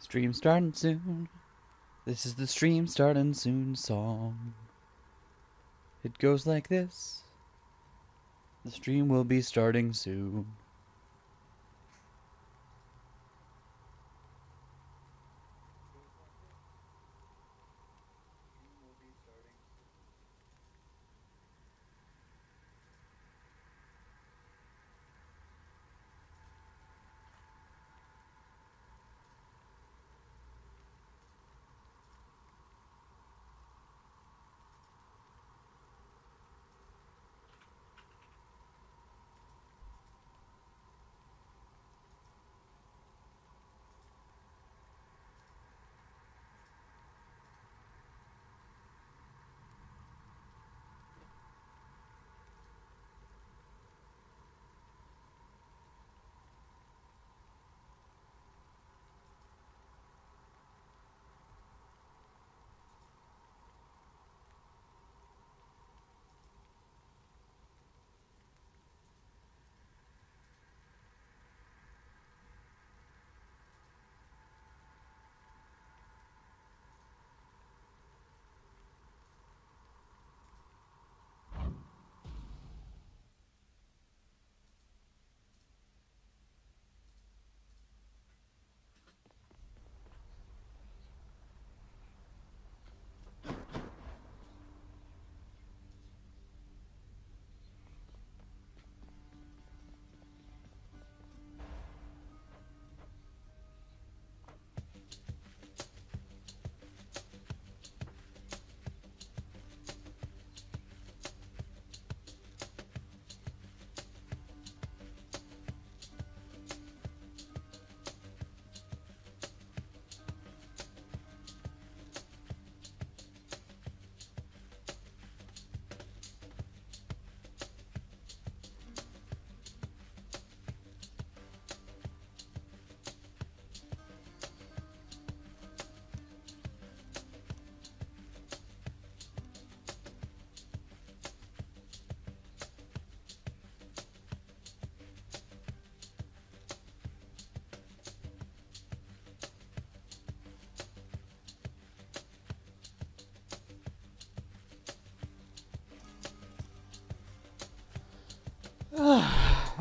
Stream starting soon. This is the stream starting soon song. It goes like this. The stream will be starting soon.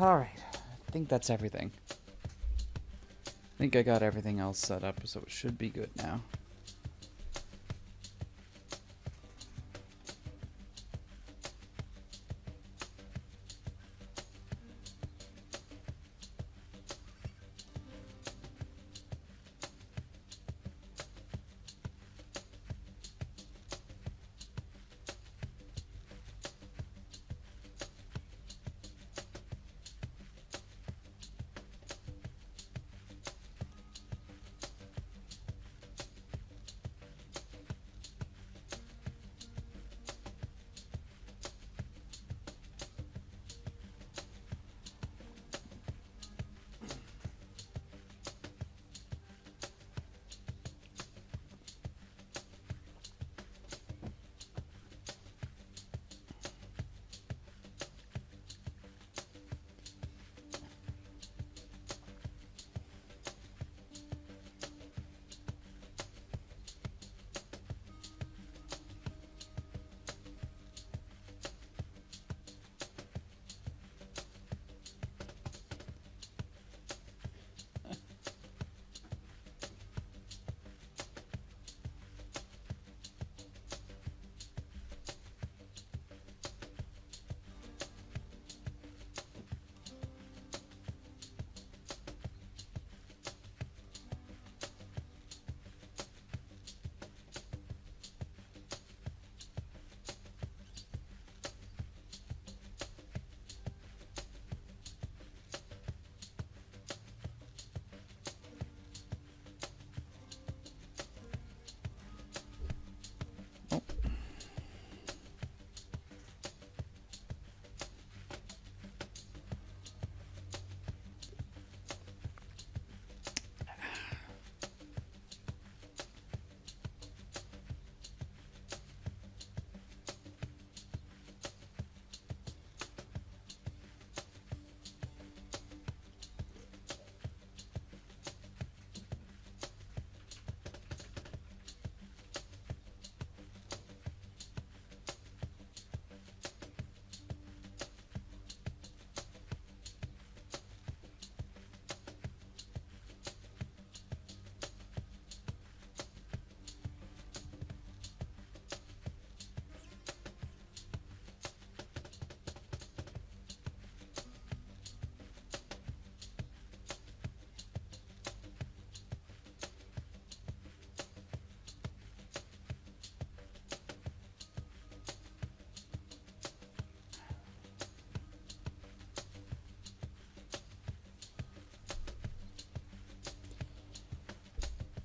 Alright, I think that's everything. I think I got everything else set up, so it should be good now.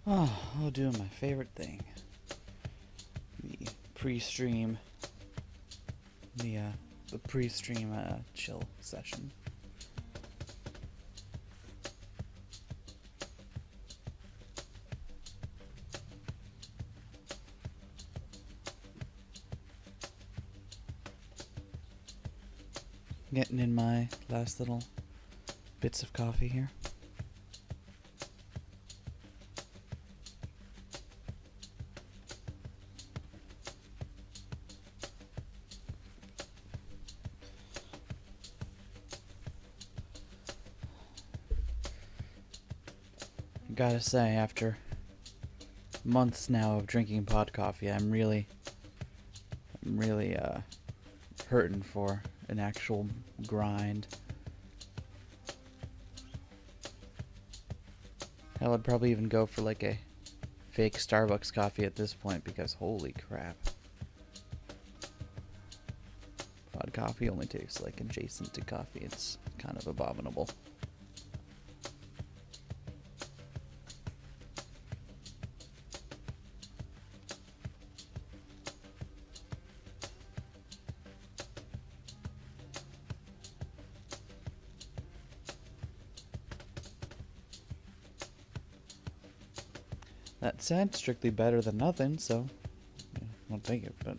Oh, I'll do my favorite thing. The pre-stream. The pre-stream chill session. Getting in my last little bits of coffee here. Gotta say, after months now of drinking pod coffee, I'm really hurting for an actual grind. Hell, I'd probably even go for like a fake Starbucks coffee at this point, because holy crap. Pod coffee only tastes like adjacent to coffee. It's kind of abominable. That said, strictly better than nothing, so yeah, I'll take it, but...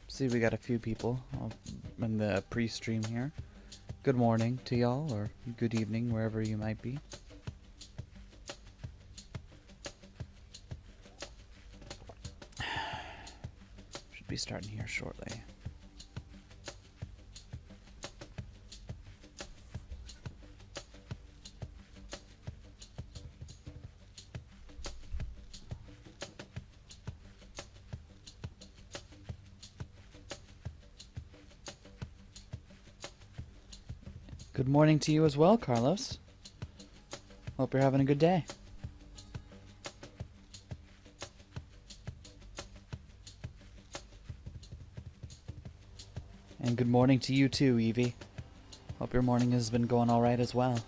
See, we got a few people in the pre-stream here. Good morning to y'all, or good evening, wherever you might be. Should be starting here shortly. Good morning to you as well, Carlos. Hope you're having a good day. And good morning to you too, Evie. Hope your morning has been going alright as well.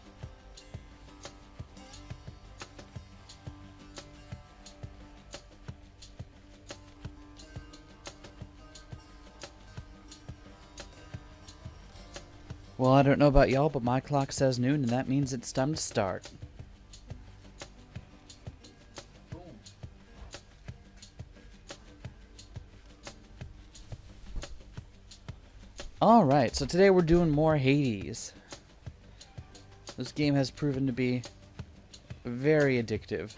Well, I don't know about y'all, but my clock says noon, and that means it's time to start. Alright, so today we're doing more Hades. This game has proven to be very addictive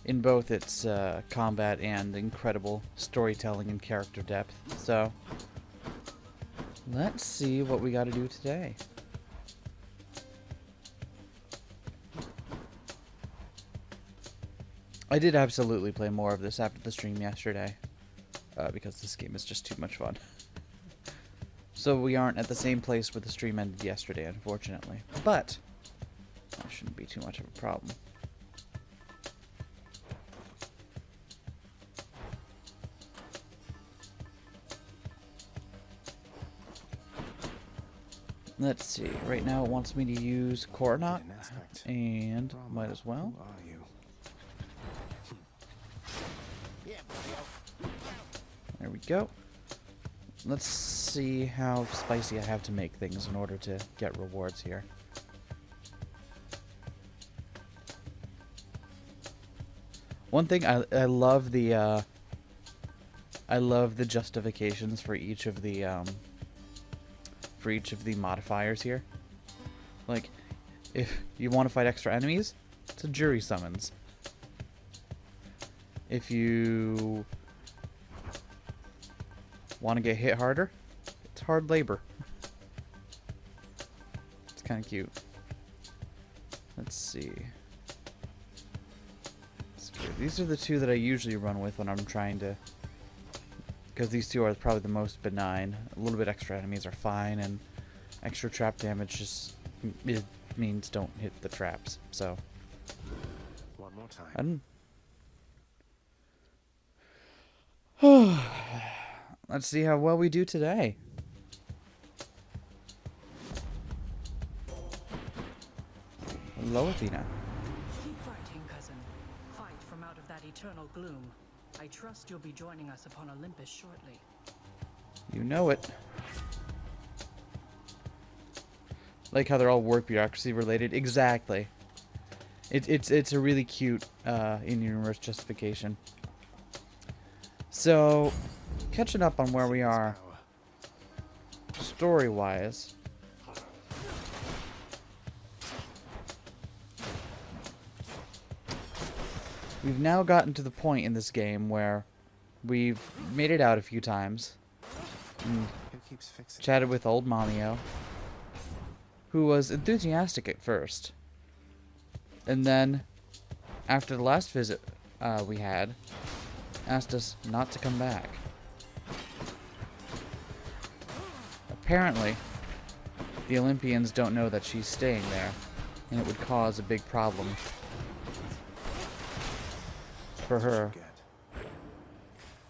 in both its combat and incredible storytelling and character depth. So, let's see what we gotta do today. I did absolutely play more of this after the stream yesterday, because this game is just too much fun. So we aren't at the same place where the stream ended yesterday, unfortunately. But that shouldn't be too much of a problem. Let's see. Right now it wants me to use Coronat, and might as well. Who are you? There we go. Let's see how spicy I have to make things in order to get rewards here. One thing I love the justifications for each of the modifiers here. Like, if you want to fight extra enemies, it's a jury summons. If you want to get hit harder, it's hard labor. It's kind of cute. Let's see. These are the two that I usually run with when I'm trying to... Because these two are probably the most benign. A little bit extra enemies are fine, and extra trap damage just it means don't hit the traps. So... One more time. Let's see how well we do today. Hello, Athena. Keep fighting, cousin. Fight from out of that eternal gloom. I trust you'll be joining us upon Olympus shortly. You know it. Like how they're all work bureaucracy related. Exactly. It's a really cute in-universe justification. So, catching up on where we are story-wise. We've now gotten to the point in this game where we've made it out a few times. And chatted with old Mamio, who was enthusiastic at first. And then, after the last visit we had, asked us not to come back. Apparently, the Olympians don't know that she's staying there, and it would cause a big problem for her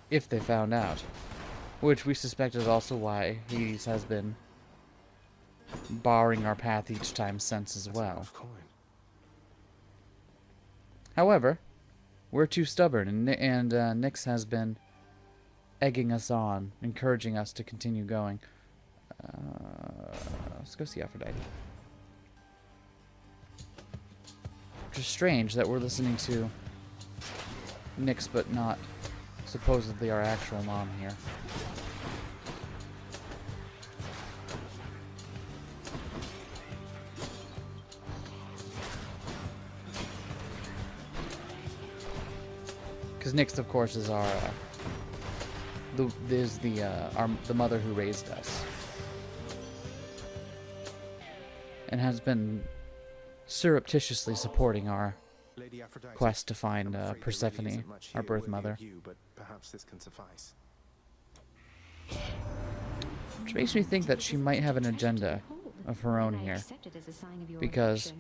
if they found out. Which we suspect is also why Hades has been barring our path each time since as well. However, we're too stubborn, and Nyx has been egging us on, encouraging us to continue going. Let's go see Aphrodite. Which is strange that we're listening to Nyx, but not supposedly our actual mom here. Because Nyx, of course, is our the mother who raised us, and has been surreptitiously supporting our quest to find Persephone, our birth mother. Which makes me think that she might have an agenda of her own here, because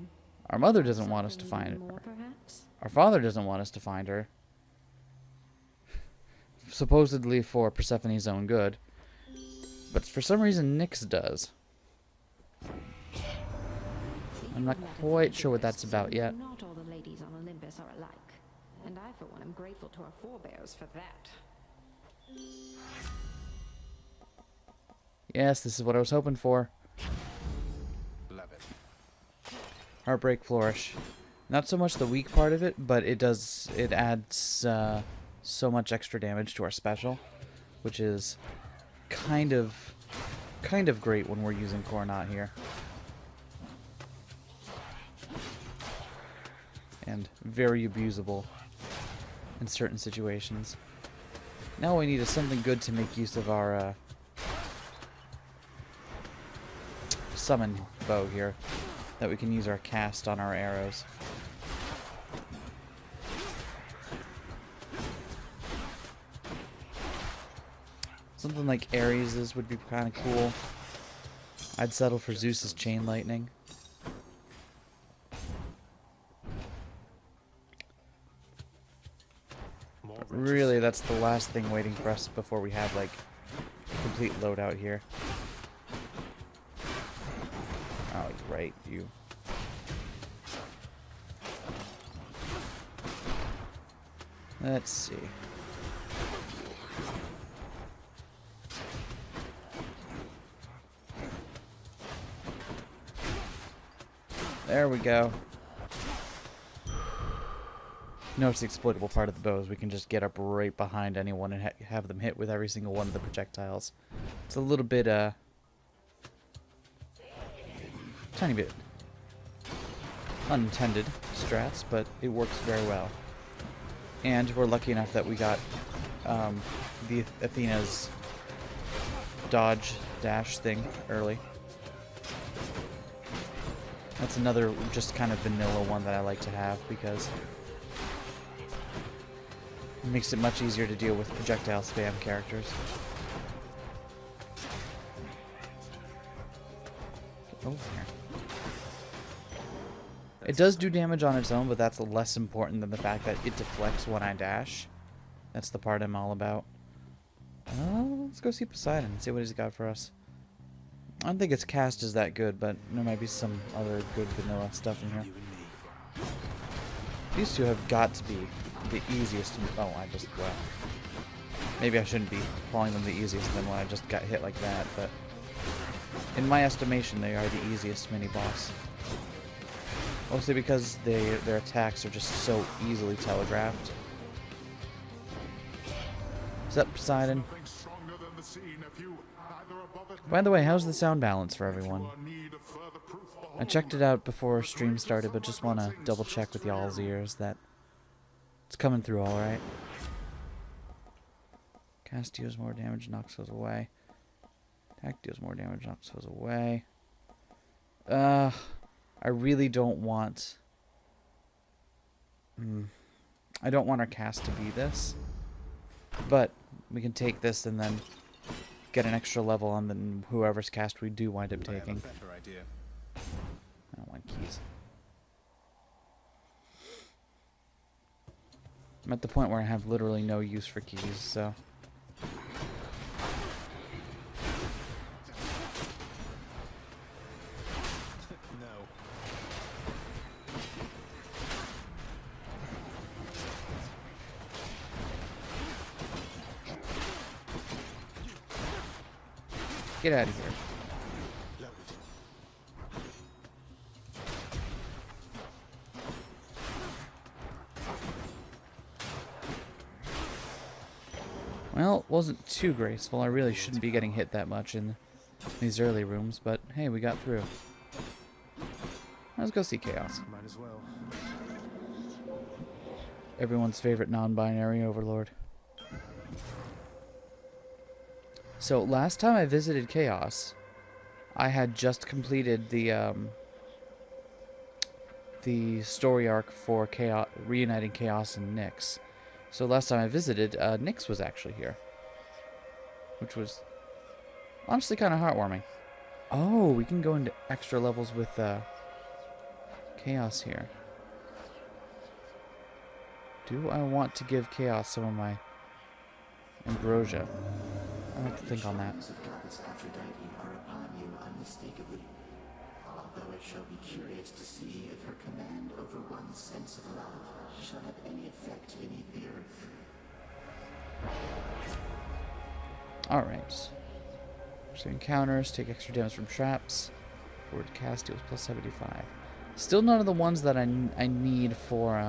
our mother doesn't want us to find her. Our father doesn't want us to find her, supposedly for Persephone's own good, but for some reason Nyx does. I'm not quite sure what that's about yet. Not all the ladies on Olympus are alike, and I for one am grateful to our forebears for that. Yes, this is what I was hoping for. Love it. Heartbreak Flourish. Not so much the weak part of it, but it adds so much extra damage to our special, which is kind of great when we're using Coronat here. And very abusable in certain situations. Now all we need is something good to make use of our summon bow here, that we can use our cast on our arrows. Something like Ares's would be kind of cool. I'd settle for Zeus's Chain Lightning. Really, that's the last thing waiting for us before we have, like, a complete loadout here. Oh, right, you. Let's see. There we go. Notice the exploitable part of the bow is we can just get up right behind anyone and have them hit with every single one of the projectiles. It's a little bit, tiny bit unintended strats, but it works very well. And we're lucky enough that we got the Athena's dodge dash thing early. That's another just kind of vanilla one that I like to have because it makes it much easier to deal with projectile spam characters. Get over here. It does do damage on its own, but that's less important than the fact that it deflects when I dash. That's the part I'm all about. Let's go see Poseidon and see what he's got for us. I don't think its cast is that good, but there might be some other good vanilla stuff in here. These two have got to be the easiest. Oh, well. Maybe I shouldn't be calling them the easiest than when I just got hit like that, but in my estimation, they are the easiest mini-boss. Mostly because their attacks are just so easily telegraphed. What's up, Poseidon? By the way, how's the sound balance for everyone? I checked it out before stream started, but just want to double check with y'all's ears that it's coming through alright. Cast deals more damage, knocks those away. Attack deals more damage, knocks those away. I really don't want... I don't want our cast to be this. But we can take this and then get an extra level on the whoever's cast we do wind up taking. I don't want keys. I'm at the point where I have literally no use for keys, so... Get out of here. Well, it wasn't too graceful. I really shouldn't be getting hit that much in these early rooms, but hey, we got through. Let's go see Chaos. Might as well. Everyone's favorite non-binary overlord. So last time I visited Chaos, I had just completed the story arc for Chaos, reuniting Chaos and Nyx. So last time I visited, Nyx was actually here, which was honestly kind of heartwarming. Oh, we can go into extra levels with Chaos here. Do I want to give Chaos some of my ambrosia? I have to think on that. Of Goddess Aphrodite are upon you unmistakably. Although I shall be curious to see if her command over one's sense of love shall have any effect beneath the earth. Alright. So encounters, take extra damage from traps. Forward cast deals plus 75. Still none of the ones that I need for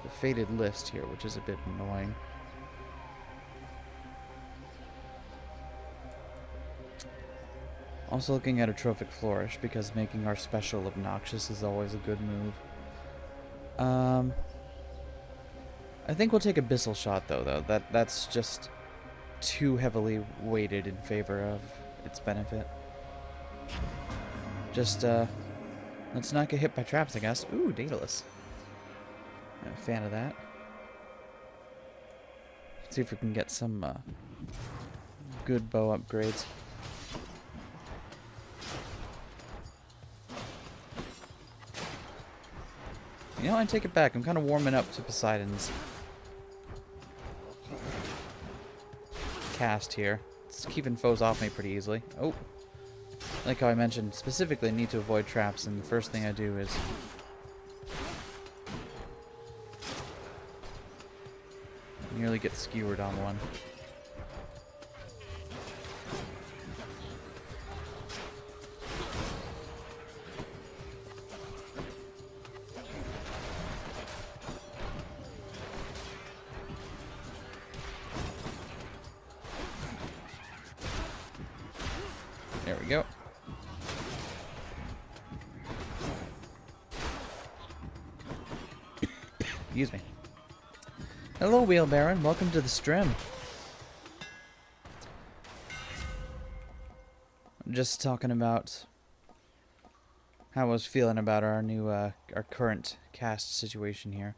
the Fated list here, which is a bit annoying. Also looking at a Trophic Flourish, because making our special obnoxious is always a good move. I think we'll take Abyssal Shot, though. That's just too heavily weighted in favor of its benefit. Just, let's not get hit by traps, I guess. Ooh, Daedalus. I'm a fan of that. Let's see if we can get some, good bow upgrades. You know, I take it back. I'm kind of warming up to Poseidon's cast here. It's keeping foes off me pretty easily. Oh. Like how I mentioned, specifically need to avoid traps, and the first thing I do is nearly get skewered on one. There we go. Excuse me. Hello, Wheel Baron. Welcome to the stream. I'm just talking about how I was feeling about our new, our current cast situation here.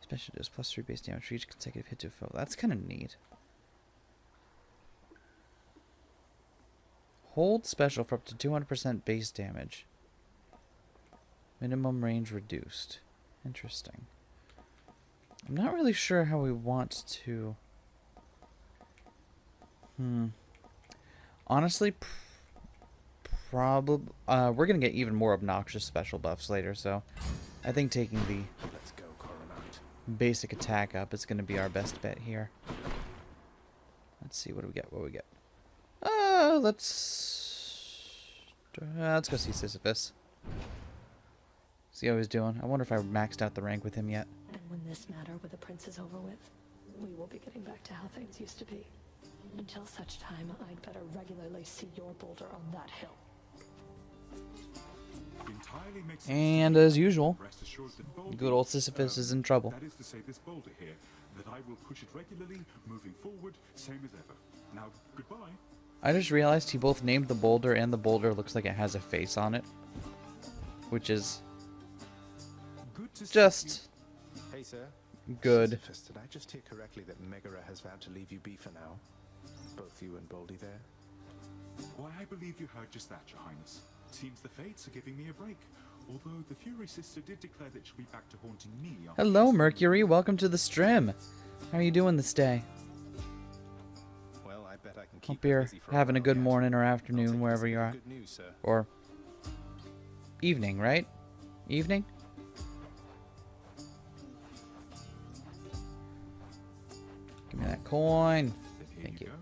Special does +3 base damage for each consecutive hit to a foe. That's kind of neat. Hold special for up to 200% base damage. Minimum range reduced. Interesting. I'm not really sure how we want to... Honestly, probably... we're going to get even more obnoxious special buffs later, so... I think taking the Let's go, Coronat. basic attack up is going to be our best bet here. Let's see, what do we get? What do we get? Let's go see Sisyphus. See how he's doing. I wonder if I maxed out the rank with him yet. And when this matter with the prince is over with, we will be getting back to how things used to be. Until such time, I'd better regularly see your boulder on that hill. Entirely makes sense. And as usual, Rest assured that boulder, good old Sisyphus is in trouble. That is to say, this boulder here, that I will push it regularly, moving forward, same as ever. Now, goodbye. I just realized he both named the boulder and the boulder looks like it has a face on it. Which is Good to just Hey, sir. good. Sisyphus, did I just hear correctly that Megara has vowed to leave you be for now? Both you and Boldy there? Why, I believe you heard just that, Your Highness. Seems the fates are giving me a break. Although the Fury Sister did declare that she'll be back to haunting me. after Hello, she's- Mercury. Welcome to the stream. How are you doing this day? Well, I bet I can keep Hope her you're busy for having a while good yet. morning or I'll afternoon, take this wherever as you are. Good news, sir. Or evening, right? Evening? Give me that coin. Then here Thank you. go.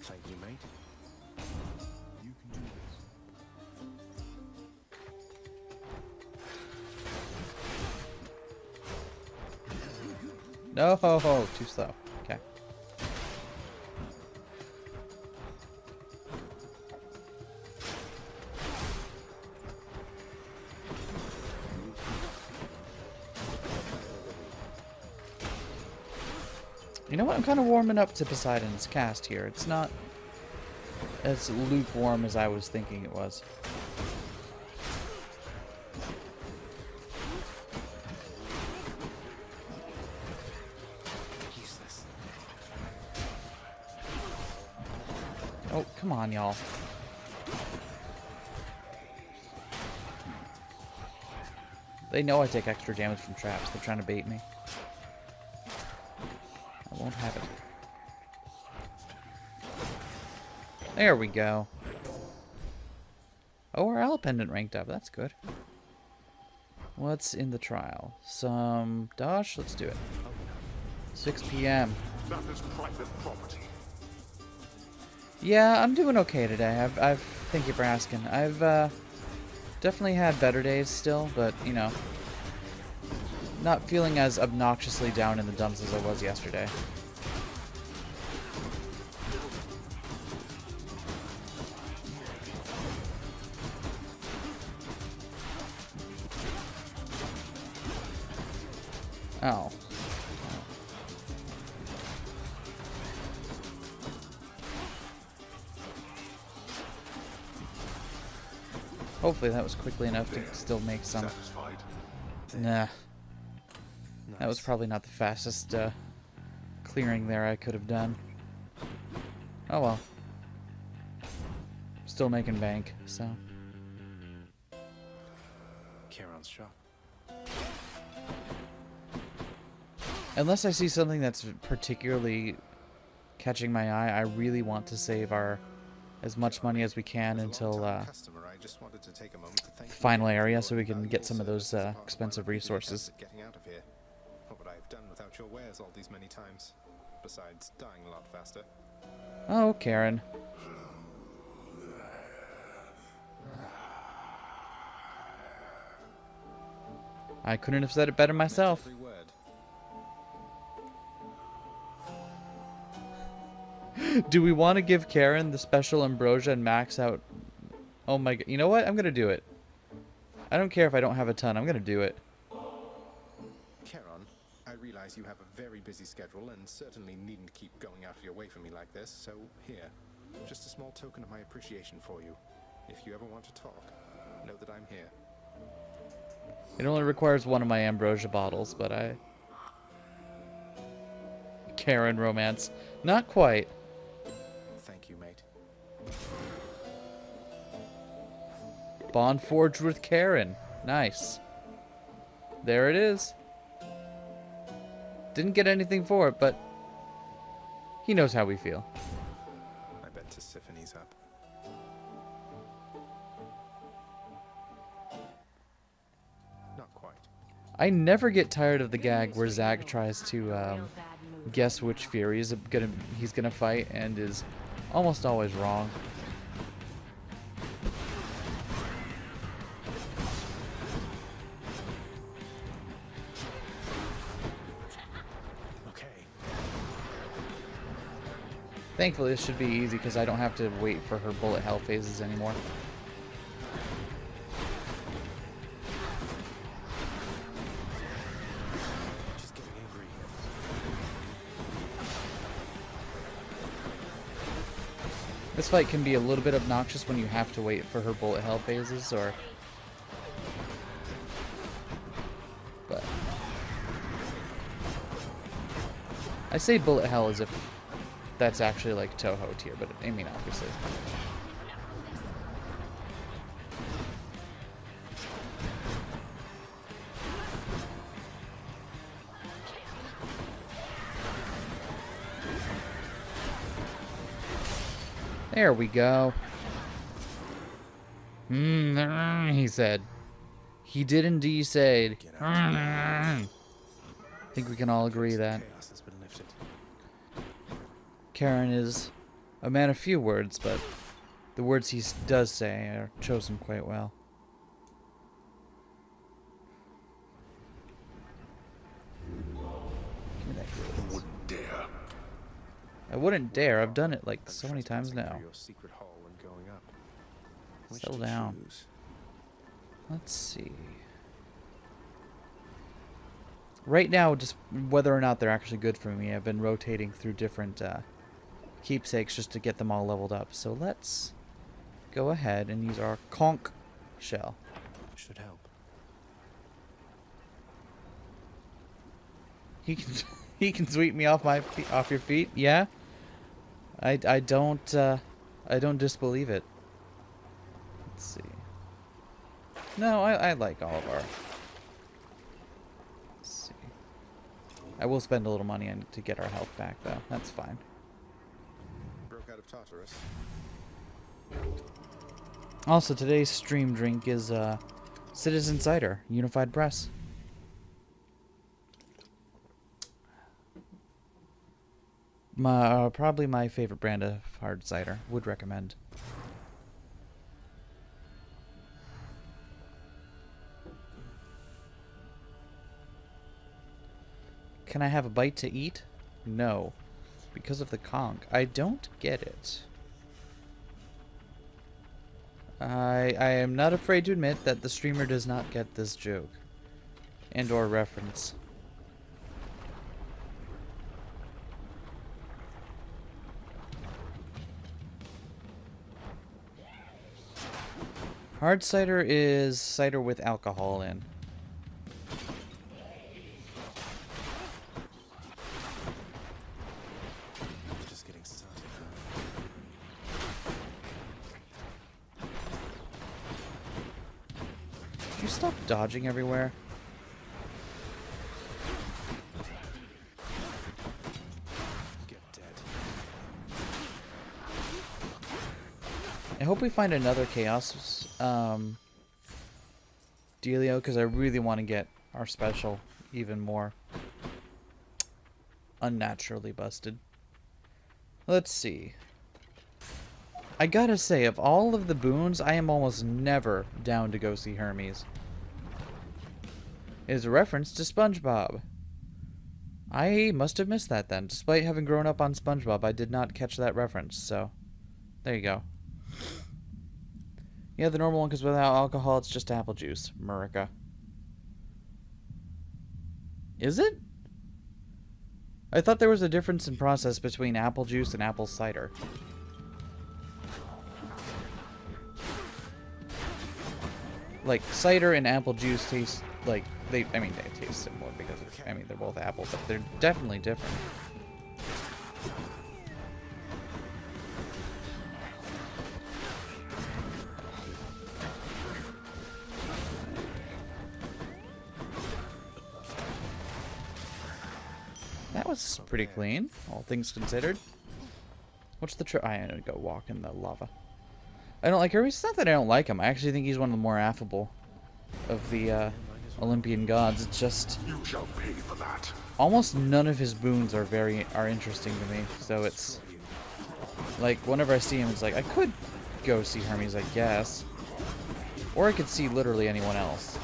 Thank you, mate. You can do this. No, ho, ho, too slow. Okay. You know what? I'm kind of warming up to Poseidon's cast here. It's not as lukewarm as I was thinking it was. Useless. Oh, come on, y'all. They know I take extra damage from traps. They're trying to bait me. I won't have it. There we go. Oh, our Owl Pendant ranked up. That's good. What's in the trial? Some Dosh? Let's do it. 6 p.m. That is private property. Yeah, I'm doing okay today. Thank you for asking. I've definitely had better days still, but you know, not feeling as obnoxiously down in the dumps as I was yesterday. Oh. Hopefully that was quickly enough to still make some. Satisfied. Nah, that was Nice. probably not the fastest clearing there I could have done. Oh well. Still making bank, so. Charon's shop. Unless I see something that's particularly catching my eye, I really want to save our as much money as we can As a until long-time customer, I just wanted to take a moment to thank you final for area your so we can get invaluable some of those service as part of my expensive repeated resources. attempts at Getting out of here. What would I have done without your wares all these many times? Besides dying a lot faster. Oh, Karen. I couldn't have said it better myself. Every word. Do we want to give Karen the special ambrosia and max out? Oh my god. You know what? I'm going to do it. I don't care if I don't have a ton. I'm going to do it. Charon, I realize you have a very busy schedule and certainly needn't keep going out of your way for me like this, so here, just a small token of my appreciation for you. If you ever want to talk, know that I'm here. It only requires one of my ambrosia bottles, but I... Karen romance. Not quite. Thank you, mate. Bond forged with Karen. Nice. There it is. Didn't get anything for it, but he knows how we feel. I bet Tissiphane's up. Not quite. I never get tired of the gag where Zach tries to guess which Fury he's gonna fight and is almost always wrong. Okay. Thankfully, this should be easy because I don't have to wait for her bullet hell phases anymore. She's getting angry. This fight can be a little bit obnoxious when you have to wait for her bullet hell phases, or... But... I say bullet hell as if that's actually like Toho tier, but I mean, obviously. There we go. He said. He did indeed say. I think we can all agree that Chaos has been lifted. Karen is a man of few words, but the words he does say are chosen quite well. Give me that gaze. Wouldn't dare. I wouldn't dare. I've done it like so many times Trespassing now. through your secret hall and going up. Which Settle to down. choose? Let's see. Right now, just whether or not they're actually good for me, I've been rotating through different keepsakes just to get them all leveled up. So let's go ahead and use our conch shell. Should help. He can sweep me off off your feet. Yeah. I don't disbelieve it. Let's see. No, I like all of our. Let's see. I will spend a little money to get our health back, though. That's fine. Broke out of Tartarus. Also, today's stream drink is Citizen Cider Unified Press. Probably my favorite brand of hard cider. Would recommend. Can I have a bite to eat? No. Because of the conch. I don't get it. I am not afraid to admit that the streamer does not get this joke. And or reference. Hard cider is cider with alcohol in. Just getting started. Could you stop dodging everywhere? Get dead. I hope we find another Chaos dealio, because I really want to get our special even more unnaturally busted. Let's see. I gotta say, of all of the boons, I am almost never down to go see Hermes. It is a reference to SpongeBob. I must have missed that then. Despite having grown up on SpongeBob, I did not catch that reference, so there you go. Yeah, the normal one, because without alcohol, it's just apple juice. Murica. Is it? I thought there was a difference in process between apple juice and apple cider. like cider and apple juice taste like they taste similar because they're both apple, but they're definitely different. That was pretty clean, all things considered. What's the I am gonna go walk in the lava. I don't like Hermes. It's not that I don't like him. I actually think he's one of the more affable of the Olympian gods. It's just You shall pay for that. almost none of his boons are interesting to me. So it's like whenever I see him, it's like I could go see Hermes, I guess, or I could see literally anyone else.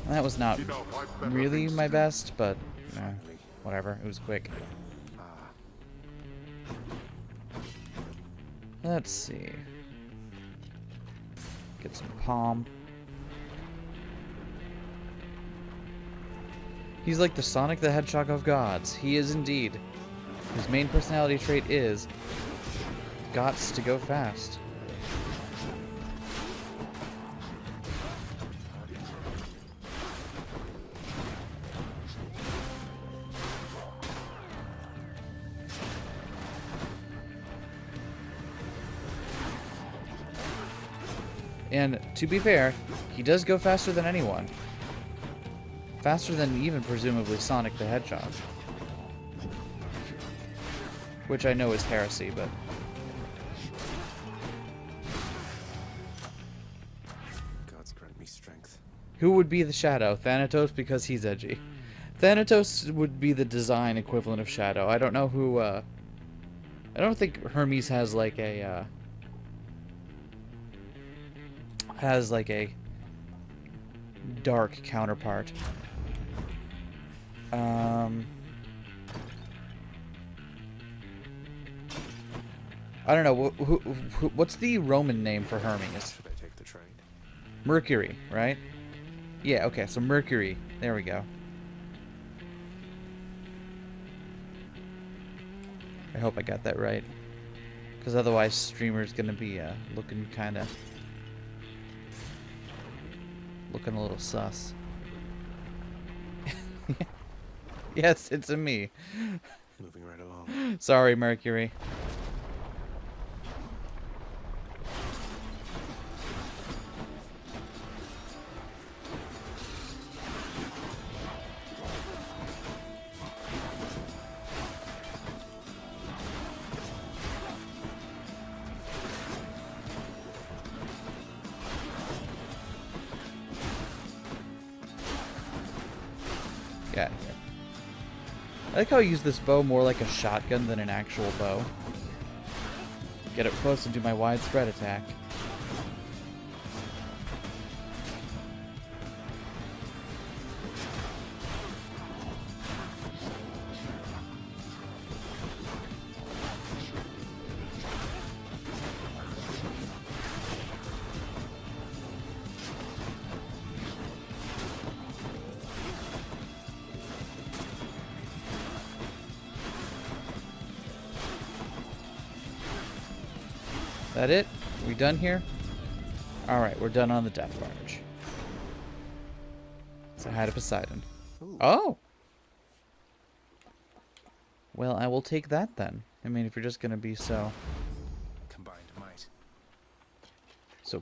That was not really my best, but whatever. It was quick. Let's see. Get some palm. He's like the Sonic the Hedgehog of gods. He is indeed. His main personality trait is gots to go fast. And to be fair, he does go faster than anyone. Faster than even presumably Sonic the Hedgehog. Which I know is heresy, but... Gods grant me strength. Who would be the Shadow? Thanatos, because he's edgy. Thanatos would be the design equivalent of Shadow. I don't know who, I don't think Hermes has like a, dark counterpart. I don't know. What's the Roman name for Hermes? Should I take the train? Mercury, right? Yeah, okay, so Mercury. There we go. I hope I got that right. Because otherwise, streamer's gonna be looking kind of... looking a little sus. Yes, it's a me. Moving right along. Sorry, Mercury. Get out of here. I like how I use this bow more like a shotgun than an actual bow. Get up close and do my widespread attack. That it? We done here? Alright, we're done on the death barge. So I had a Poseidon. Ooh. Oh! Well, I will take that then. I mean, if you're just gonna be so Combined might.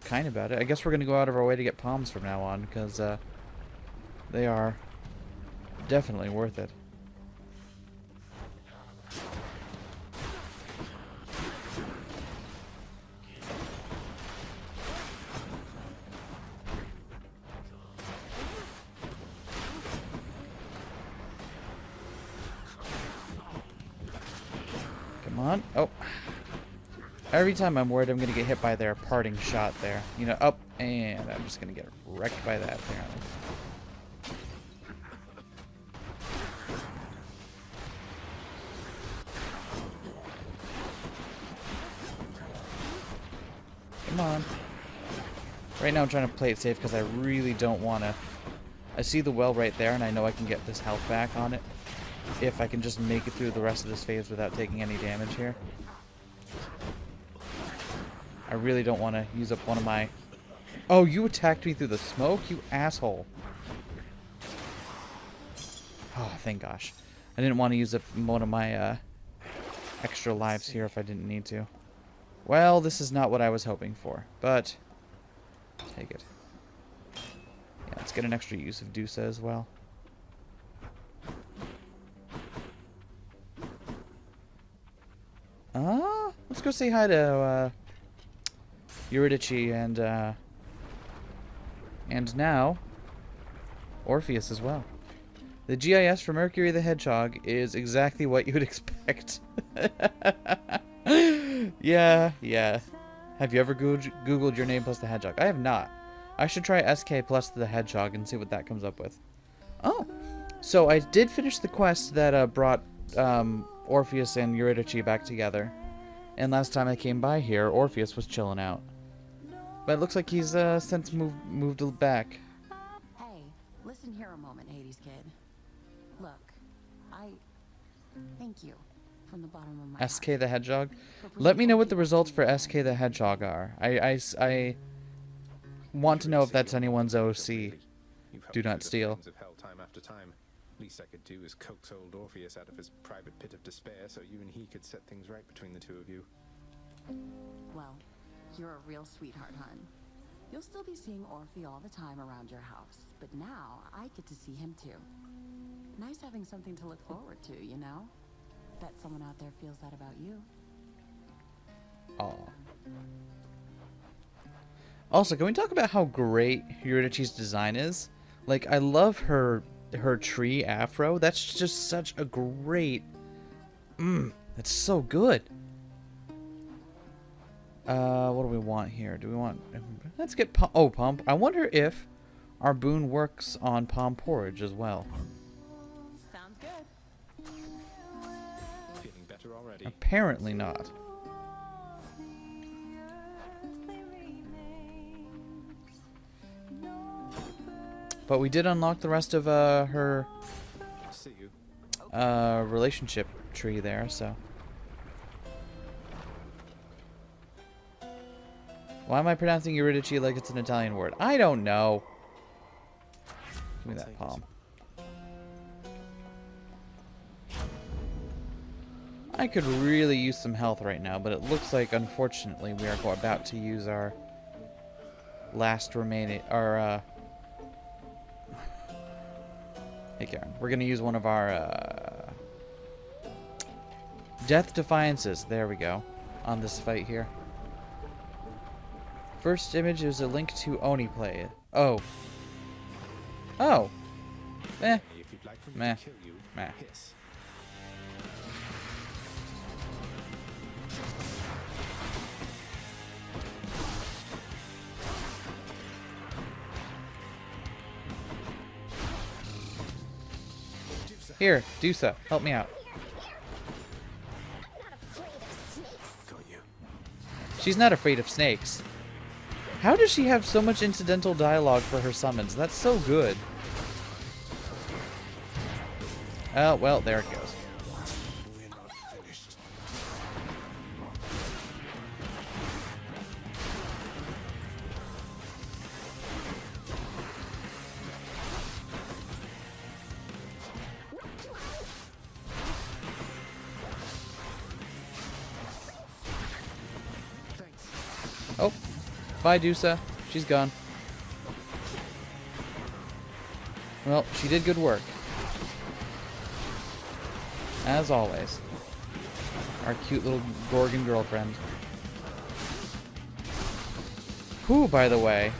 kind about it. I guess we're gonna go out of our way to get palms from now on, because they are definitely worth it. Come on. Oh. Every time I'm worried I'm going to get hit by their parting shot there. You know, up, and I'm just going to get wrecked by that, apparently. Come on. Right now I'm trying to play it safe because I really don't want to I see the well right there, and I know I can get this health back on it if I can just make it through the rest of this phase without taking any damage here. I really don't want to use up one of my... Oh, you attacked me through the smoke, you asshole. Oh, thank gosh. I didn't want to use up one of my extra lives here if I didn't need to. Well, this is not what I was hoping for, but take it. Yeah, let's get an extra use of Dusa as well. Let's go say hi to Eurydice and now Orpheus as well. The GIS for Mercury the Hedgehog is exactly what you would expect. Yeah. Have you ever Googled your name plus the Hedgehog? I have not. I should try Eskay plus the Hedgehog and see what that comes up with. Oh, so I did finish the quest that brought Orpheus and Eurydice back together. And last time I came by here, Orpheus was chilling out. But it looks like he's since moved back. Hey, listen here a moment, Hades kid. Look, I thank you from the bottom of my heart. Eskay the Hedgehog? Let me know what the results for Eskay the Hedgehog are. I want to know if that's anyone's OC. Do not steal. Of hell time after time. Least I could do is coax old Orpheus out of his private pit of despair so you and he could set things right between the two of you. Well, you're a real sweetheart, hon. You'll still be seeing Orphe all the time around your house, but now I get to see him too. Nice having something to look forward to, you know? Bet someone out there feels that about you. Aw. Also, can we talk about how great Eurydice's design is? Like, I love her tree afro. That's just such a great... that's so good. What do we want here? Do we want... Let's get... Pump. I wonder if our boon works on Palm Porridge as well. Sounds good. Feeling better already. Apparently not. But we did unlock the rest of her See you. relationship tree there, so. Why am I pronouncing Eurydice like it's an Italian word? I don't know. Give me that palm. I could really use some health right now, but it looks like, unfortunately, we are about to use our last remaining... Hey, Karen. We're going to use one of our Death Defiances. There we go. On this fight here. First image is a link to Oni play. Oh. Oh. Meh. If you'd like for me Meh. to kill you, Meh. hiss. Here, Dusa, help me out. Got you. She's not afraid of snakes. How does she have so much incidental dialogue for her summons? That's so good. Oh, well, there it goes. We're not finished. Oh, bye, Dusa. She's gone. Well, she did good work. As always. Our cute little Gorgon girlfriend. Who, by the way,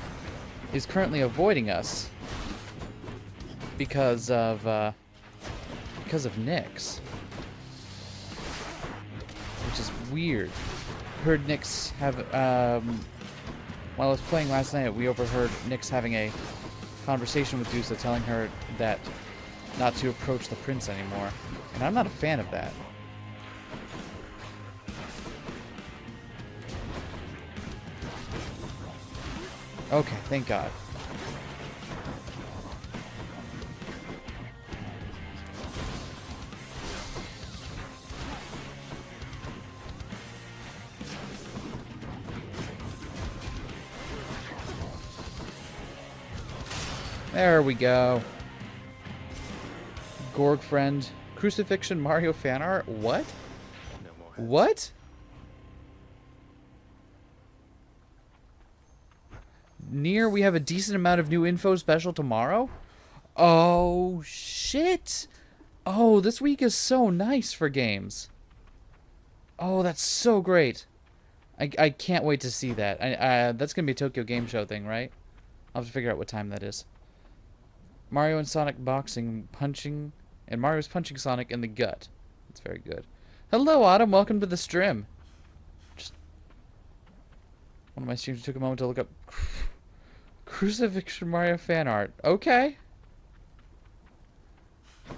is currently avoiding us because of Nyx. Which is weird. Heard Nyx have, while I was playing last night, we overheard Nyx having a conversation with Dusa telling her that not to approach the prince anymore. And I'm not a fan of that. Okay, thank God. There we go. Gorg friend. Crucifixion Mario fan art? What? No more heads. What? Near, we have a decent amount of new info special tomorrow? Oh, shit. Oh, this week is so nice for games. Oh, that's so great. I can't wait to see that. That's going to be a Tokyo Game Show thing, right? I'll have to figure out what time that is. Mario and Sonic boxing, punching, and Mario's punching Sonic in the gut. That's very good. Hello, Autumn. Welcome to the stream. Just one of my streams took a moment to look up Crucifixion Mario fan art. Okay.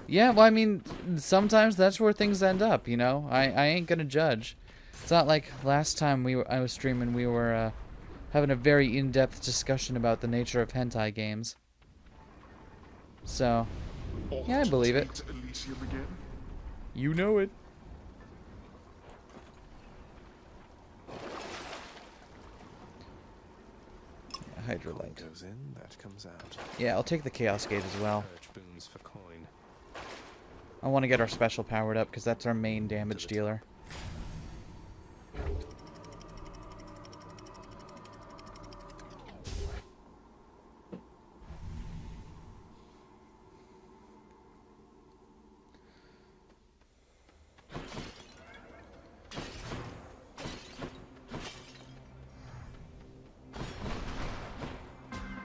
Yeah, well, I mean, sometimes that's where things end up, you know? I ain't gonna judge. It's not like last time I was streaming, we were having a very in-depth discussion about the nature of hentai games. So, yeah, I believe it. You know it. Yeah, Hydrolite. Goes in, that comes out. Yeah, I'll take the Chaos Gate as well. Purge boons for coin. I want to get our special powered up because that's our main damage dealer.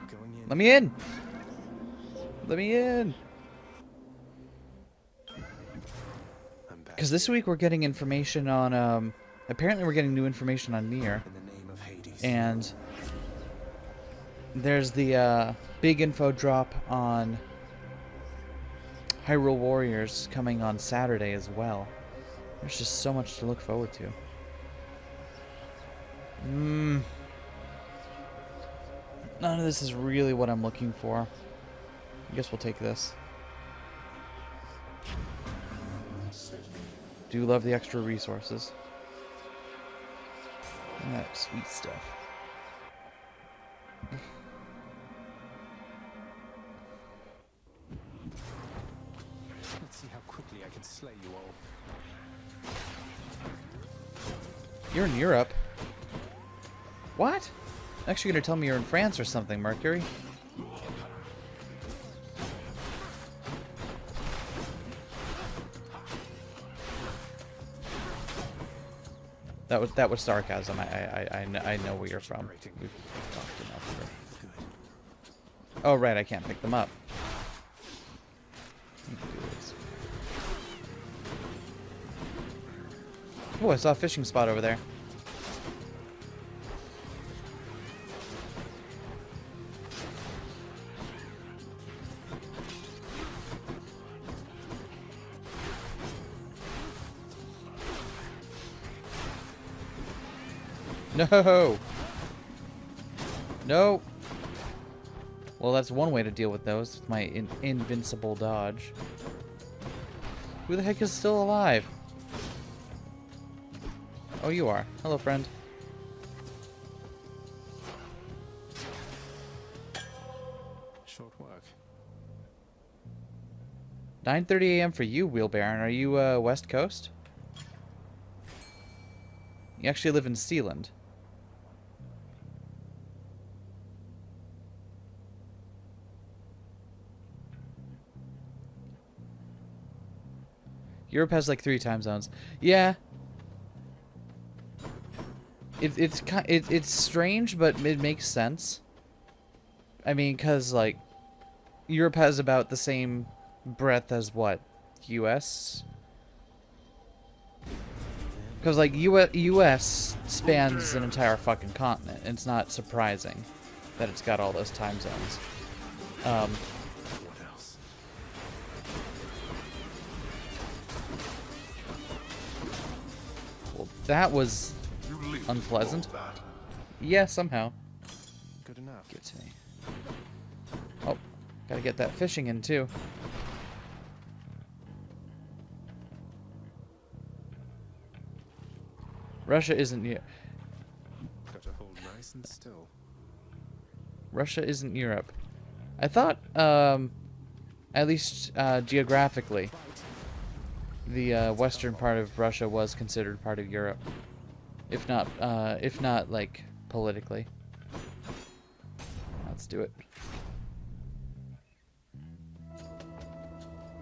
Going in. Let me in! Let me in! I'm back. Because this week we're getting information on, apparently we're getting new information on Nier. In the name of Hades. And there's the big info drop on Hyrule Warriors coming on Saturday as well. There's just so much to look forward to. None of this is really what I'm looking for. I guess we'll take this. Do love the extra resources. That sweet stuff. Let's see how quickly I can slay you all. You're in Europe. What? Actually, gonna tell me you're in France or something, Mercury. That was sarcasm. I know where you're from. We've talked enough. Oh right, I can't pick them up. Oh, I saw a fishing spot over there. No! No! Well, that's one way to deal with those, with my invincible dodge. Who the heck is still alive? Oh, you are. Hello, friend. Short work. 9:30 a.m. for you, Wheel Baron. Are you, West Coast? You actually live in Sealand. Europe has like 3 time zones. Yeah. It's strange, but it makes sense. I mean, cause like Europe has about the same breadth as what, U.S. Because like U.S. spans an entire fucking continent. It's not surprising that it's got all those time zones. What else? Well, that was unpleasant. Yeah, somehow. Good enough. Good to me. Oh, gotta get that fishing in too. Russia isn't Europe. Got to hold nice and still. Russia isn't Europe. I thought, at least geographically, the western part of Russia was considered part of Europe, if not like politically. Let's do it.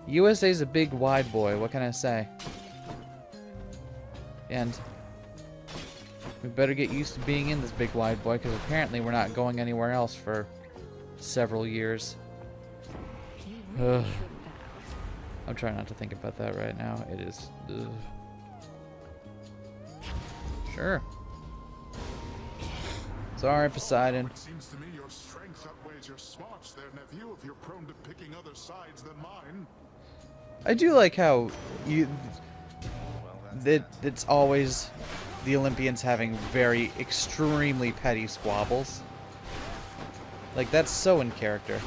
USA's a big wide boy. What can I say? And we better get used to being in this big wide boy, because apparently we're not going anywhere else for several years. Ugh. I'm trying not to think about that right now. It is... Ugh. Sure. Sorry, Poseidon. It seems to me your strength outweighs your smarts there, nephew, if you're prone to picking other sides than mine. I do like how it's always the Olympians having very extremely petty squabbles. Like, that's so in character.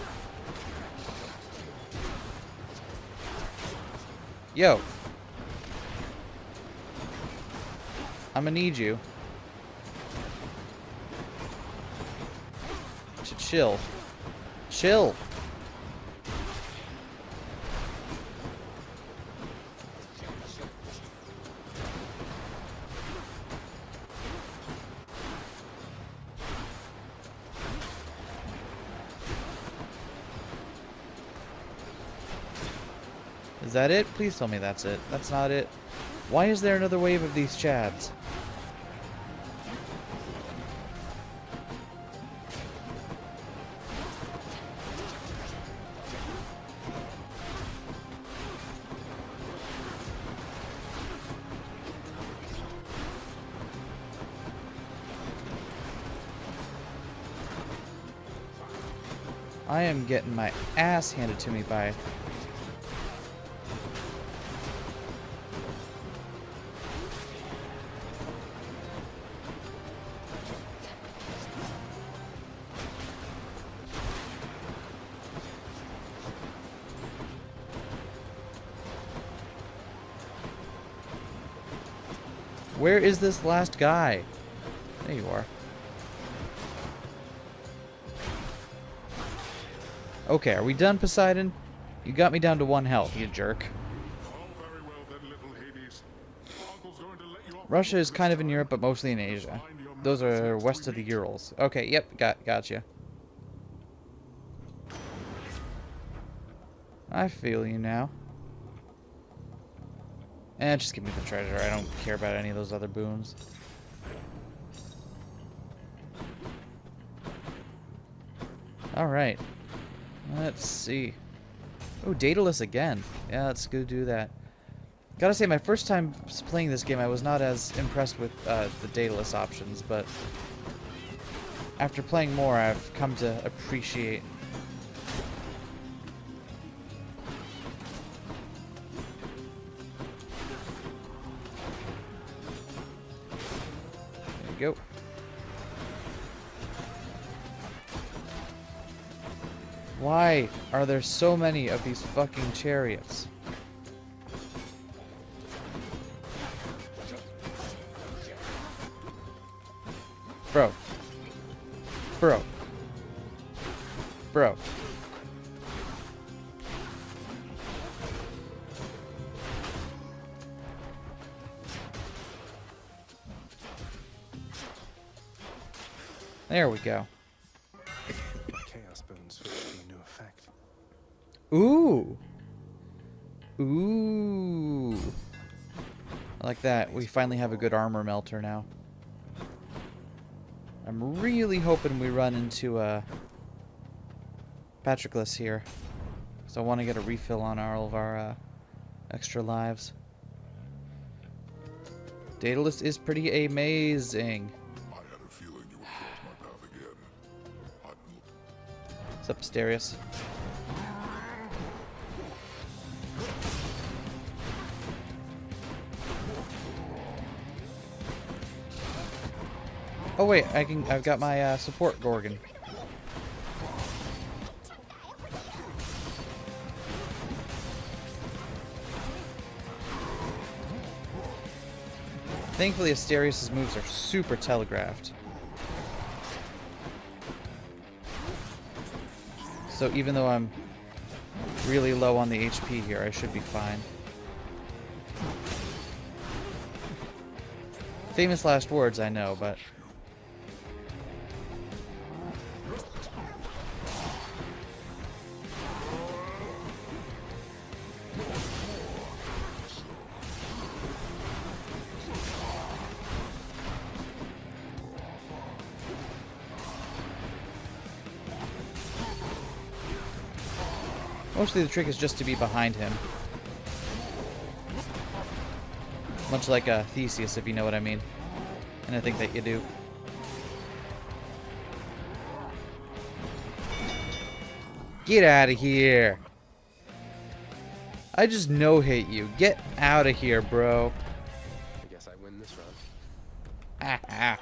Yo. I'm gonna need you to chill. Chill. Is that it? Please tell me that's it. That's not it. Why is there another wave of these chads? I am getting my ass handed to me by... Where is this last guy? There you are. Okay, are we done, Poseidon? You got me down to 1 health, you jerk. Very well then, little Hades. Uncle's going to let you off. Russia is kind of in Europe, but mostly in Asia. Those are west of the Urals. Okay, yep, gotcha. I feel you now. Just give me the treasure. I don't care about any of those other boons. Alright. Let's see. Oh, Daedalus again. Yeah, let's go do that. Gotta say, my first time playing this game, I was not as impressed with the Daedalus options, but after playing more, I've come to appreciate. There you go. Why are there so many of these fucking chariots? Bro. Bro. Bro. There we go. Chaos bones switched into effect. Ooh. Ooh. I like that. We finally have a good armor melter now. I'm really hoping we run into Patroclus here. So I want to get a refill on all of our extra lives. Daedalus is pretty amazing. I had a feeling you would cross my path again. What's up, Asterius? Oh wait, I've got my support Gorgon. Thankfully, Asterius' moves are super telegraphed. So even though I'm really low on the HP here, I should be fine. Famous last words, I know, but... Mostly the trick is just to be behind him. Much like Theseus, if you know what I mean. And I think that you do. Get out of here! I just no-hit you. Get out of here, bro. I guess I win this round. Ah, ah.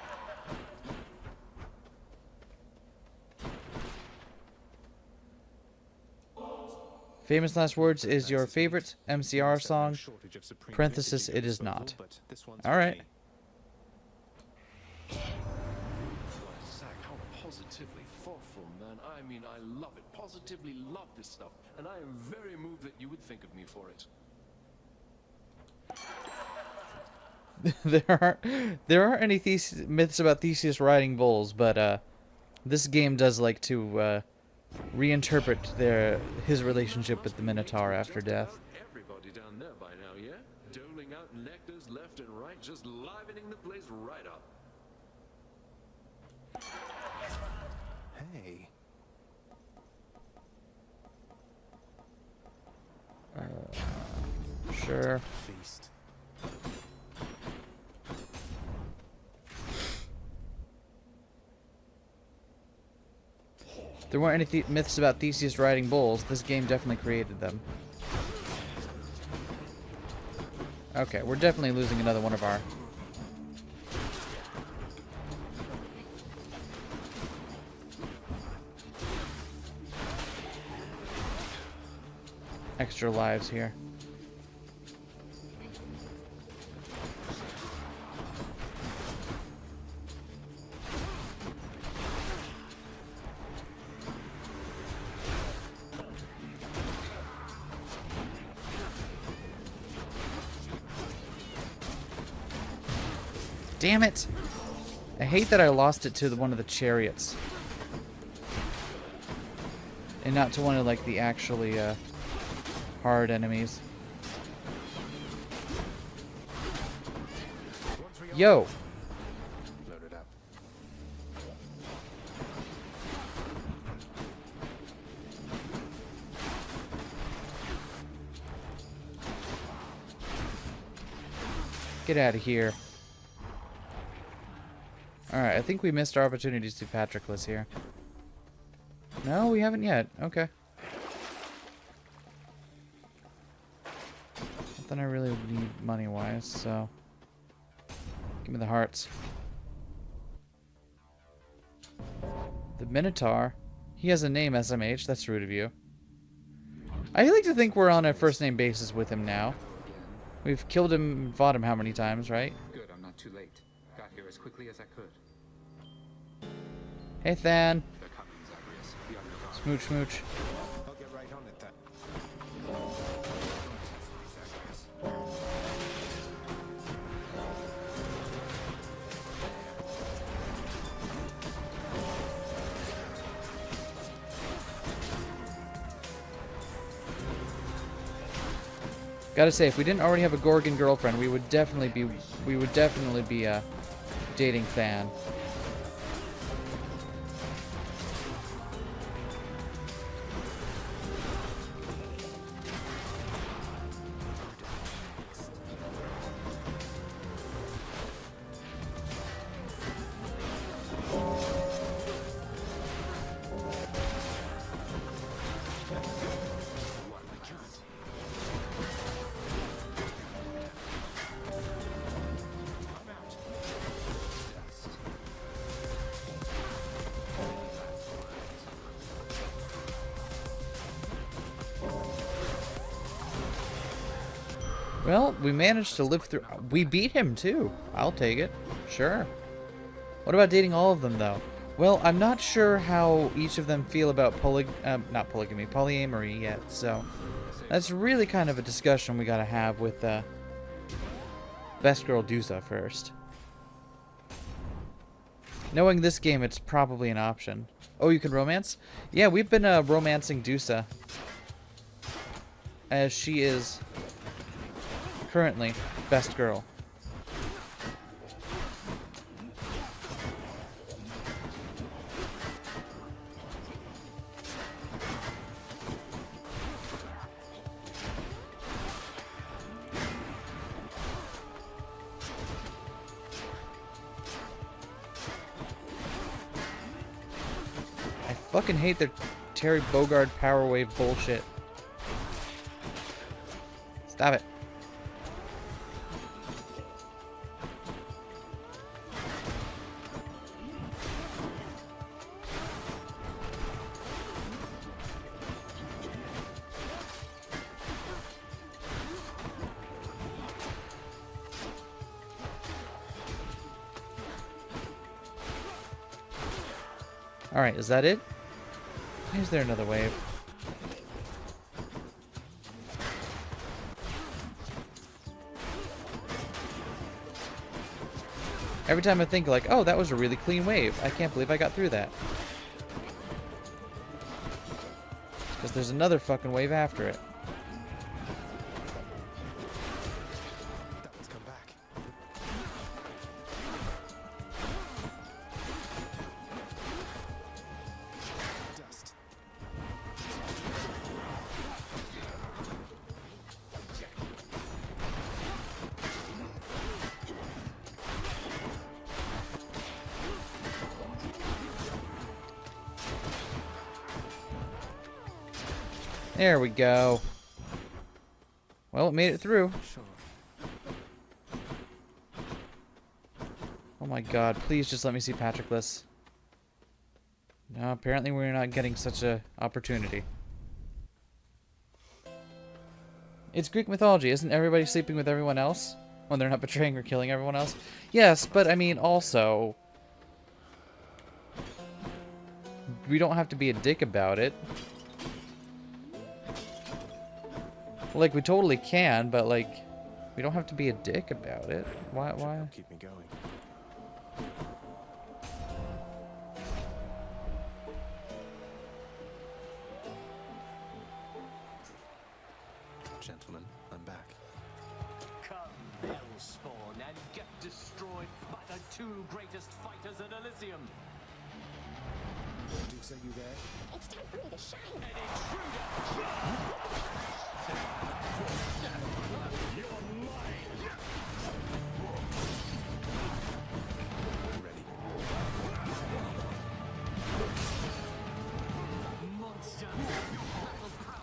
Famous last words is your favorite MCR song. Parenthesis, it is not. Alright. Zach, how positively thoughtful, man. I mean, I love it. Positively love this stuff. And I am very moved that you would think of me for it. there aren't any myths about Theseus riding bulls, but this game does like to reinterpret his relationship with the Minotaur after death. Everybody down there by now, yeah? Doling out nectars left and right, just livening the place right up. Hey. Sure. Feast. If there weren't any myths about Theseus riding bulls, this game definitely created them. Okay, we're definitely losing another one of our... extra lives here. Damn it! I hate that I lost it to one of the chariots. And not to one of, like, the actually, hard enemies. Yo! Load it up. Get out of here. Alright, I think we missed our opportunities to Patroclus here. No, we haven't yet. Okay. Nothing I really need money-wise, so... give me the hearts. The Minotaur? He has a name, SMH. That's rude of you. I like to think we're on a first-name basis with him now. We've killed him and fought him how many times, right? Good, I'm not too late. Got here as quickly as I could. Hey, Than. They're coming, Zagreus. Be on your guard. Smooch, smooch. I'll get right on it then. Gotta say, if we didn't already have a Gorgon girlfriend, we would definitely be dating Than. Well, we managed to live through... we beat him, too. I'll take it. Sure. What about dating all of them, though? Well, I'm not sure how each of them feel about polyamory yet, so that's really kind of a discussion we gotta have with Best Girl Dusa first. Knowing this game, it's probably an option. Oh, you can romance? Yeah, we've been romancing Dusa, as she is currently Best Girl. I fucking hate their Terry Bogard Power Wave bullshit. Stop it. Alright, is that it? Is there another wave? Every time I think like, oh, that was a really clean wave. I can't believe I got through that. Because there's another fucking wave after it. That one's come back. Dust. There we go. Well, it made it through. Sure. Oh my god, please just let me see Patroclus. No, apparently we're not getting such a opportunity. It's Greek mythology. Isn't everybody sleeping with everyone else when they're not betraying or killing everyone else? Yes, but I mean also, we don't have to be a dick about it. Like, we totally can, but like, we don't have to be a dick about it. Why? Keep me going. Gentlemen, I'm back. Come, Hellspawn, and get destroyed by the two greatest fighters in Elysium. Deuce, are you there? It's time for me to shine. Ready.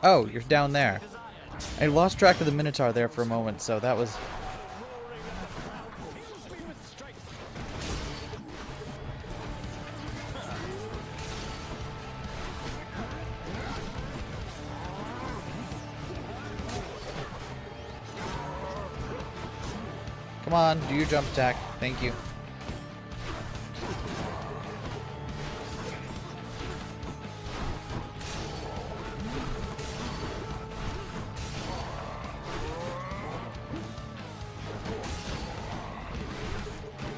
Oh, you're down there. I lost track of the Minotaur there for a moment, so that was... Come on, do your jump attack. Thank you.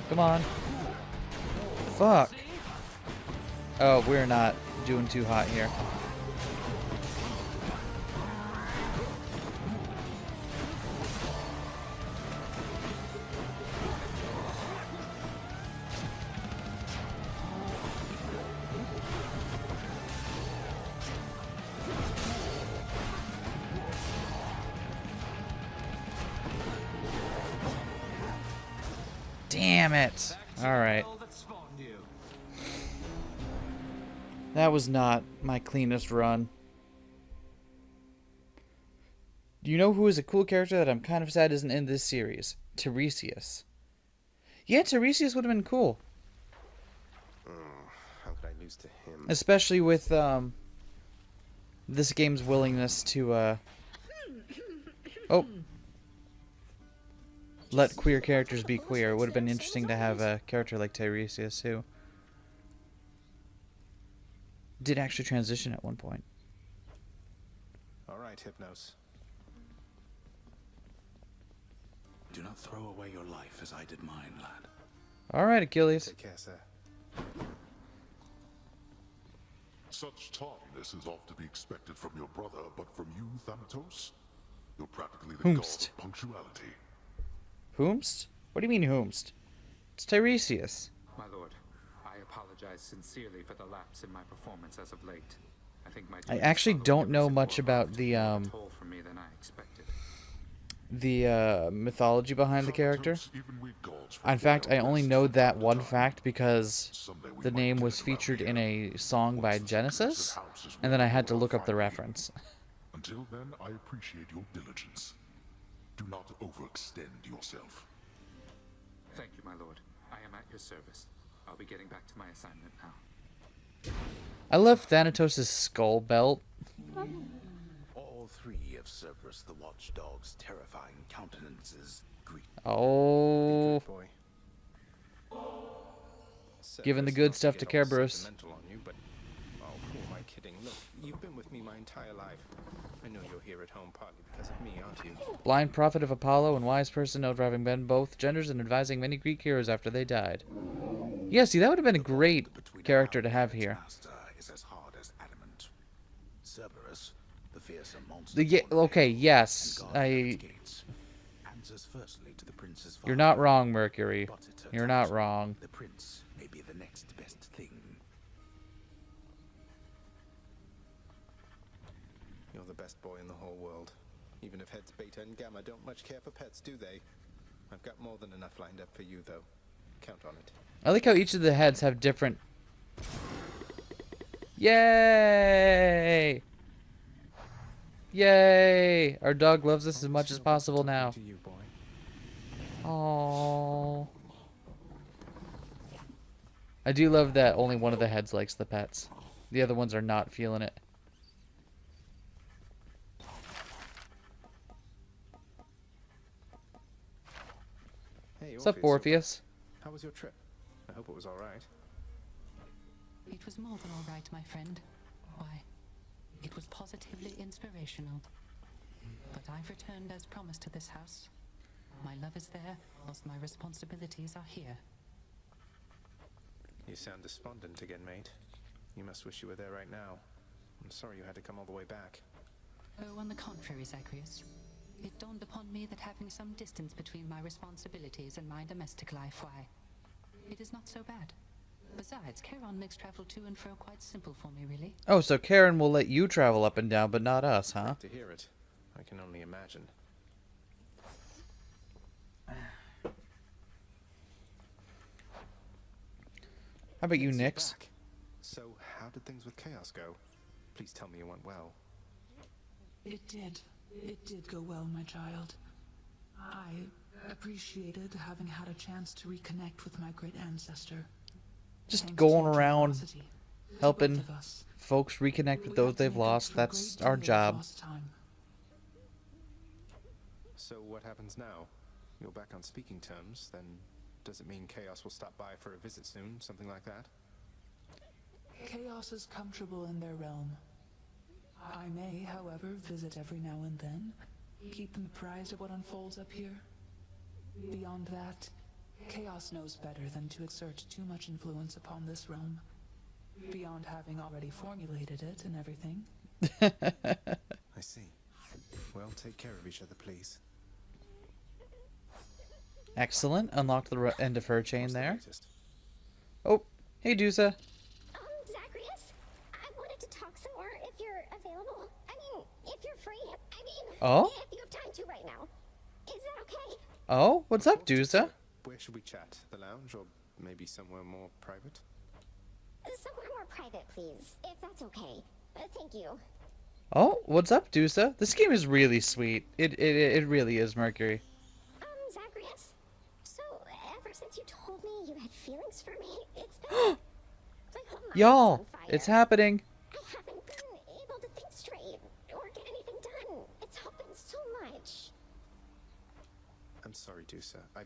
Come on. Fuck. Oh, we're not doing too hot here. Damn it. Alright. That was not my cleanest run. Do you know who is a cool character that I'm kind of sad isn't in this series? Tiresias. Yeah, Tiresias would have been cool. How could I lose to him? Especially with this game's willingness to let queer characters be queer. It would have been interesting to have a character like Tiresias too. did actually transition at one point. All right, Hypnos. Do not throw away your life as I did mine, lad. All right, Achilles. Take care, sir. Such tardiness is oft to be expected from your brother, but from you, Thanatos? You're practically the god of punctuality. Whomst? What do you mean, whomst? It's Tiresias. My lord, I apologize sincerely for the lapse in my performance as of late. I think my I actually don't know much about the mythology behind the character. In fact, I only know that one fact because the name was featured in a song by Genesis, and then I had to look up the reference. Until then, I appreciate your diligence. Do not overextend yourself. Thank you, my lord. I am at your service. I'll be getting back to my assignment now. I love Thanatos' skull belt. All three of Cerberus the Watchdog's terrifying countenances greet. Oh. Giving the good stuff to Cerberus. On you, but, oh, who am I kidding? Look, you've been with me my entire life. I know you're here at home partly because of me, aren't you? Blind prophet of Apollo and wise person known for having been both genders and advising many Greek heroes after they died. Yeah, see, that would have been a great character to have here. Is as hard as adamant. Cerberus, the fearsome monster. Okay, yes, answers firstly to the prince's father. You're not wrong, Mercury. You're not wrong. The prince may be the next best thing. You're the best boy in the whole world. Even if heads Beta and Gamma don't much care for pets, do they? I've got more than enough lined up for you, though. Count on it. I like how each of the heads have different... Yay! Yay! Our dog loves us as much as possible now. Aww. I do love that only one of the heads likes the pets. The other ones are not feeling it. Hey, What's up, Orpheus? How was your trip? I hope it was all right. It was more than all right, my friend. Why, it was positively inspirational. But I've returned as promised to this house. My love is there, whilst my responsibilities are here. You sound despondent again, mate. You must wish you were there right now. I'm sorry you had to come all the way back. Oh, on the contrary, Zagreus. It dawned upon me that having some distance between my responsibilities and my domestic life, why, it is not so bad. Besides, Charon makes travel to and fro quite simple for me, really. Oh, so Karen will let you travel up and down, but not us, huh? To hear it, I can only imagine. How about you, Nix? So, how did things with Chaos go? Please tell me it went well. It did. It did go well, my child. I appreciated having had a chance to reconnect with my great ancestor. Just going around helping folks reconnect with those they've lost. That's our job. So what happens now? You're back on speaking terms, then does it mean Chaos will stop by for a visit soon? Something like that? Chaos is comfortable in their realm. I may, however, visit every now and then, keep them apprised of what unfolds up here. Beyond that, Chaos knows better than to exert too much influence upon this realm. Beyond having already formulated it and everything. I see. Well, take care of each other, please. Excellent. Unlocked the end of her chain there. Oh, hey, Dusa. Zagreus, I wanted to talk some more if you're available. I mean, if you're free. I mean, if you have time to right now. Is that okay? Oh, what's up, Dusa? Where should we chat? The lounge, or maybe somewhere more private? Somewhere more private, please, if that's okay. Thank you. Oh, what's up, Dusa? This game is really sweet. It really is, Mercury. Zagreus, so ever since you told me you had feelings for me, it's been Y'all, it's happening. I haven't been able to think straight or get anything done. It's all been so much. I'm sorry, Dusa. I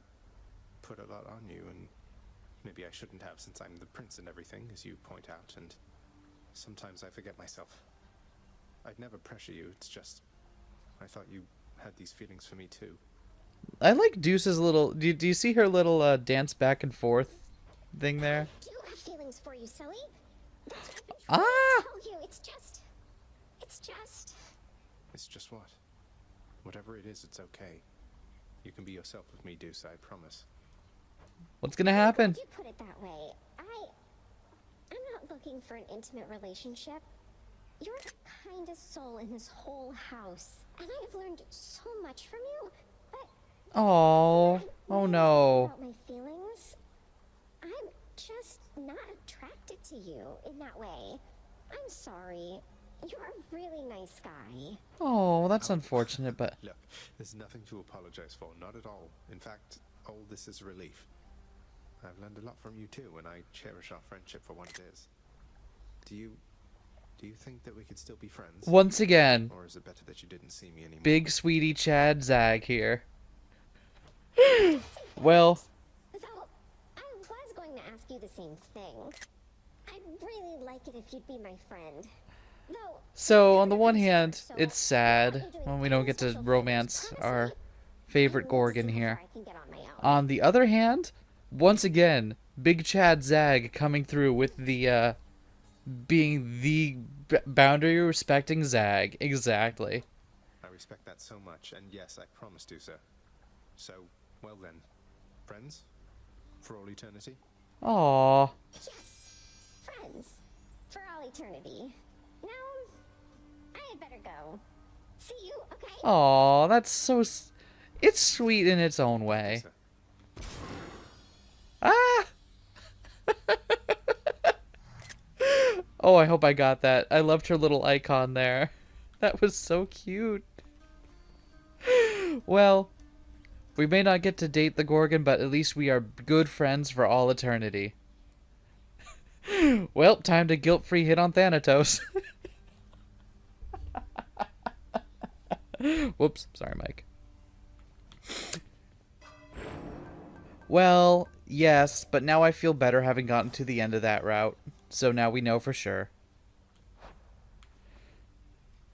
put a lot on you, and maybe I shouldn't have, since I'm the prince and everything, as you point out, and Sometimes I forget myself. I'd never pressure you, it's just... I thought you had these feelings for me too. I like Deuce's little... Do you see her little dance back and forth thing there? I do have feelings for you, Sully. That's what I've been trying to tell you. It's just... It's just what? Whatever it is, it's okay. You can be yourself with me, Deuce, I promise. What's gonna happen? You put it that way. I'm not looking for an intimate relationship. You're the kindest soul in this whole house, and I've learned so much from you. But Oh no. about my feelings, I'm just not attracted to you in that way. I'm sorry. You're a really nice guy. Oh, that's unfortunate, but... Look, there's nothing to apologize for, not at all. In fact, all this is a relief. I've learned a lot from you too, and I cherish our friendship for what it is. Do you think that we could still be friends? Once again, or is it better that you didn't see me anymore? Big Sweetie Chad Zag here. Well... Though, I was going to ask you the same thing. I'd really like it if you'd be my friend. So, on the one hand, it's sad when we don't get to romance our favorite Gorgon here. On the other hand, once again, Big Chad Zag coming through with the, being the boundary-respecting Zag. Exactly. I respect that so much, and yes, I promise to, sir. So, well then, friends? For all eternity? Aww. Yes, friends. For all eternity. Now, I had better go. See you, okay? Aww, that's so... It's sweet in its own way. Ah! Oh, I hope I got that. I loved her little icon there. That was so cute. Well, we may not get to date the Gorgon, but at least we are good friends for all eternity. Well, time to guilt-free hit on Thanatos. Whoops, sorry, Mike. Well, yes, but now I feel better having gotten to the end of that route. So now we know for sure.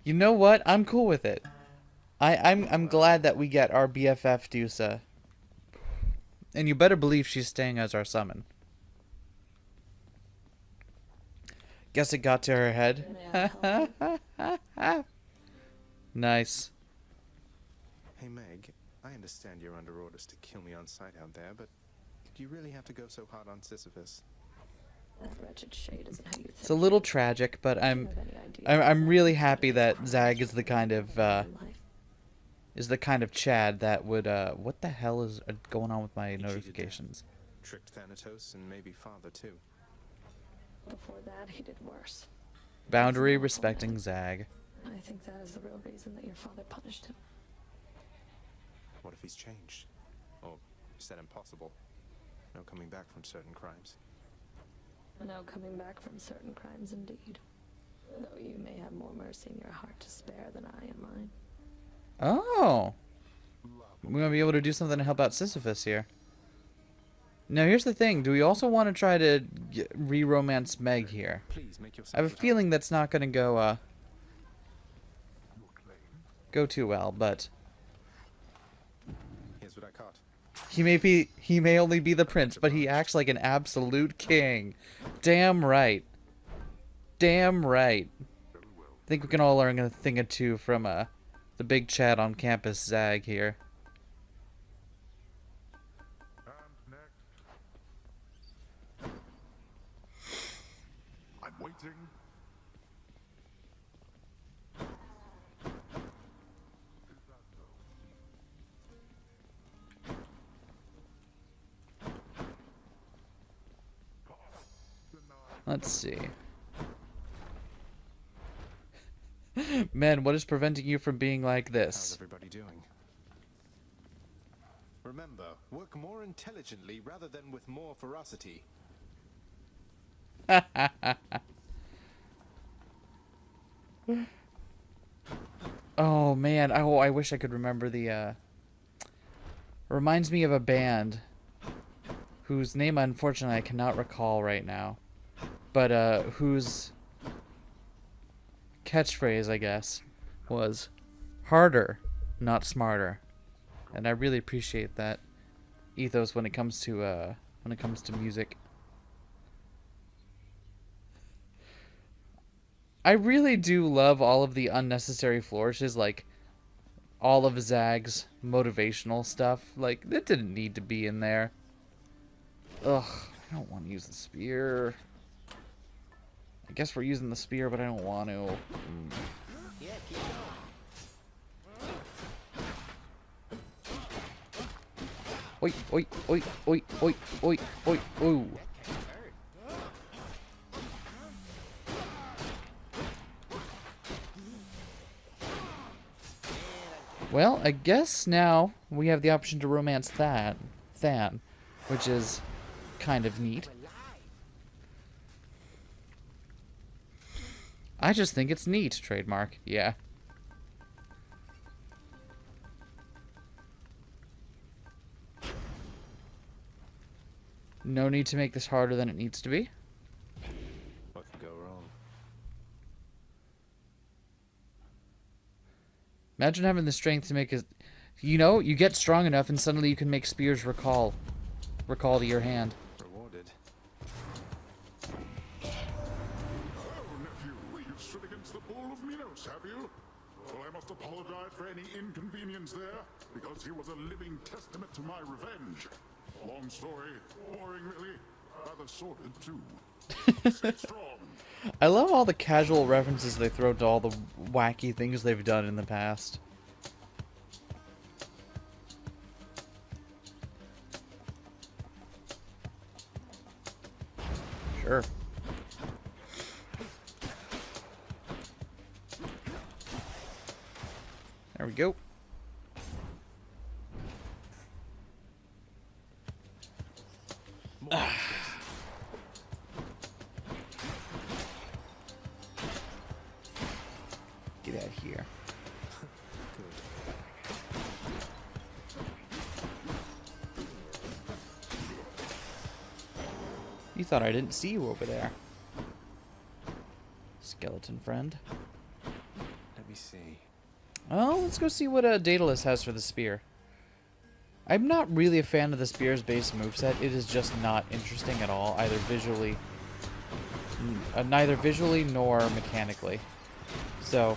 You know what? I'm cool with it. I'm glad that we get our BFF Dusa. And you better believe she's staying as our summon. Guess it got to her head. Nice. Hey Meg, I understand you're under orders to kill me on sight out there, but did you really have to go so hard on Sisyphus? That wretched shade isn't how you think. It's a little tragic, but I'm really happy that Zag is the kind of Chad that would what the hell is going on with my notifications? Tricked Thanatos and maybe father too. Before that, he did worse. Boundary respecting Zag. I think that is the real reason that your father punished him. What if he's changed? Or said impossible? No coming back from certain crimes. No coming back from certain crimes, indeed. Though you may have more mercy in your heart to spare than I in mine. Oh. We're going to be able to do something to help out Sisyphus here. Now, here's the thing. Do we also want to try to re-romance Meg here? I have a feeling that's not going to go too well, but... Here's what I caught. He may only be the prince, but he acts like an absolute king. Damn right. Damn right. I think we can all learn a thing or two from the big Chad on campus Zag here. I'm waiting. Let's see. Men, what is preventing you from being like this? How's everybody doing? Remember, work more intelligently rather than with more ferocity. Oh man, I wish I could remember the reminds me of a band whose name unfortunately I cannot recall right now. But whose catchphrase, I guess, was harder, not smarter. And I really appreciate that ethos when it comes to music. I really do love all of the unnecessary flourishes, like all of Zag's motivational stuff. Like, that didn't need to be in there. Ugh, I don't want to use the spear. I guess we're using the spear, but I don't want to. Yeah, keep going. Oi, oi, oi, oi, oi, oi, oi, ooh. Well, I guess now we have the option to romance Than, which is kind of neat. I just think it's neat, trademark. Yeah. No need to make this harder than it needs to be. What could go wrong? Imagine having the strength to make a... You know, you get strong enough and suddenly you can make spears recall to your hand. Rewarded. Oh, nephew, you've stood against the bull of Minos, have you? Well, I must apologize for any inconvenience there, because he was a living testament to my revenge. Long story, boring really, rather sordid too. Stay strong. I love all the casual references they throw to all the wacky things they've done in the past. Sure. There we go. Get out of here. You thought I didn't see you over there. Skeleton friend. Let me see. Oh, let's go see what Daedalus has for the spear. I'm not really a fan of the spear's base moveset. It is just not interesting at all, either visually, neither visually nor mechanically. So,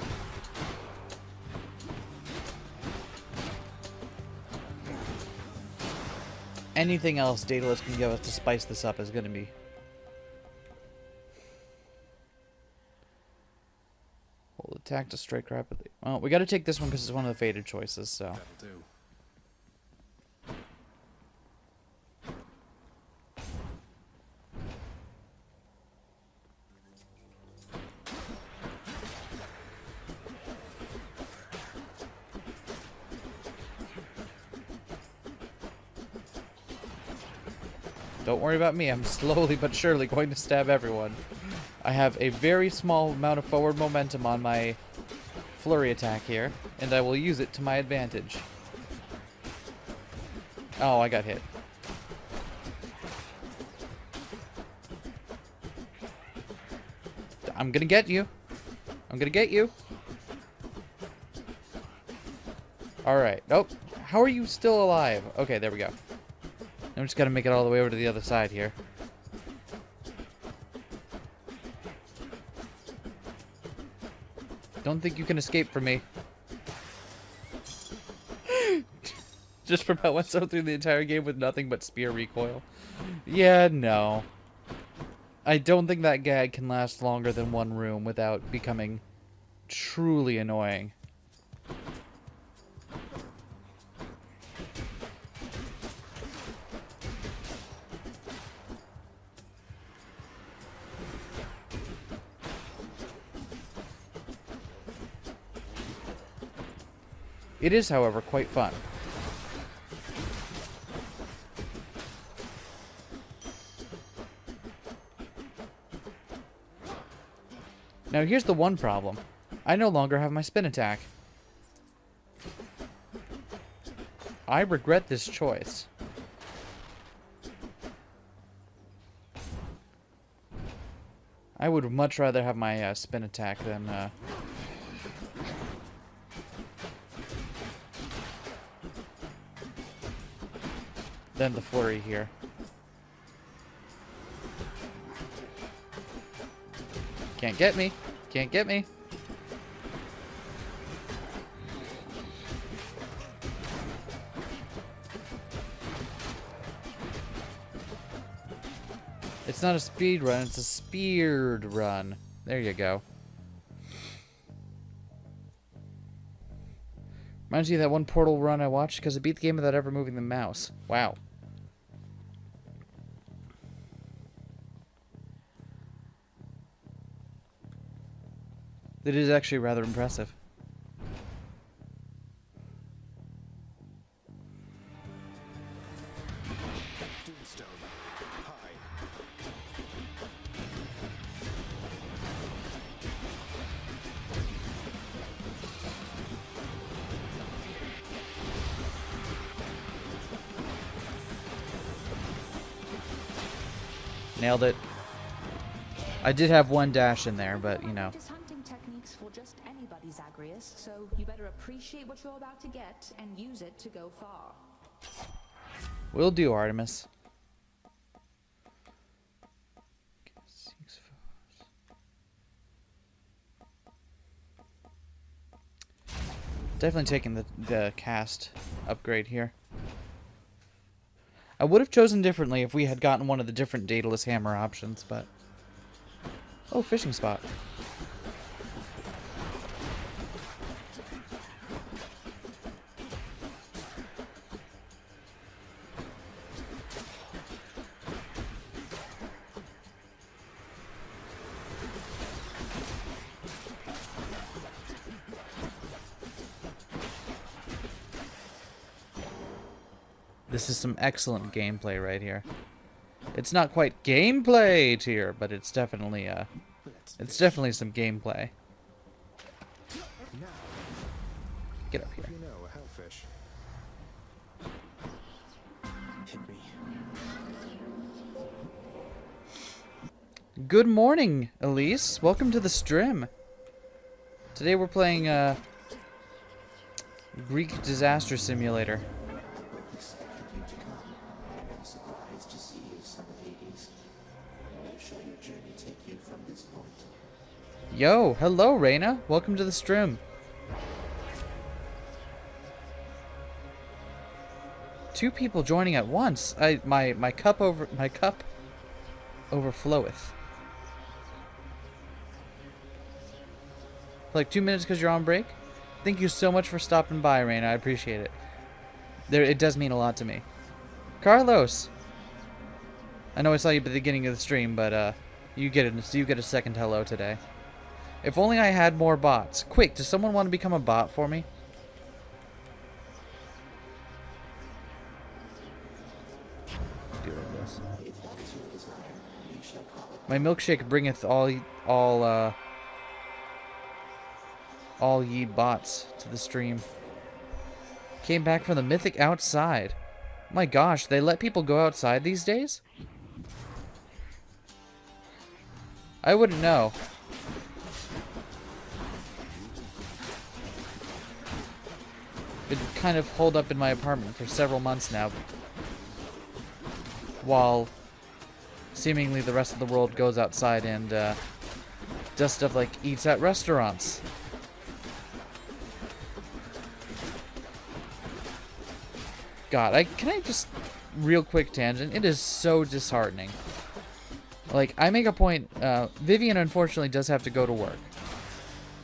anything else Daedalus can give us to spice this up is going to be. Hold attack to strike rapidly. Well, we got to take this one because it's one of the fated choices, so. That'll do. Don't worry about me, I'm slowly but surely going to stab everyone. I have a very small amount of forward momentum on my flurry attack here, and I will use it to my advantage. Oh, I got hit. I'm gonna get you. I'm gonna get you. Alright. Oh, how are you still alive? Okay, there we go. I'm just gotta make it all the way over to the other side here. Don't think you can escape from me. Just about went so through the entire game with nothing but spear recoil. Yeah, no. I don't think that gag can last longer than one room without becoming truly annoying. It is, however, quite fun. Now here's the one problem. I no longer have my spin attack. I regret this choice. I would much rather have my spin attack than than the flurry here. Can't get me. Can't get me. It's not a speed run, it's a speared run. There you go. Reminds me of that one Portal run I watched because it beat the game without ever moving the mouse. Wow. That is actually rather impressive. Doomstone. Hi. Nailed it. I did have one dash in there, but you know. Hunting techniques for just anybody, Zagreus, so you better appreciate what you're about to get and use it to go far. Will do, Artemis. Definitely taking the cast upgrade here. I would have chosen differently if we had gotten one of the different Daedalus hammer options, but... Oh, fishing spot. This is some excellent gameplay right here. It's not quite gameplay tier, but it's definitely some gameplay. Get up here. You know, a hellfish. Hit me. Good morning, Elise. Welcome to the stream. Today we're playing Greek Disaster Simulator. Yo, hello, Reyna. Welcome to the stream. Two people joining at once. My cup overfloweth. Like 2 minutes because you're on break. Thank you so much for stopping by, Reyna. I appreciate it. It does mean a lot to me. Carlos. I know I saw you at the beginning of the stream, but you get a second hello today. If only I had more bots. Quick, does someone want to become a bot for me? Deal with this. My milkshake bringeth all ye bots to the stream. Came back from the mythic outside. My gosh, they let people go outside these days? I wouldn't know. Been kind of holed up in my apartment for several months now, while seemingly the rest of the world goes outside and does stuff like eats at restaurants. God, can I just real quick tangent? It is so disheartening. Like, I make a point. Vivian unfortunately does have to go to work.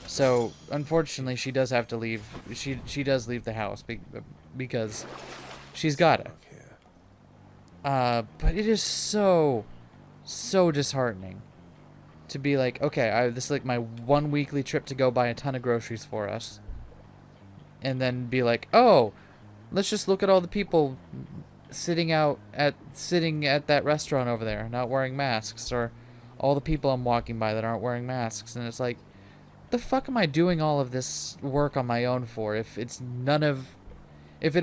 So, unfortunately, she does have to leave. She does leave the house because she's got it. But it is so disheartening to be like, okay, this is like my one weekly trip to go buy a ton of groceries for us, and then be like, oh, let's just look at all the people sitting at that restaurant over there, not wearing masks, or all the people I'm walking by that aren't wearing masks, and it's like, the fuck am I doing all of this work on my own for if it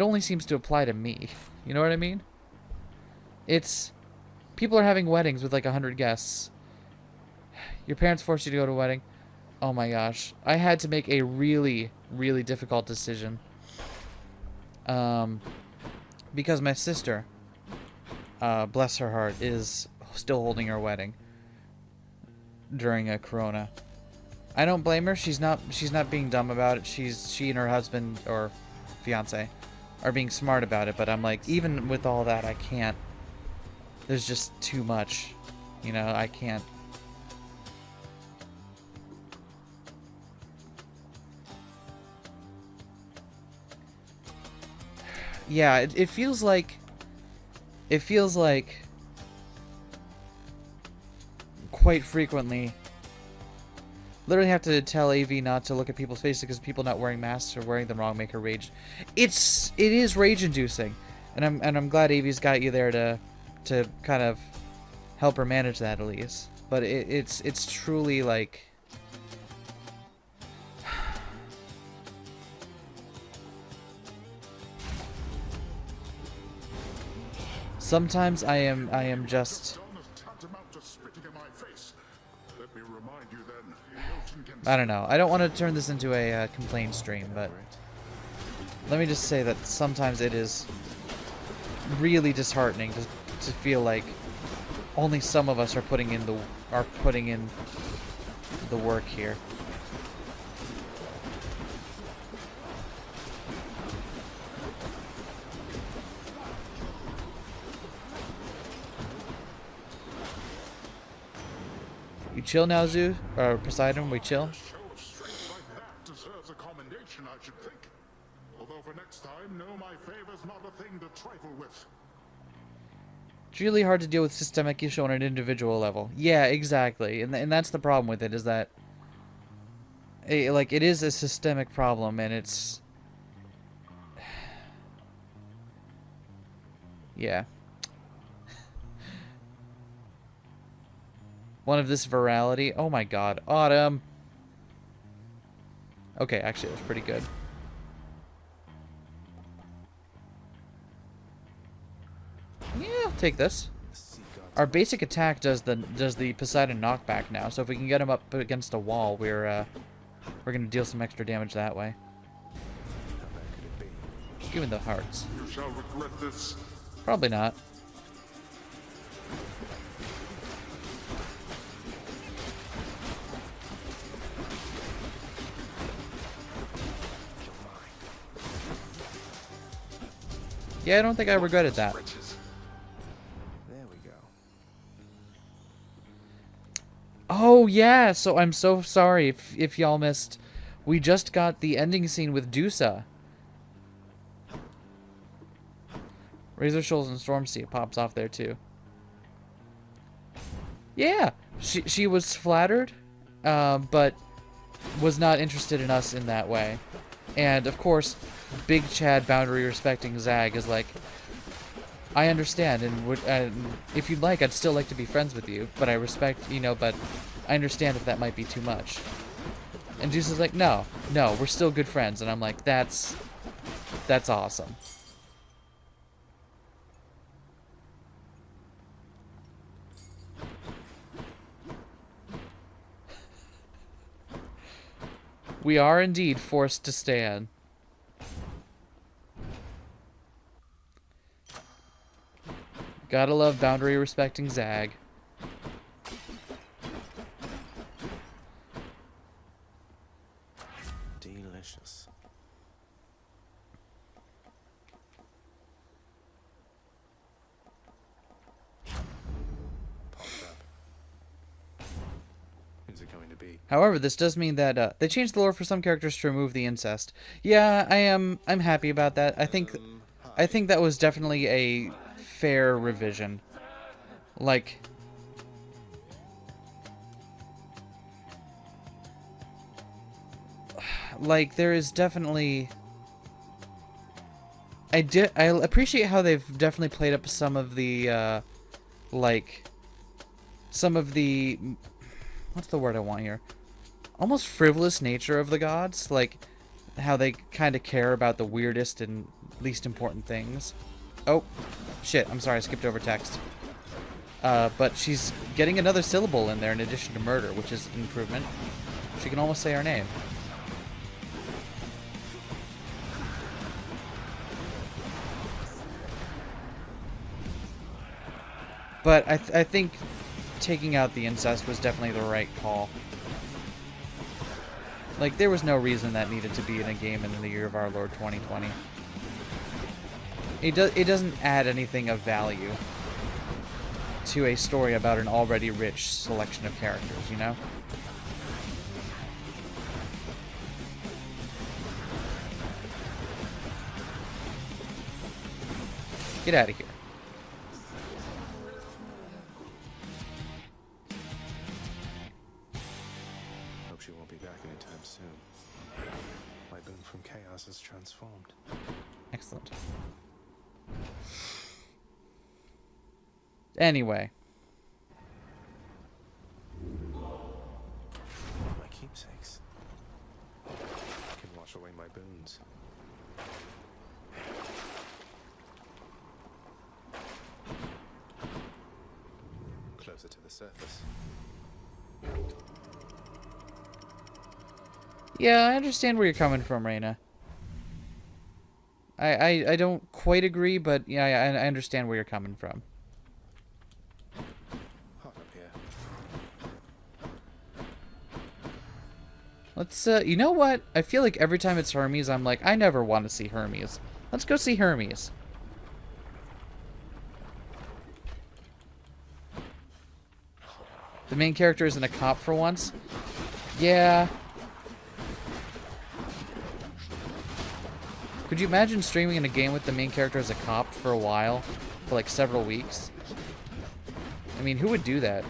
only seems to apply to me? You know what I mean? People are having weddings with like 100 guests. Your parents forced you to go to a wedding. Oh my gosh. I had to make a really, really difficult decision. Because my sister bless her heart, is still holding her wedding during a corona. I don't blame her. She's not being dumb about it. She and her husband or fiance are being smart about it, but I'm like, even with all that, I can't. There's just too much. You know, I can't. Yeah, it feels like quite frequently literally have to tell AV not to look at people's faces because people not wearing masks or wearing them wrong make her rage. It is rage inducing, and I'm glad AV's got you there to kind of help her manage that at least. But it's truly like sometimes I am just I don't know. I don't want to turn this into a complaint stream, but let me just say that sometimes it is really disheartening to feel like only some of us are putting in the work here. You chill now, Zoo? Or Poseidon, we chill? Deserves a commendation, I should think. Although for next time, know my favor's not a thing to trifle with. It's really hard to deal with systemic issue on an individual level. Yeah, exactly. And that's the problem with it, is that like it is a systemic problem, and it's yeah. One of this virality. Oh my god. Autumn. Okay, actually, that was pretty good. Yeah, I'll take this. Our basic attack does the Poseidon knockback now, so if we can get him up against a wall, we're gonna deal some extra damage that way. Give him the hearts. You shall regret this. Probably not. Yeah, I don't think I regretted that. There we go. Oh, yeah, so I'm so sorry if y'all missed. We just got the ending scene with Dusa. Razor Shoals and Stormsea pops off there, too. Yeah, she was flattered, but was not interested in us in that way. And, of course, Big Chad boundary-respecting Zag is like, I understand, and if you'd like, I'd still like to be friends with you, but I respect, you know, but I understand if that might be too much. And Deuce is like, no, we're still good friends. And I'm like, that's awesome. We are indeed forced to stand. Gotta love boundary respecting Zag. Delicious. Popped up. Who's it going to be? However, this does mean that they changed the lore for some characters to remove the incest. Yeah, I'm happy about that. I think that was definitely a fair revision. Like, there is definitely I appreciate how they've definitely played up some of the what's the word I want here? Almost frivolous nature of the gods, like how they kind of care about the weirdest and least important things. Oh, shit, I'm sorry, I skipped over text. But she's getting another syllable in there in addition to murder, which is an improvement. She can almost say her name. But I think taking out the incest was definitely the right call. Like, there was no reason that needed to be in a game in the year of our Lord 2020. It doesn't add anything of value to a story about an already rich selection of characters, you know? Get out of here. Hope she won't be back anytime soon. My boon from chaos is transformed. Excellent. Anyway. My keepsakes. I can wash away my boons. Closer to the surface. Yeah, I understand where you're coming from, Reina. I don't quite agree, but yeah, I understand where you're coming from. Hot up here. Let's, you know what? I feel like every time it's Hermes, I'm like, I never want to see Hermes. Let's go see Hermes. The main character isn't a cop for once? Yeah. Could you imagine streaming in a game with the main character as a cop for a while? For like several weeks? I mean, who would do that?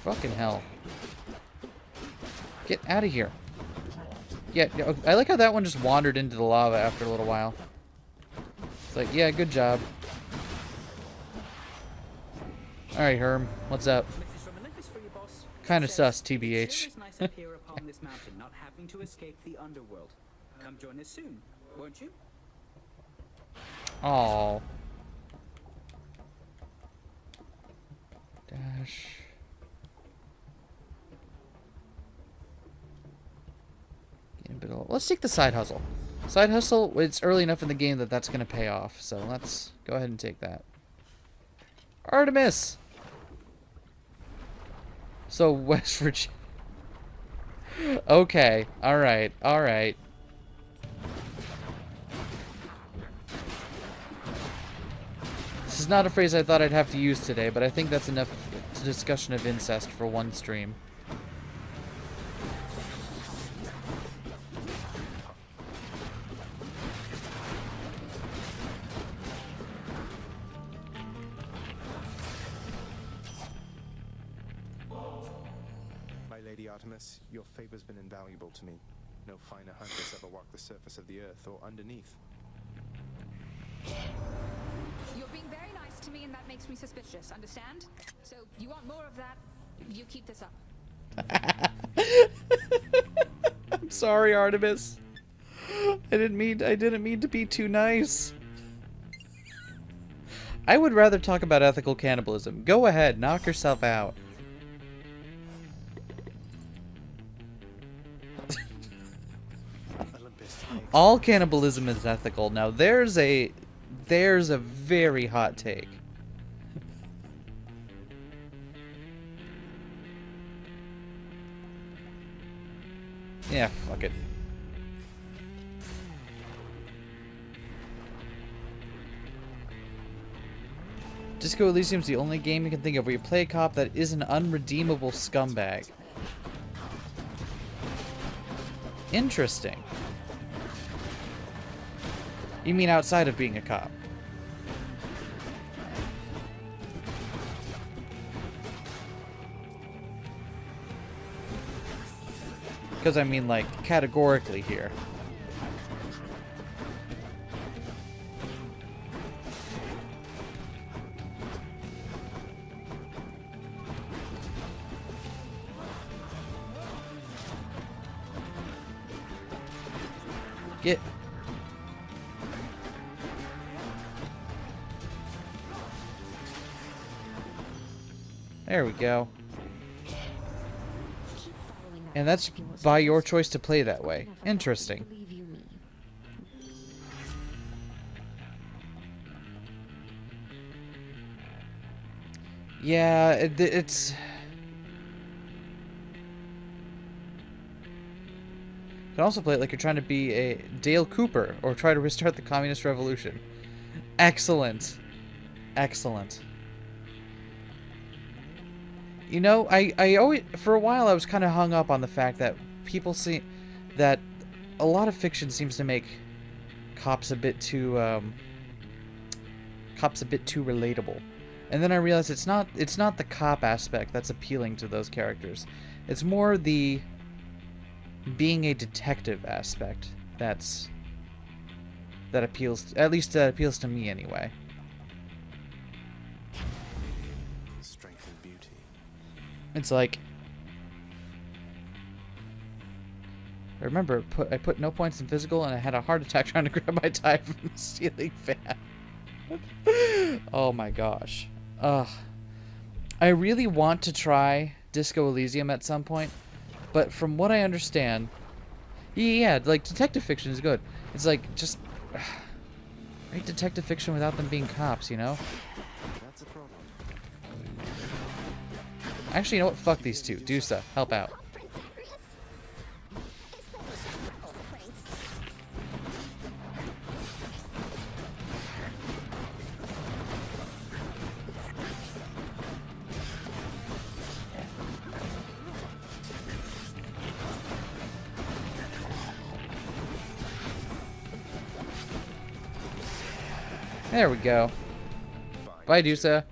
Fucking hell. Get out of here. Yeah, I like how that one just wandered into the lava after a little while. It's like, yeah, good job. Alright, Herm, what's up? Kinda sus, TBH. Nice up here upon this mountain, not having to escape the underworld. Come join us soon, won't you? Aww. Dash. Let's take the side hustle. Side hustle, it's early enough in the game that that's going to pay off. So let's go ahead and take that. Artemis! So, West Virginia. Okay. Alright. Alright. This is not a phrase I thought I'd have to use today, but I think that's enough discussion of incest for one stream. Artemis, your favor's been invaluable to me. No finer hunters ever walked the surface of the earth or underneath. You're being very nice to me, and that makes me suspicious, understand? So, you want more of that, you keep this up. I'm sorry, Artemis. I didn't mean to be too nice. I would rather talk about ethical cannibalism. Go ahead, knock yourself out. All cannibalism is ethical. Now there's a very hot take. Yeah, fuck it. Disco Elysium's the only game you can think of where you play a cop that is an unredeemable scumbag. Interesting. You mean outside of being a cop? Because I mean, like, categorically here. Get. There we go. And that's by your choice to play that way. Interesting. Yeah, it's... You can also play it like you're trying to be a Dale Cooper or try to restart the communist revolution. Excellent. Excellent. You know, I always, for a while I was kind of hung up on the fact that people see that a lot of fiction seems to make cops a bit too relatable. And then I realized it's not the cop aspect that's appealing to those characters. It's more the being a detective aspect that appeals, at least that appeals to me anyway. Strength and beauty. It's like, I remember I put no points in physical and I had a heart attack trying to grab my tie from the ceiling fan. Oh my gosh. Ugh. I really want to try Disco Elysium at some point, but from what I understand, yeah, like detective fiction is good. It's like just write detective fiction without them being cops, you know? That's a problem. Actually, you know what? Fuck these two. Dusa, help out. There we go. Bye, Dusa.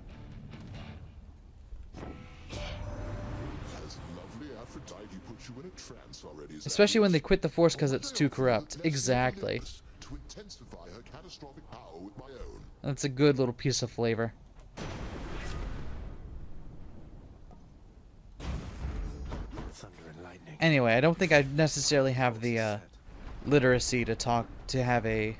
Especially when they quit the Force because it's too corrupt. Exactly. That's a good little piece of flavor. Anyway, I don't think I necessarily have the literacy to have a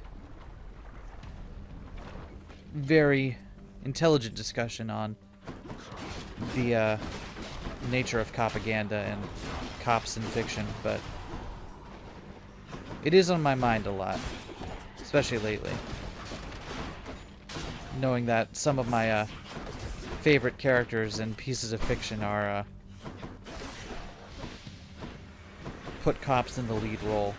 very intelligent discussion on the nature of propaganda and cops in fiction, but it is on my mind a lot, especially lately, knowing that some of my favorite characters and pieces of fiction are put cops in the lead role.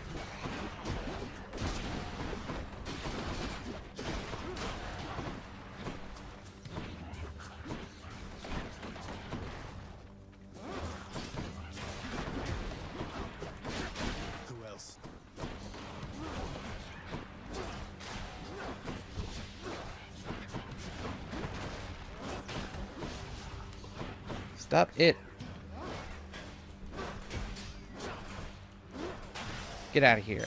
Stop it. Get out of here.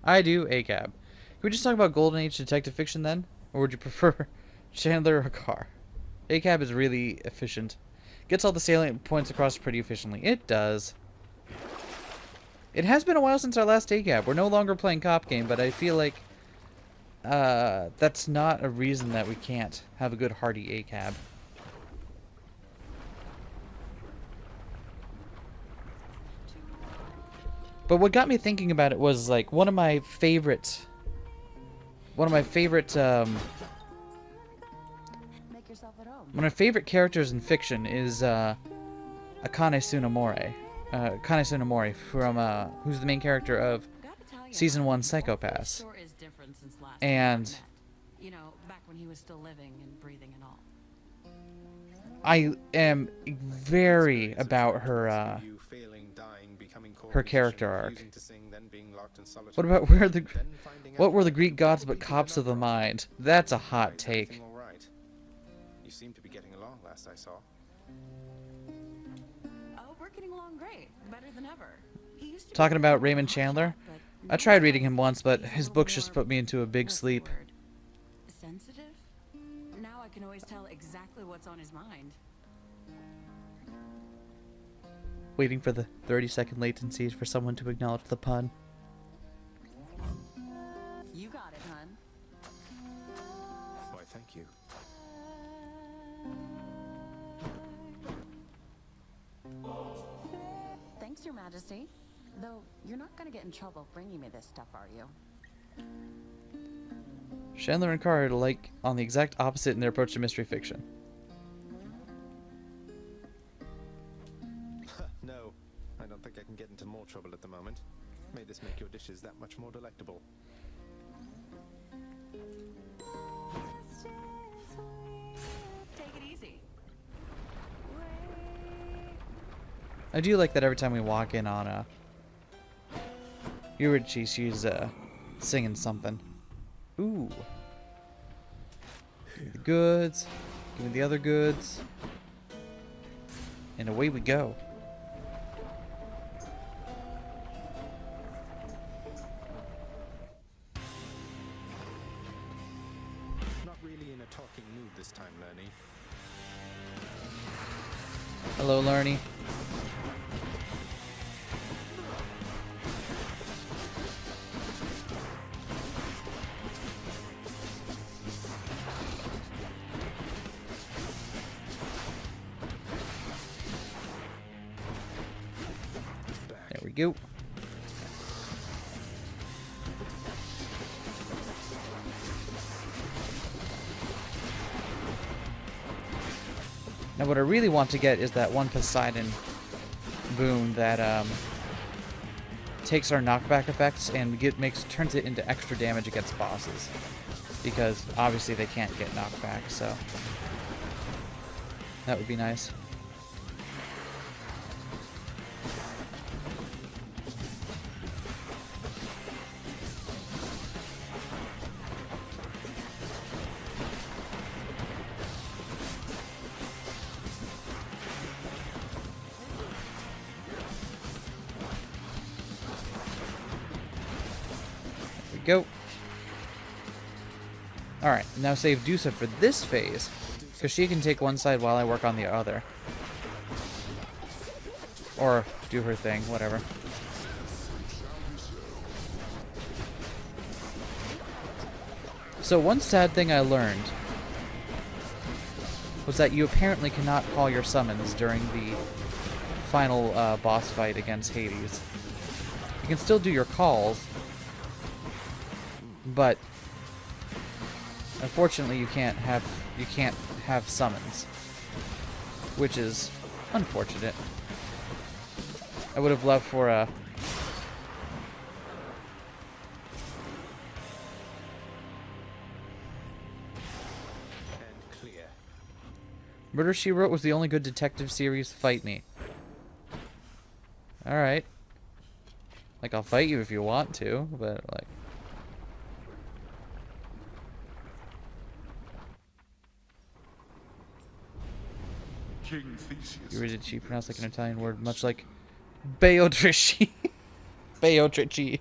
I do ACAB. Can we just talk about Golden Age detective fiction then? Or would you prefer Chandler or Carr? ACAB is really efficient. Gets all the salient points across pretty efficiently. It does. It has been a while since our last ACAB. We're no longer playing cop game, but I feel like that's not a reason that we can't have a good hearty ACAB. But what got me thinking about it was like one of my favorite characters in fiction is Akane Tsunemori. Akane Tsunemori from who's the main character of Season 1 Psychopaths. And you know, back when he was still living and breathing and all. I am very about her her character arc. What about what were the Greek gods but cops of the mind? That's a hot take. You seem to be getting along last I saw. Oh, we're getting along great. Better than ever. Talking about Raymond Chandler? I tried reading him once, but his books just put me into a big sleep. Sensitive? Now I can always tell exactly what's on his mind. Waiting for the 30-second latency for someone to acknowledge the pun. You got it, hun. Why, thank you. Thanks, Your Majesty. Though, you're not gonna get in trouble bringing me this stuff, are you? Chandler and Carr are alike on the exact opposite in their approach to mystery fiction. No, I don't think I can get into more trouble at the moment. May this make your dishes that much more delectable. Take it easy. I do like that every time we walk in on Eurydice, she's singing something. Ooh. Give me the goods. Give me the other goods. And away we go. Not really in a talking mood this time, Lernie. Hello, Lernie. There we go. Now what I really want to get is that one Poseidon boon that takes our knockback effects and turns it into extra damage against bosses. Because obviously they can't get knockback, so that would be nice. Go. Alright, now save Dusa for this phase, because she can take one side while I work on the other. Or do her thing, whatever. So one sad thing I learned was that you apparently cannot call your summons during the final boss fight against Hades. You can still do your calls, but unfortunately you can't have summons, which is unfortunate. I would have loved for a Murder, She Wrote was the only good detective series. Fight me. Alright. Like, I'll fight you if you want to, but like King Theseus. Eurydice, pronounced like an Italian word, much like Beatrice. Beatrice.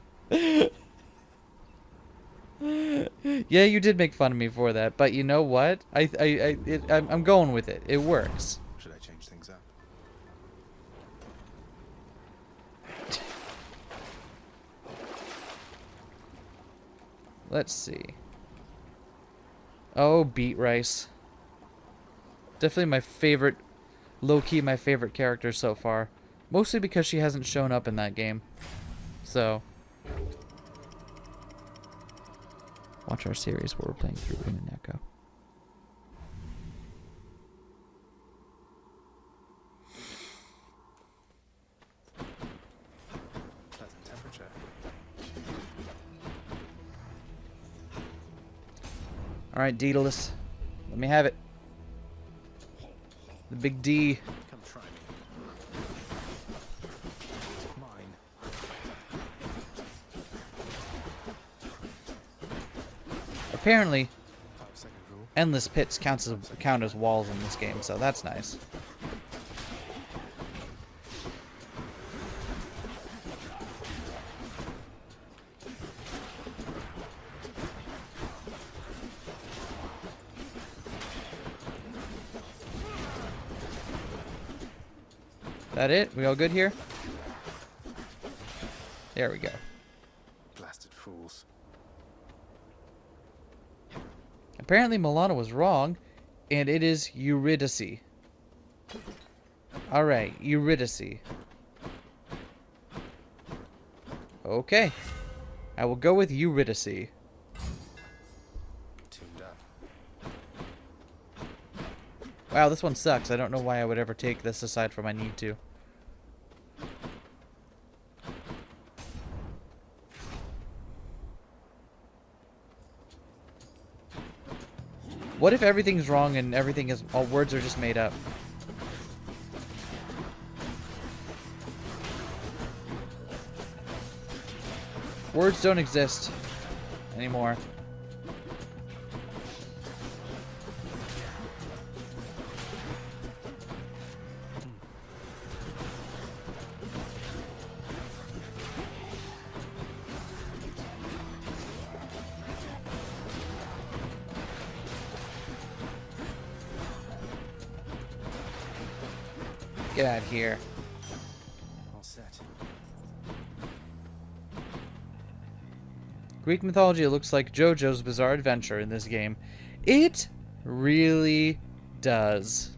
Yeah, you did make fun of me for that, but you know what? I'm going with it. It works. Should I change things up? Let's see. Oh, beet rice. Definitely my favorite, low-key my favorite character so far. Mostly because she hasn't shown up in that game. So, watch our series where we're playing through in an echo. Pleasant temperature. Alright, Daedalus. Let me have it. The big D. Come try me. Mine. Apparently, endless pits count as walls in this game, so that's nice. That it? We all good here? There we go. Blasted fools. Apparently Milana was wrong, and it is Eurydice. Alright, Eurydice. Okay. I will go with Eurydice. Tuned up. Wow, this one sucks. I don't know why I would ever take this aside from I need to. What if everything's wrong and everything is... all words are just made up? Words don't exist anymore. Get out of here. All set. Greek mythology looks like JoJo's Bizarre Adventure in this game. It really does.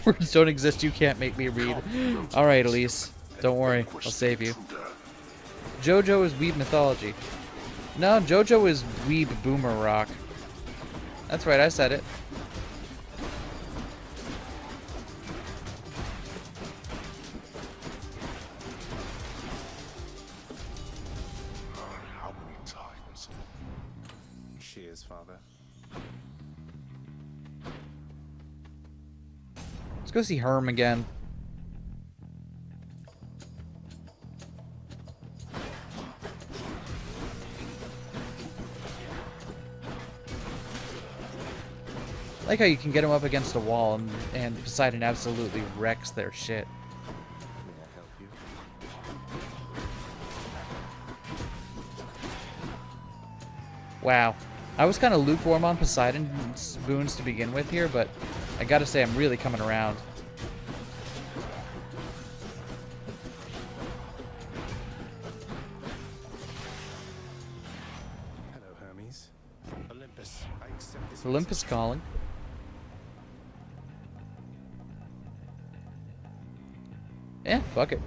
Words don't exist, you can't make me read. Alright, Elise. Don't worry, I'll save you. JoJo is Weeb mythology. No, JoJo is Weeb Boomer Rock. That's right, I said it. How many times? Cheers, Father. Let's go see Herm again. I like how you can get him up against a wall and Poseidon absolutely wrecks their shit. May I help you? Wow. I was kind of lukewarm on Poseidon's boons to begin with here, but I gotta say I'm really coming around. Hello, Hermes. Olympus, I accept this. Olympus calling. Yeah, fuck it.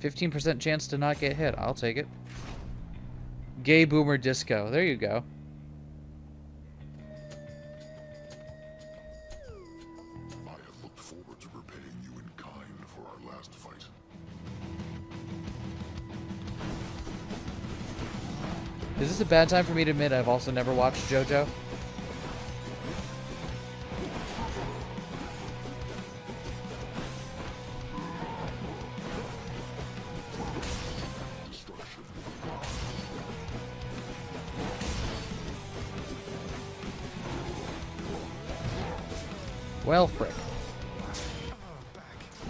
15% chance to not get hit. I'll take it. Gay boomer disco. There you go. I have looked forward to repaying you in kind for our last fight. Is this a bad time for me to admit I've also never watched JoJo? Well, frick.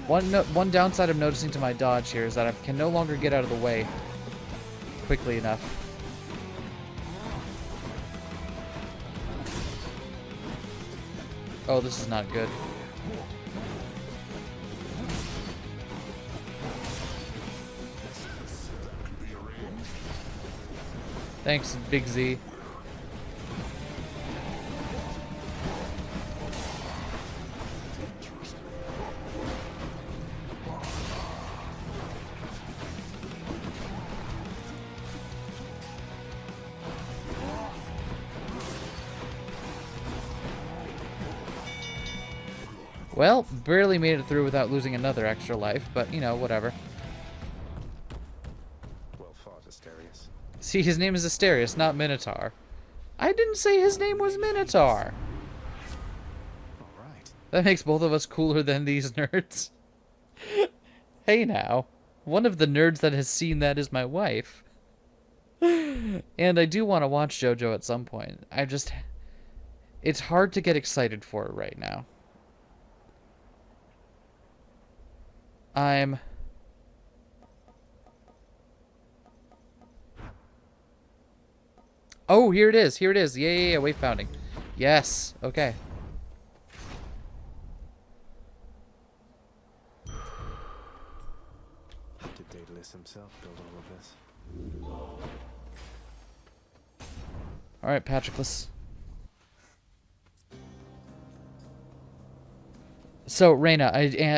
One downside I'm noticing to my dodge here is that I can no longer get out of the way quickly enough. Oh, this is not good. Thanks, Big Z. Well, barely made it through without losing another extra life, but, you know, whatever. Well fought, Asterius. See, his name is Asterius, not Minotaur. I didn't say his name was Minotaur. Alright. That makes both of us cooler than these nerds. Hey now. One of the nerds that has seen that is my wife. And I do want to watch JoJo at some point. It's hard to get excited for it right now. Oh, here it is. Here it is. Yeah, wave pounding. Yes. Okay. Did Daedalus himself build all of this? All right, Patroclus. So, Reyna,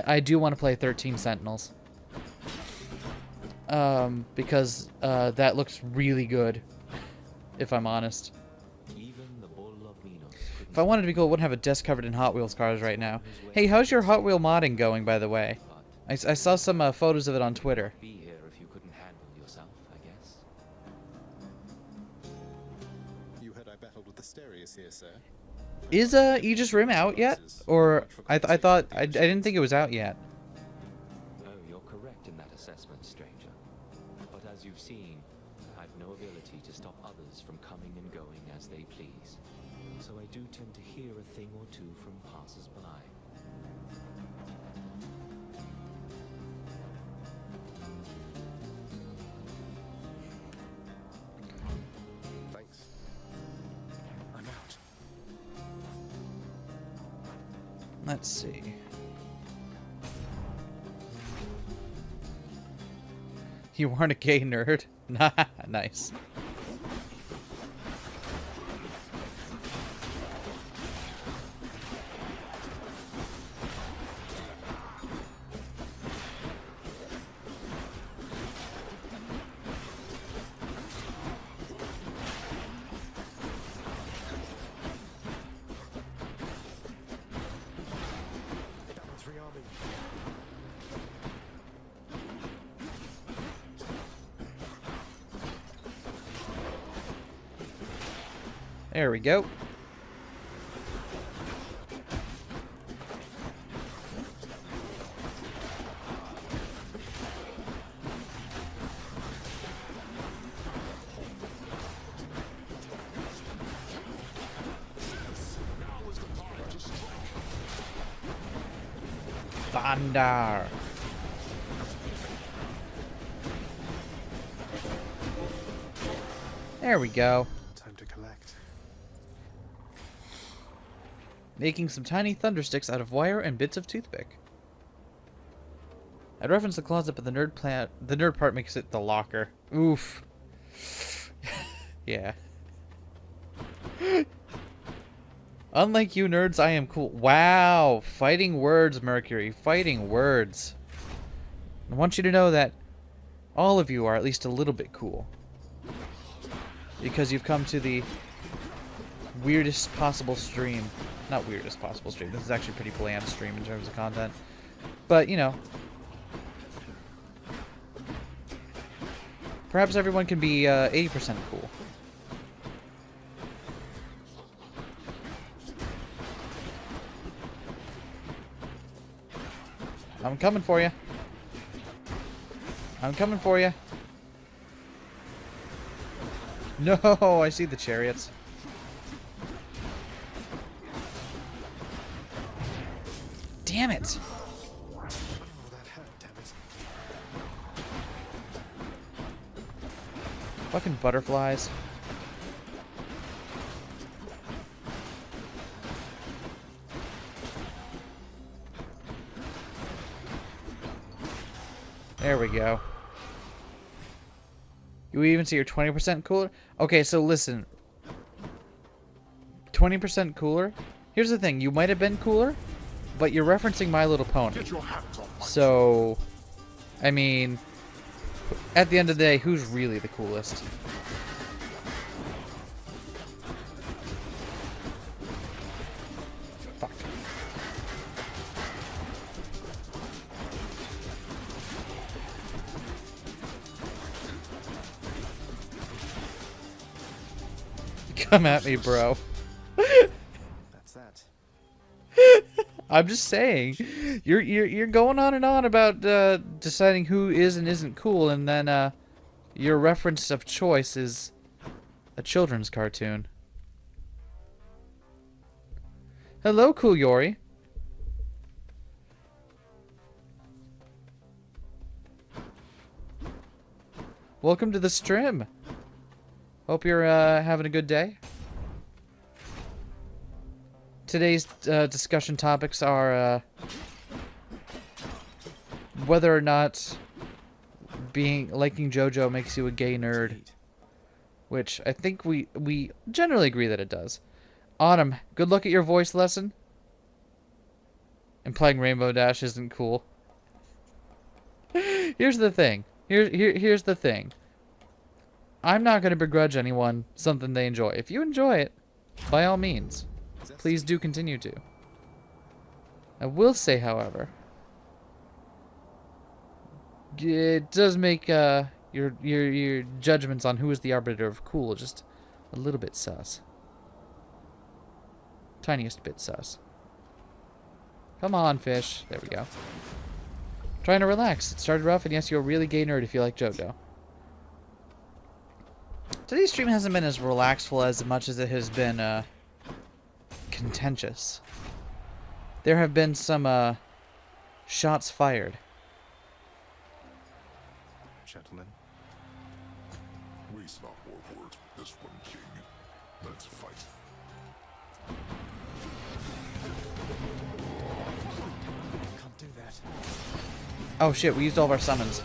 I do want to play 13 Sentinels. Because that looks really good, if I'm honest. If I wanted to be cool, I wouldn't have a desk covered in Hot Wheels cars right now. Hey, how's your Hot Wheel modding going, by the way? I saw some photos of it on Twitter. Be here if you couldn't handle yourself, I guess. You heard I battled with Asterius here, sir. Is Aegis Rim out yet? Or I thought I didn't think it was out yet. Oh, you're correct in that assessment, stranger. But as you've seen, I've no ability to stop others from coming and going as they please. So I do tend to hear a thing or two from passers-by. Thanks. I'm out. Let's see. You weren't a gay nerd? Nice. There we go. Thunder. There we go. Time to collect. Making some tiny thunder sticks out of wire and bits of toothpick. I'd reference the closet, but the nerd part makes it the locker. Oof. Yeah. Unlike you nerds, I am cool. Wow. Fighting words, Mercury. Fighting words. I want you to know that all of you are at least a little bit cool. Because you've come to the weirdest possible stream. Not weirdest possible stream. This is actually a pretty bland stream in terms of content. But, you know. Perhaps everyone can be 80% cool. I'm coming for you. I'm coming for you. No, I see the chariots. Damn it. Fucking butterflies. There we go. You even see your 20% cooler? Okay, so listen. 20% cooler? Here's the thing. You might have been cooler, but you're referencing My Little Pony. So, I mean, at the end of the day, who's really the coolest? Fuck. Come at me, bro. That's that. I'm just saying, you're going on and on about deciding who is and isn't cool, and then your reference of choice is a children's cartoon. Hello, Cool Yori. Welcome to the stream. Hope you're having a good day. today's discussion topics are whether or not liking JoJo makes you a gay nerd, which I think we generally agree that it does. Autumn, good luck at your voice lesson. And playing Rainbow Dash isn't cool. Here's the thing. Here's the thing. I'm not going to begrudge anyone something they enjoy. If you enjoy it, by all means, please do continue to. I will say, however, it does make your judgments on who is the arbiter of cool just a little bit sus. Tiniest bit sus. Come on, fish. There we go. Trying to relax. It started rough, and yes, you're a really gay nerd if you like JoJo. Today's stream hasn't been as relaxful as much as it has been contentious. There have been some shots fired. Gentlemen, waste not more words with this one, King. Let's fight. Can't do that. Oh shit, we used all of our summons.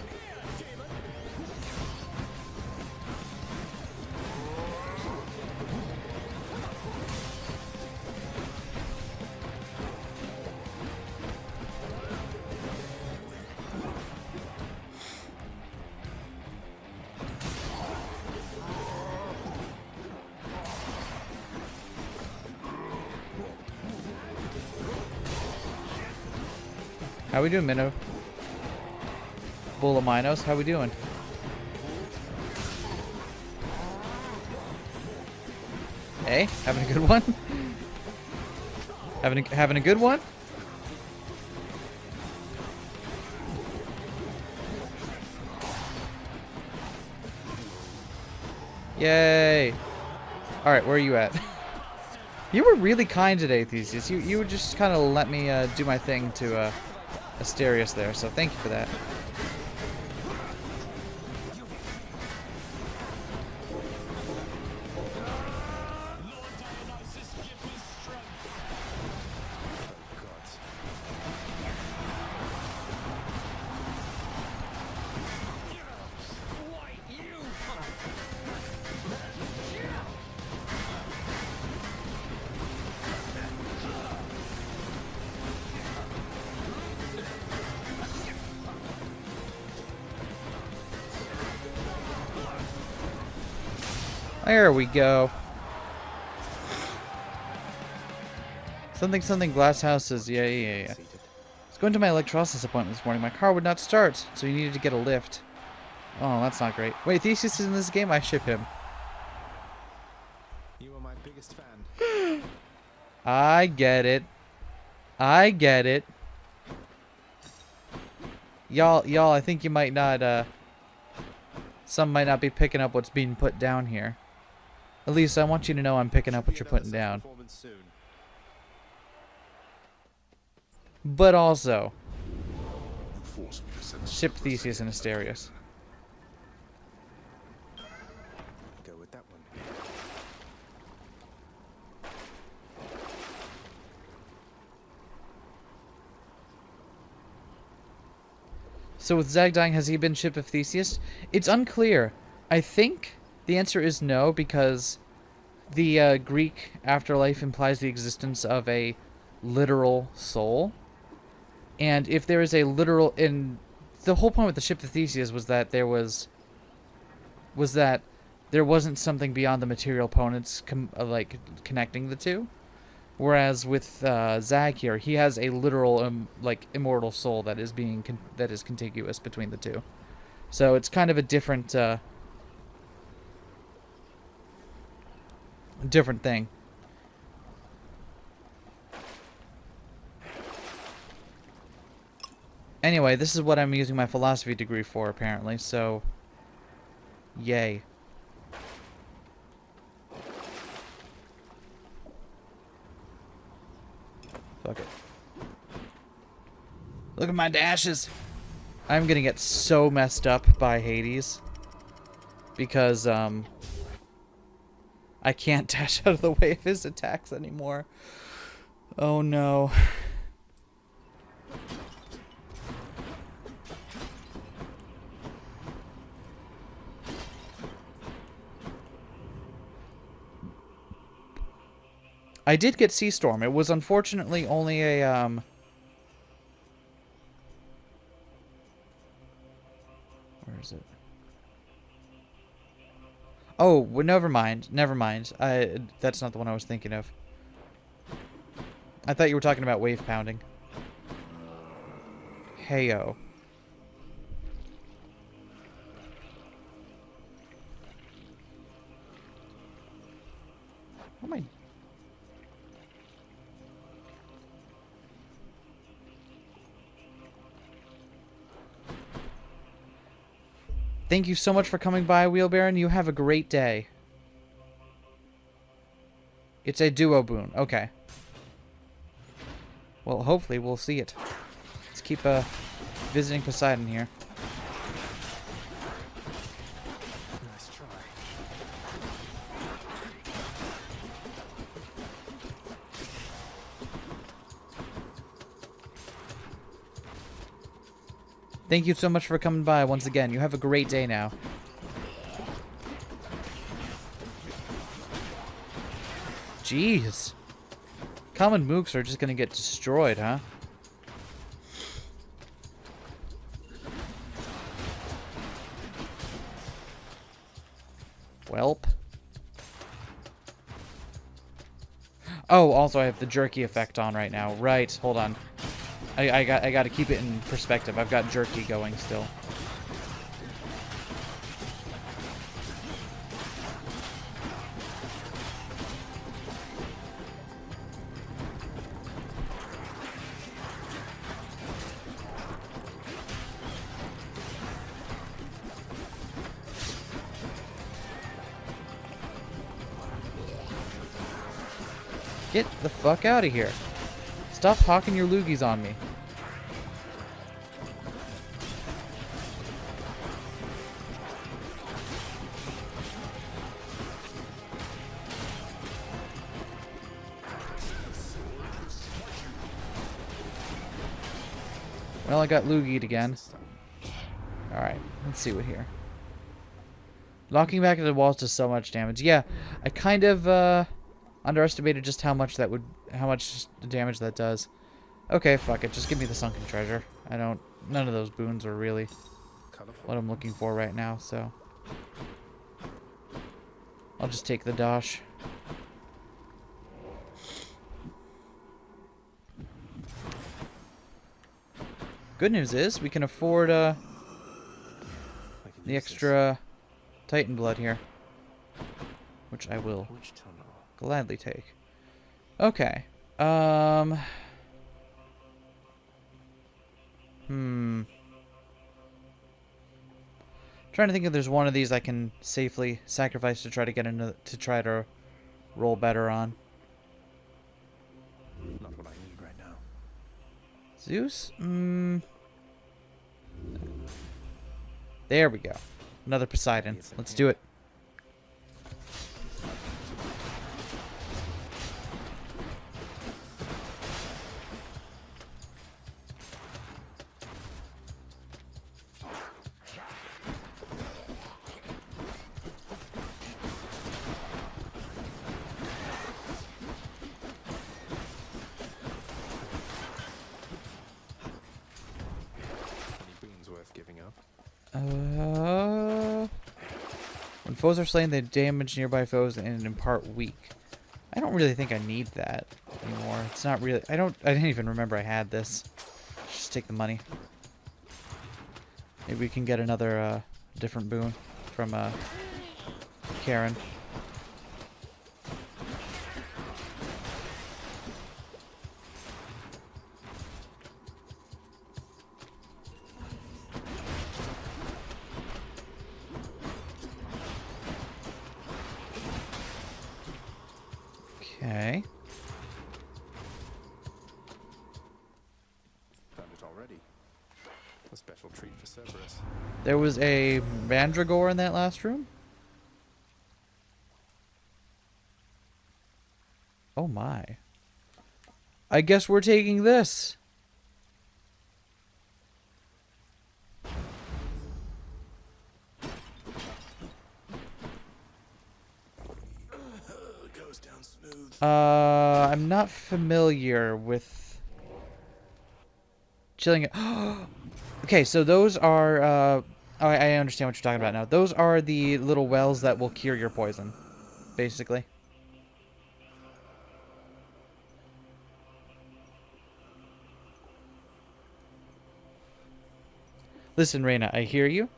How we doing, Minnow? Bull of Minos, how we doing? Hey, having a good one? having a good one? Yay! Alright, where are you at? You were really kind today, Theseus. You would just kind of let me do my thing to Asterius there, so thank you for that. There we go. Something glass houses. Yeah. I was going to my electrolysis appointment this morning. My car would not start, so he needed to get a lift. Oh, that's not great. Wait, Theseus is in this game? I ship him. You are my biggest fan. I get it. I get it. Y'all, I think you might not, some might not be picking up what's being put down here. At least I want you to know I'm picking up what you're putting down. But also, ship Theseus and Asterius. Go with that one. So with Zag dying, has he been ship of Theseus? It's unclear. I think the answer is no, because the Greek afterlife implies the existence of a literal soul. And if there is a literal... And the whole point with the ship of Theseus was that there wasn't something beyond the material opponents connecting the two. Whereas with Zag here, he has a literal immortal soul that is contiguous between the two. So it's kind of a different different thing. Anyway, this is what I'm using my philosophy degree for, apparently, so yay. Fuck it. Look at my dashes! I'm gonna get so messed up by Hades. Because, I can't dash out of the way of his attacks anymore. Oh no. I did get Sea Storm. It was unfortunately only a, where is it? Oh, well, never mind. Never mind. That's not the one I was thinking of. I thought you were talking about wave pounding. Heyo. What am I... Thank you so much for coming by, Wheelbaron. You have a great day. It's a duo boon. Okay. Well, hopefully we'll see it. Let's keep visiting Poseidon here. Nice try. Thank you so much for coming by once again. You have a great day now. Jeez. Common mooks are just gonna get destroyed, huh? Welp. Oh, also I have the jerky effect on right now. Right, hold on. I got to keep it in perspective. I've got jerky going still. Get the fuck out of here. Stop hawking your loogies on me. Well, I got loogied again. Alright, let's see what here. Locking back into the walls does so much damage. Yeah, I kind of underestimated just how much damage that does. Okay, fuck it. Just give me the sunken treasure. None of those boons are really what I'm looking for right now, so I'll just take the dosh. Good news is we can afford the extra Titan blood here, which I will gladly take. Okay. Trying to think if there's one of these I can safely sacrifice to try to get into try to roll better on. Not what I need right now. Zeus? There we go. Another Poseidon. Let's do it. When foes are slain, they damage nearby foes and impart weak. I don't really think I need that anymore. It's not really... I didn't even remember I had this. Just take the money. Maybe we can get another different boon from Karen. Okay. Found it already. A special treat for Cerberus. There was a Mandragore in that last room? Oh my. I guess we're taking this. Goes down smooth. I'm not familiar with chilling it. Okay, so those are oh, I understand what you're talking about now. Those are the little wells that will cure your poison, basically. Listen, Reyna, I hear you,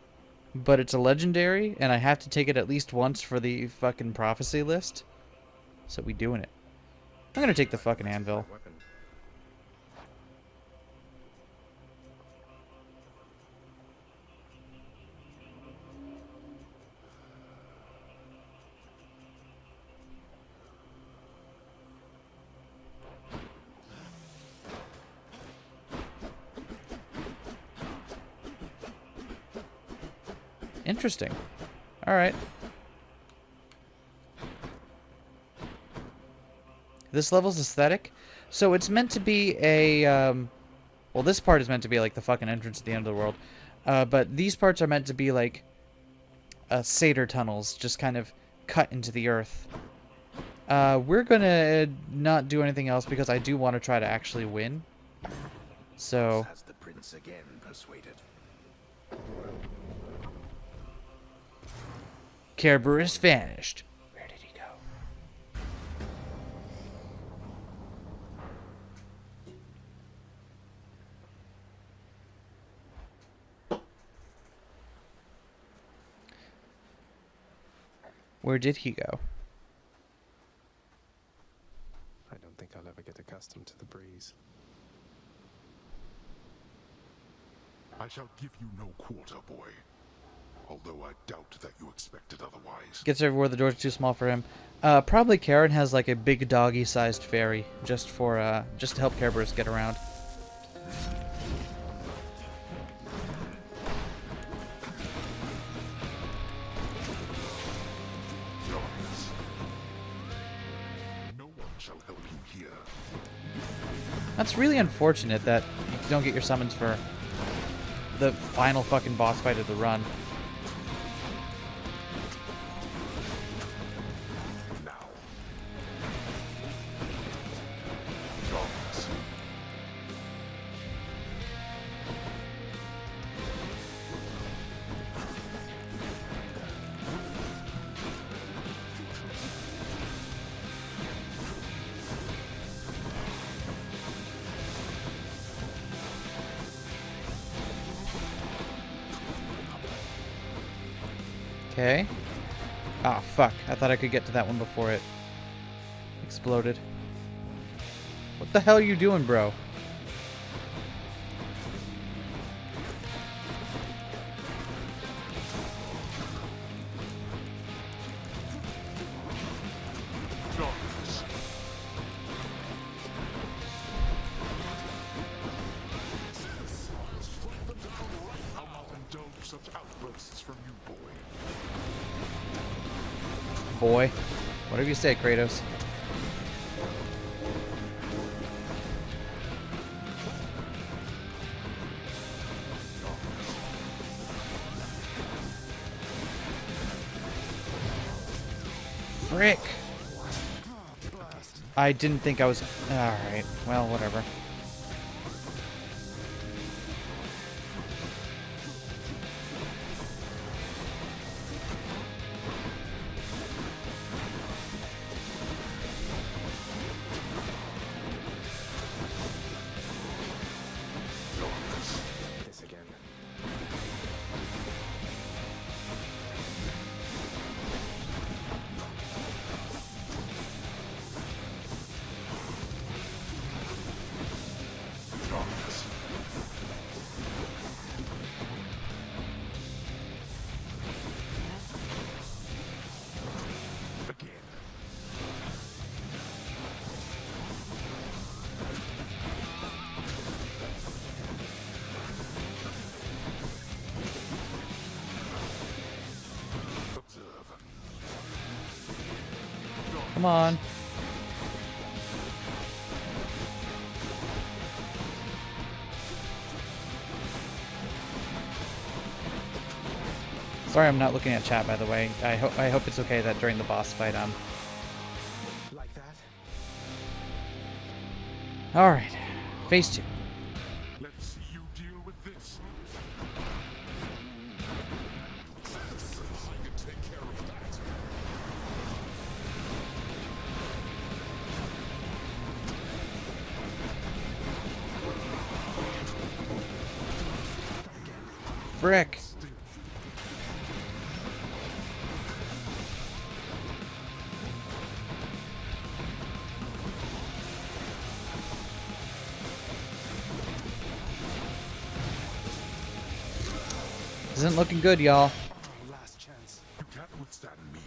but it's a legendary, and I have to take it at least once for the fucking prophecy list. So we doing it. I'm gonna take the fucking anvil. Interesting. Alright. This level's aesthetic. So it's meant to be a, well, this part is meant to be like the fucking entrance to the end of the world. But these parts are meant to be like satyr tunnels, just kind of cut into the earth. We're gonna not do anything else because I do want to try to actually win. So... Has the prince again persuaded? Kerberos vanished. Where did he go? Where did he go? I don't think I'll ever get accustomed to the breeze. I shall give you no quarter, boy. Although I doubt that you expected otherwise. Gets everywhere, the door's too small for him. Probably Karen has like a big doggy-sized fairy just for just to help Kerberos get around. No one shall help you here. That's really unfortunate that you don't get your summons for the final fucking boss fight of the run. Okay. Ah, fuck. I thought I could get to that one before it exploded. What the hell are you doing, bro? Boy. Whatever you say, Kratos. Frick! I didn't think I was... Alright, well, whatever. Come on. Sorry, I'm not looking at chat, by the way. I hope it's okay that during the boss fight, Like that? All right, phase 2. Let's see you deal with this. I can take care of that. Frick. Isn't looking good, y'all. Last chance. You can't withstand me.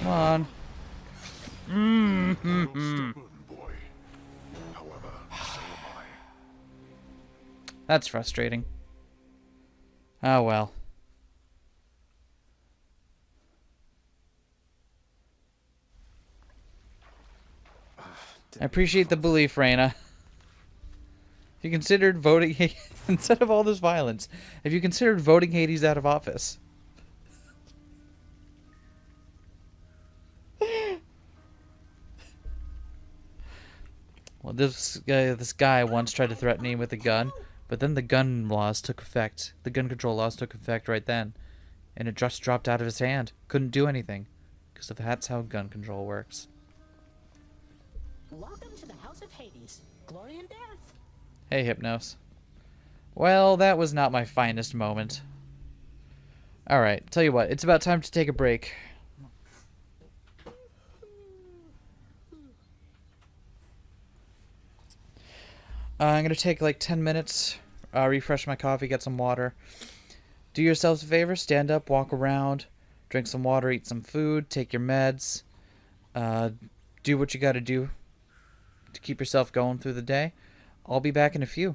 Come on. That's frustrating. Oh well. I appreciate the belief, Raina. If you considered voting instead of all this violence, if you considered voting Hades out of office. Well, this guy once tried to threaten me with a gun, but then the gun laws took effect. The gun control laws took effect right then, and it just dropped out of his hand. Couldn't do anything, because that's how gun control works. Welcome to the House of Hades. Glory and death. Hey, Hypnos. Well, that was not my finest moment. Alright, tell you what, it's about time to take a break. I'm going to take like 10 minutes, refresh my coffee, get some water. Do yourselves a favor, stand up, walk around, drink some water, eat some food, take your meds. Do what you got to do to keep yourself going through the day. I'll be back in a few.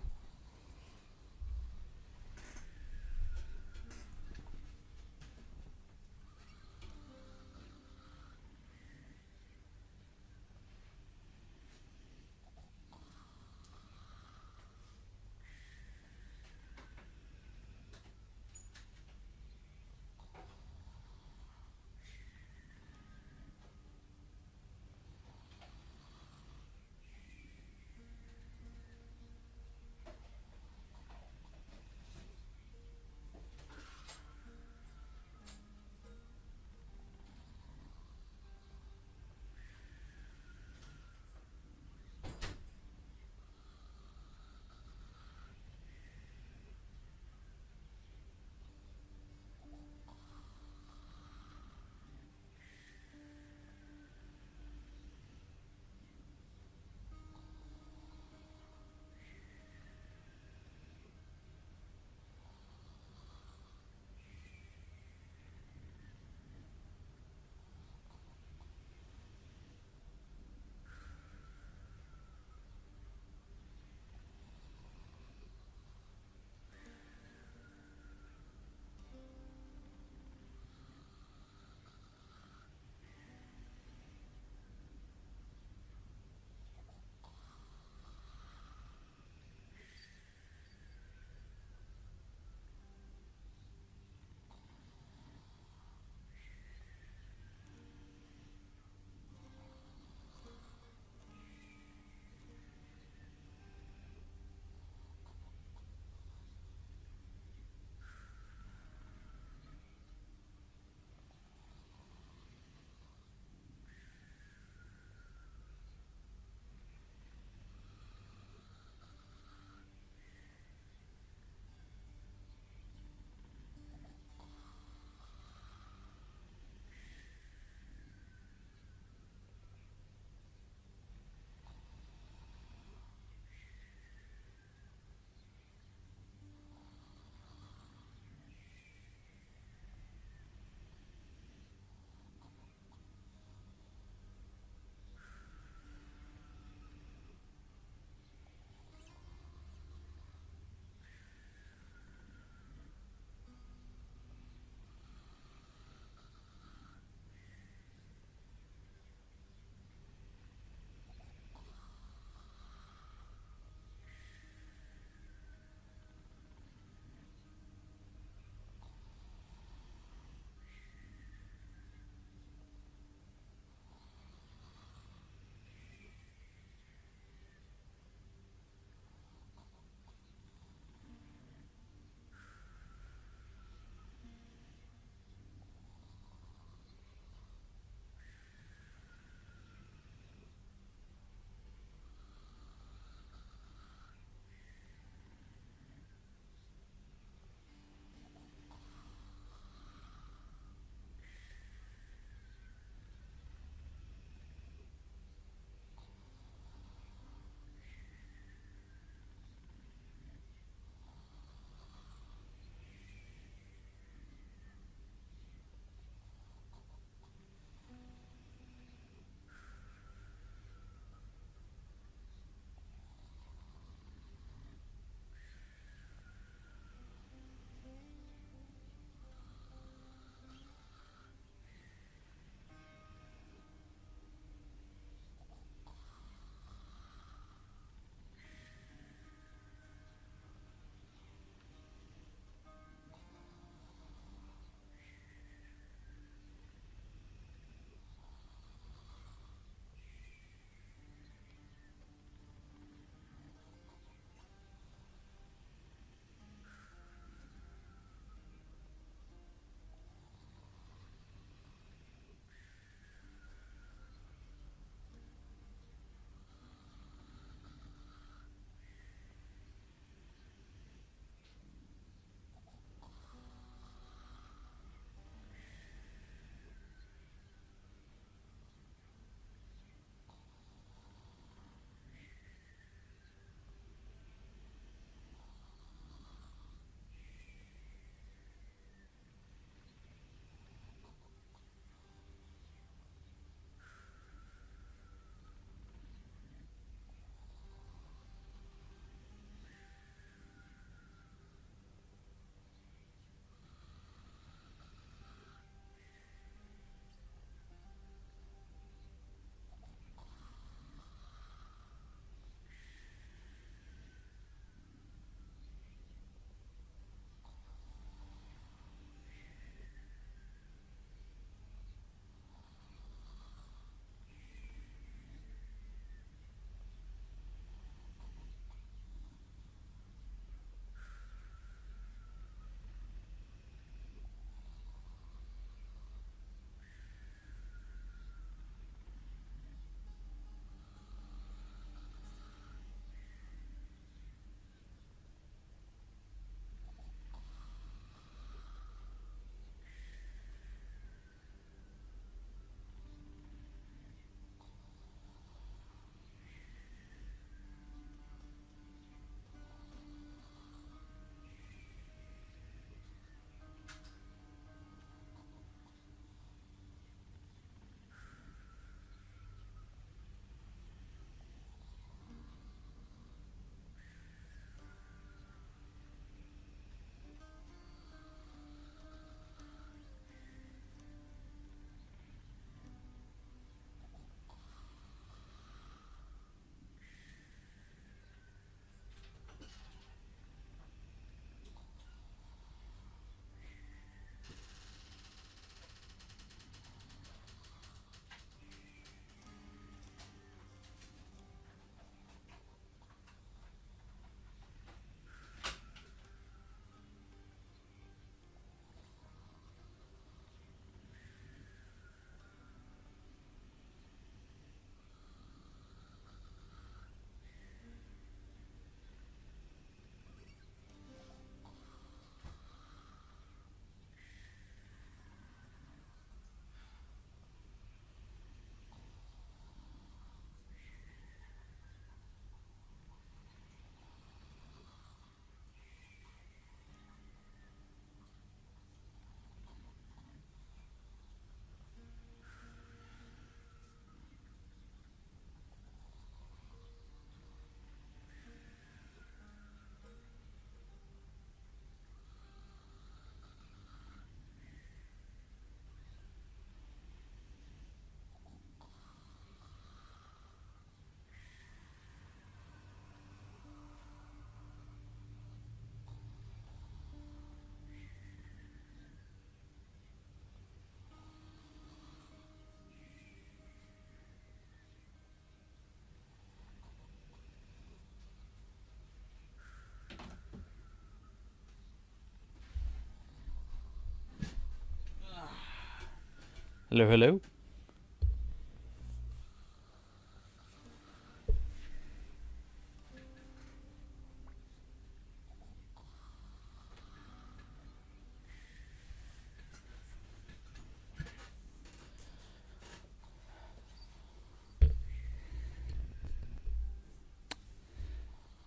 Hello, hello.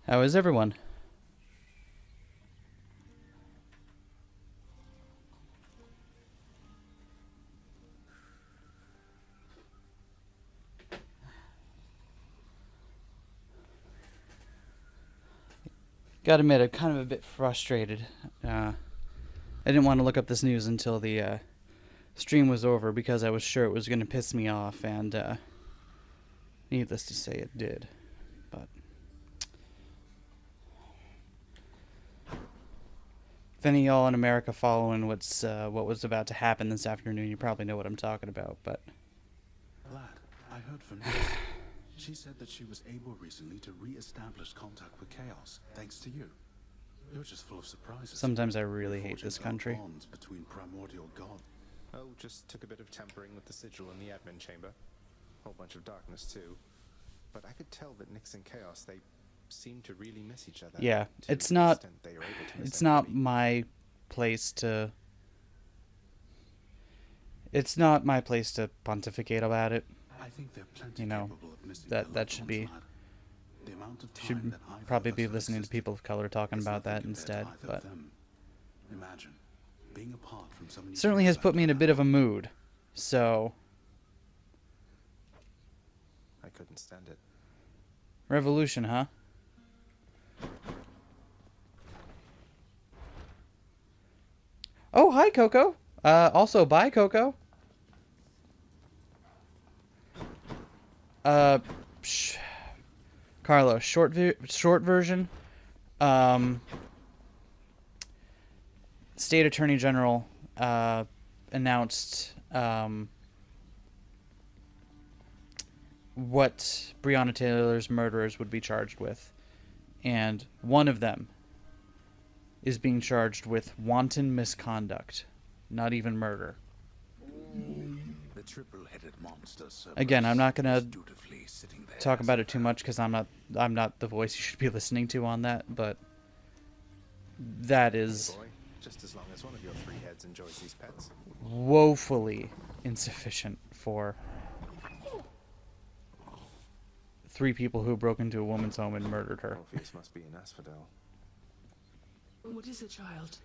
How is everyone? Gotta admit, I'm kind of a bit frustrated. I didn't want to look up this news until the stream was over because I was sure it was going to piss me off, and needless to say, it did. But if any of y'all in America following what was about to happen this afternoon, you probably know what I'm talking about. But Lad, I heard from Nix. She said that she was able recently to re-establish contact with Chaos, thanks to you. You're just full of surprises. sometimes I really hate this country. Bonds between primordial god. Oh, just took a bit of tampering with the sigil in the admin chamber. Whole bunch of darkness too. But I could tell that Nix and Chaos, they seem to really miss each other. Yeah, to it's the not. extent they are able to miss It's not everybody. my place to. It's not my place to pontificate about it. I think they're plenty You know, capable of missing their that loved should ones, be. lad. The amount of time Should that I've probably had be as her listening to assistant people of color talking is about that nothing compared instead, to either but of them. Imagine being apart from someone you certainly care has put about me in a that bit of a long. mood. So, I couldn't stand it. revolution, huh? Oh, hi, Coco. Also, bye, Coco. Carlos, short version. State Attorney General announced what Breonna Taylor's murderers would be charged with, and one of them is being charged with wanton misconduct, not even murder. The triple-headed monster Again, I'm not gonna dutifully sitting there talk about it too much because I'm not the voice you should be listening to on that, but that is Boy, just as long as one of your three heads enjoys these pets. woefully insufficient for 3 people who broke into a woman's home and murdered her. Orpheus must be an asphodel. What is it, child?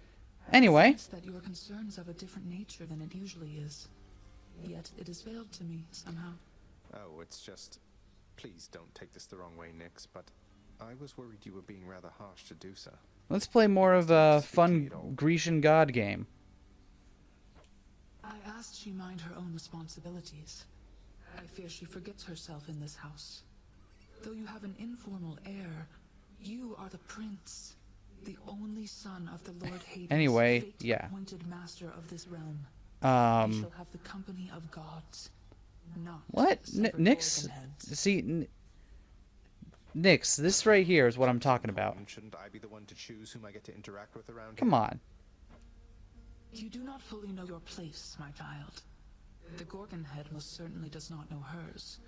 Anyway. I sense that your concern is of a different nature than it usually is. Yet it is veiled to me somehow. Oh, it's just... Please don't take this the wrong way, Nix, but I was worried you were being rather harsh to Dusa. Let's play more of a fun Grecian god game. I asked she mind her own responsibilities. I fear she forgets herself in this house. Though you have an informal heir, you are the prince, the only son of the Lord Hades, Anyway, yeah. appointed master of this realm. You shall have the company of gods, not What? severed Nix? organ heads. See, Nix, this right here is what I'm talking about. And shouldn't I be the one to choose whom I get to interact with around Come here? on. You do not fully know your place, my child. The Gorgon head most certainly does not know hers.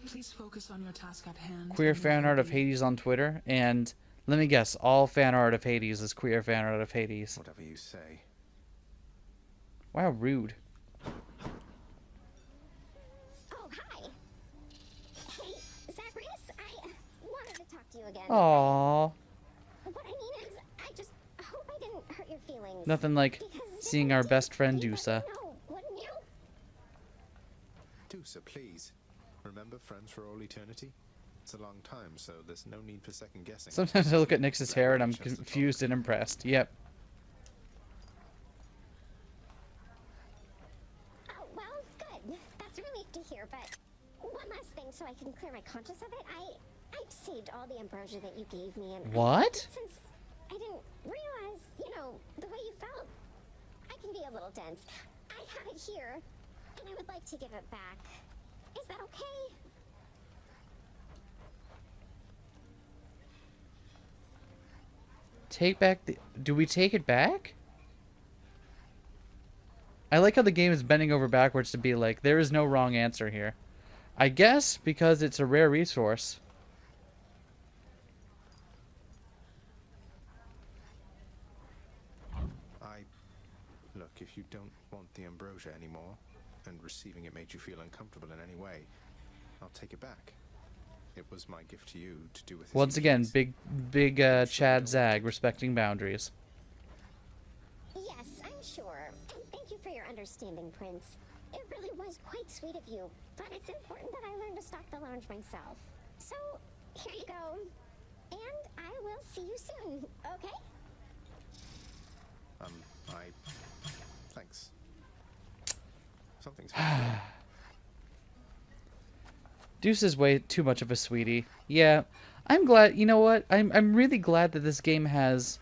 Please focus on your task at hand. Queer and fan you art will of be- Hades on Twitter, and let me guess, all fan art of Hades is queer fan art of Hades. Whatever you say. Wow, rude. Oh, hi. Hey, Zacharias, I wanted to talk to you again. Aww. What I mean is, I just hope I didn't hurt your feelings. Nothing like seeing our best friend Dusa. No, wouldn't you? Dusa, please. Remember friends for all eternity? It's a long time, so there's no need for second guessing. Sometimes I look at Nix's hair and I'm confused and impressed. Yep. Oh, well, good. That's relief to hear, but one last thing so I can clear my conscience of it. I've saved all the ambrosia that you gave me, and What? since I didn't realize, the way you felt, I can be a little dense. I have it here, and I would like to give it back. Is that okay? Take back the... Do we take it back? I like how the game is bending over backwards to be like, there is no wrong answer here. I guess because it's a rare resource. Look, if you don't want the ambrosia anymore, and receiving it made you feel uncomfortable in any way, I'll take it back. It was my gift to you to do with. Once again, big Chad Zag respecting boundaries. Yes, I'm sure. Thank you for your understanding, Prince. It really was quite sweet of you, but it's important that I learn to stock the lounge myself. So, here you go. And I will see you soon, okay? Thanks. Something's Deuce is way too much of a sweetie. Yeah, I'm glad. You know what? I'm really glad that this game has.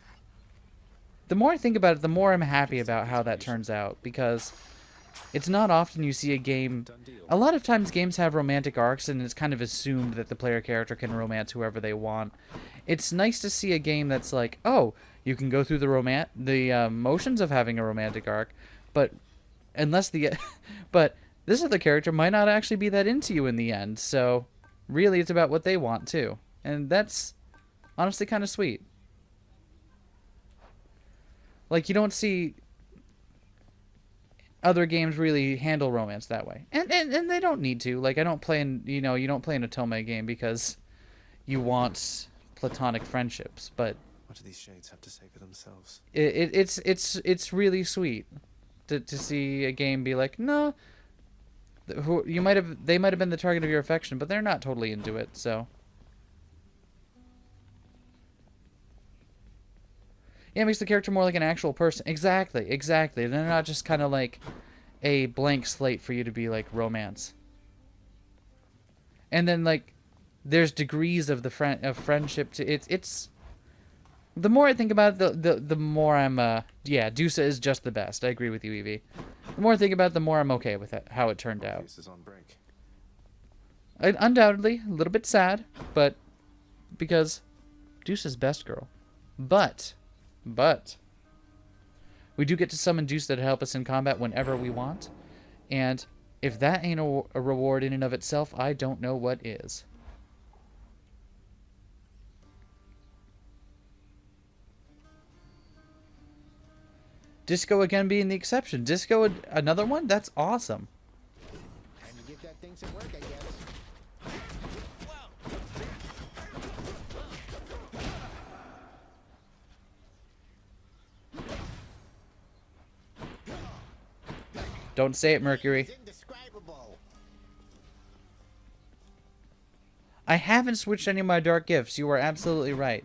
The more I think about it, the more I'm happy about how that turns out, because it's not often you see a game. A lot of times games have romantic arcs, and it's kind of assumed that the player character can romance whoever they want. It's nice to see a game that's like, oh, you can go through the motions of having a romantic arc, but but this other character might not actually be that into you in the end. So really, it's about what they want too, and that's honestly kind of sweet. Like, you don't see other games really handle romance that way, and they don't need to. Like, I don't play in you don't play an Otome game because you want platonic friendships, but what do these shades have to say for themselves? It's really sweet to see a game be like, no, they might have been the target of your affection, but they're not totally into it. So yeah, it makes the character more like an actual person. Exactly. They're not just kind of like a blank slate for you to be like romance. And then like there's degrees of friendship to it's. The more I think about it, the more I'm yeah, Deuce is just the best. I agree with you, Evie. The more I think about it, the more I'm okay with it, how it turned out. Deuce is on break. Undoubtedly, a little bit sad, but because Deuce is best girl. But we do get to summon Deuce to help us in combat whenever we want, and if that ain't a reward in and of itself, I don't know what is. Disco again being the exception. Disco, another one? That's awesome. Time to give that thing some work, I guess. Don't say it, Mercury. I haven't switched any of my dark gifts. You are absolutely right.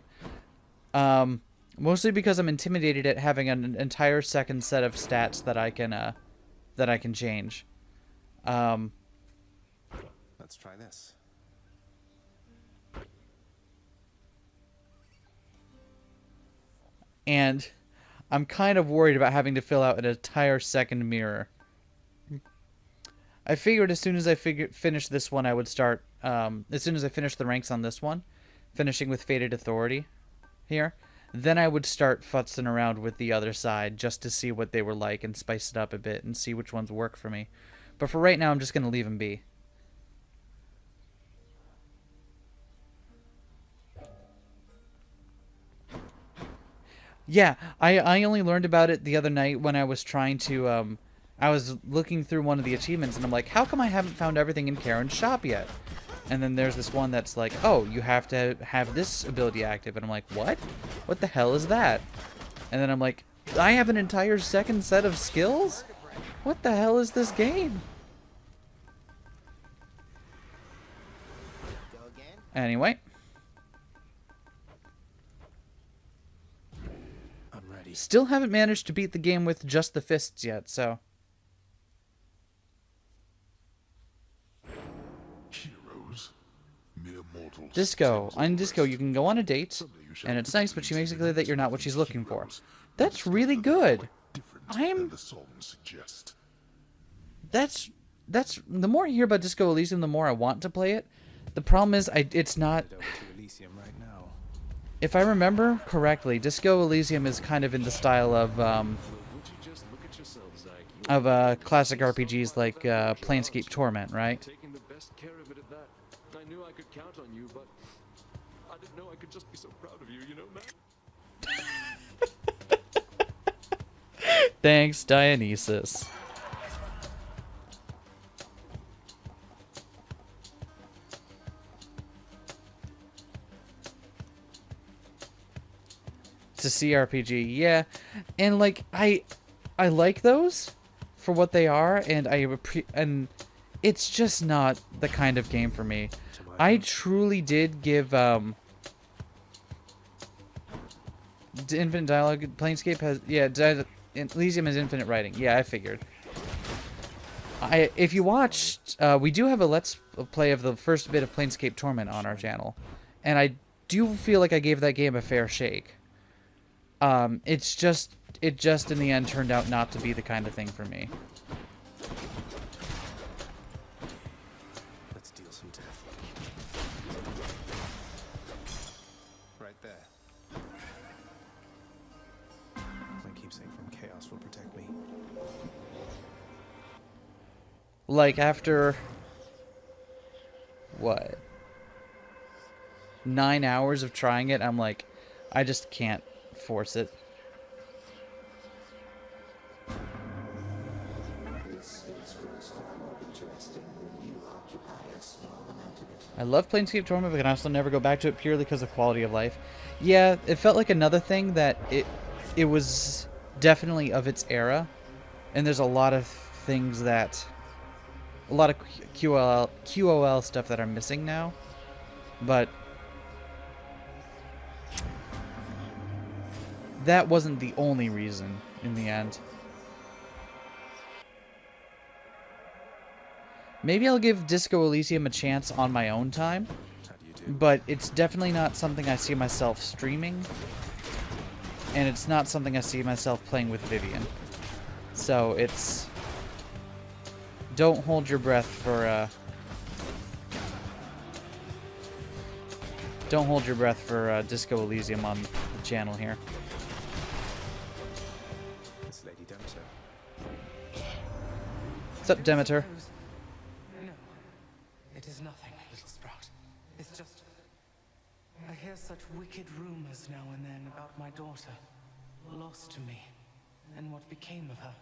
Mostly because I'm intimidated at having an entire second set of stats that I can change. Let's try this. And I'm kind of worried about having to fill out an entire second mirror. I figured as soon as I finish this one, I would start, as soon as I finish the ranks on this one, finishing with Fated Authority here, then I would start futzing around with the other side just to see what they were like and spice it up a bit and see which ones work for me. But for right now, I'm just going to leave them be. Yeah, I only learned about it the other night when I was trying to, I was looking through one of the achievements and I'm like, how come I haven't found everything in Karen's shop yet? And then there's this one that's like, oh, you have to have this ability active. And I'm like, what? What the hell is that? And then I'm like, I have an entire second set of skills? What the hell is this game? Anyway. I'm ready. Still haven't managed to beat the game with just the fists yet, so... Disco. On Disco, you can go on a date, and it's nice, but she makes it clear that you're not what she's looking for. That's really good. That's the more I hear about Disco Elysium, the more I want to play it. The problem is, it's not. If I remember correctly, Disco Elysium is kind of in the style of Would you just look at yourself, Zach? classic RPGs like Planescape Torment, right? Taking the best care of it at that. I knew I could count on you, but I didn't know I could just be so proud of you, you know, man? Thanks, Dionysus. It's a CRPG, yeah, and like I like those for what they are, and and it's just not the kind of game for me. I truly did give Infinite Dialogue. Planescape has, yeah, Elysium has infinite writing. Yeah, I figured. If you watched, we do have a let's play of the first bit of Planescape Torment on our channel, and I do feel like I gave that game a fair shake. It just in the end turned out not to be the kind of thing for me. Let's deal some death. Right there. My keepsake from chaos will protect me. Like after what? 9 hours of trying it, I'm like, I just can't force it. I love Planescape Torment, but can also never go back to it purely because of quality of life. Yeah, it felt like another thing that it was definitely of its era, and there's a lot of things that, a lot of QOL stuff that are missing now, but that wasn't the only reason in the end. Maybe I'll give Disco Elysium a chance on my own time, but it's definitely not something I see myself streaming, and it's not something I see myself playing with Vivian. So it's... don't hold your breath for, don't hold your breath for Disco Elysium on the channel here. It's Lady Demeter. What's up, Demeter? No, it is nothing, little Sprout. It's just... I hear such wicked rumors now and then about my daughter. Lost to me. And what became of her.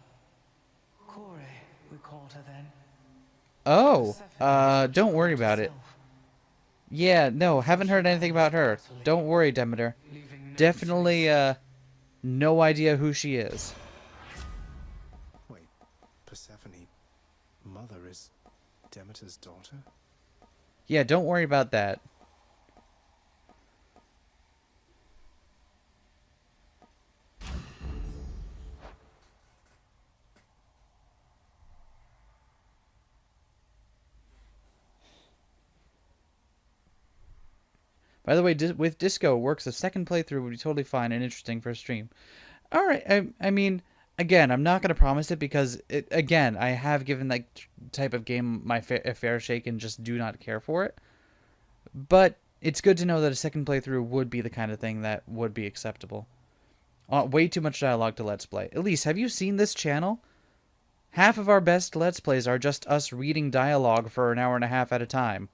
Kore, we called her then. Oh, don't worry about it. Yeah, no, haven't heard anything about her. Don't worry, Demeter. Definitely, no idea who she is. Wait, Persephone, Mother is Demeter's daughter? Yeah, don't worry about that. By the way, with Disco works, a second playthrough would be totally fine and interesting for a stream. Alright, I mean, again, I'm not going to promise it because, again, I have given that type of game a fair shake and just do not care for it. But it's good to know that a second playthrough would be the kind of thing that would be acceptable. Way too much dialogue to Let's Play. Elise, have you seen this channel? Half of our best Let's Plays are just us reading dialogue for an hour and a half at a time.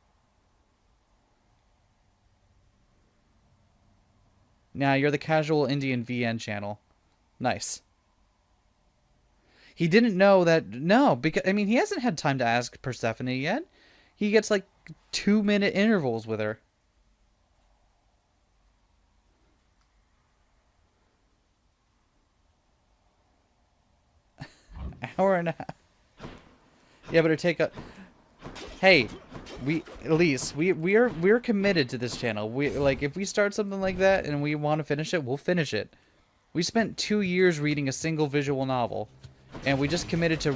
Now, you're the casual Indian VN channel. Nice. He didn't know that... No, because, I mean, he hasn't had time to ask Persephone yet. He gets, like, 2-minute intervals with her. Hour and a half. Yeah, but it'd take a... Hey, Elise, we're committed to this channel. Like, if we start something like that and we want to finish it, we'll finish it. We spent 2 years reading a single visual novel, and we just committed to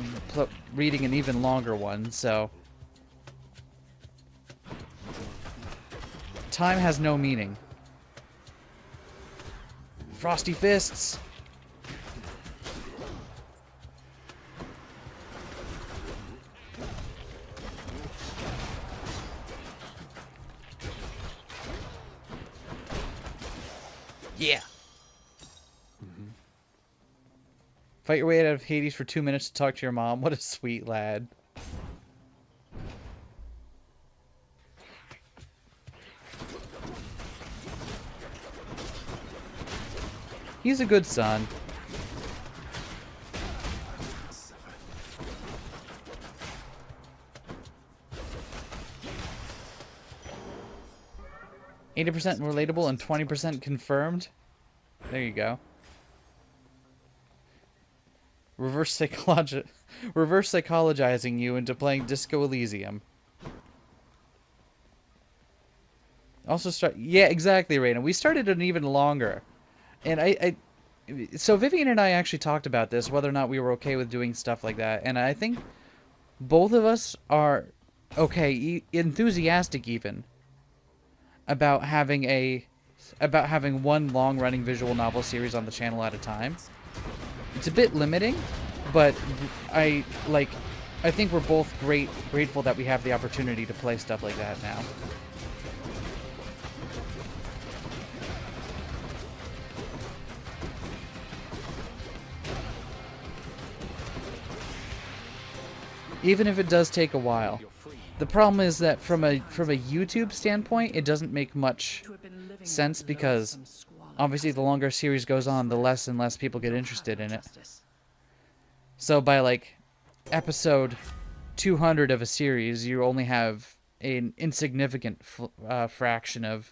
reading an even longer one, so... Time has no meaning. Frosty fists! Yeah. Fight your way out of Hades for 2 minutes to talk to your mom. What a sweet lad. He's a good son. %80 relatable and 20% confirmed. There you go. Reverse psychologizing you into playing Disco Elysium. Also yeah, exactly, Raina. We started it even longer. And so Vivian and I actually talked about this, whether or not we were okay with doing stuff like that. And I think both of us are okay, enthusiastic even, about having one long-running visual novel series on the channel at a time. It's a bit limiting, but I think we're both grateful that we have the opportunity to play stuff like that now. Even if it does take a while. The problem is that from a YouTube standpoint, it doesn't make much sense because obviously the longer a series goes on, the less and less people get interested in it. So by like episode 200 of a series, you only have an insignificant fraction of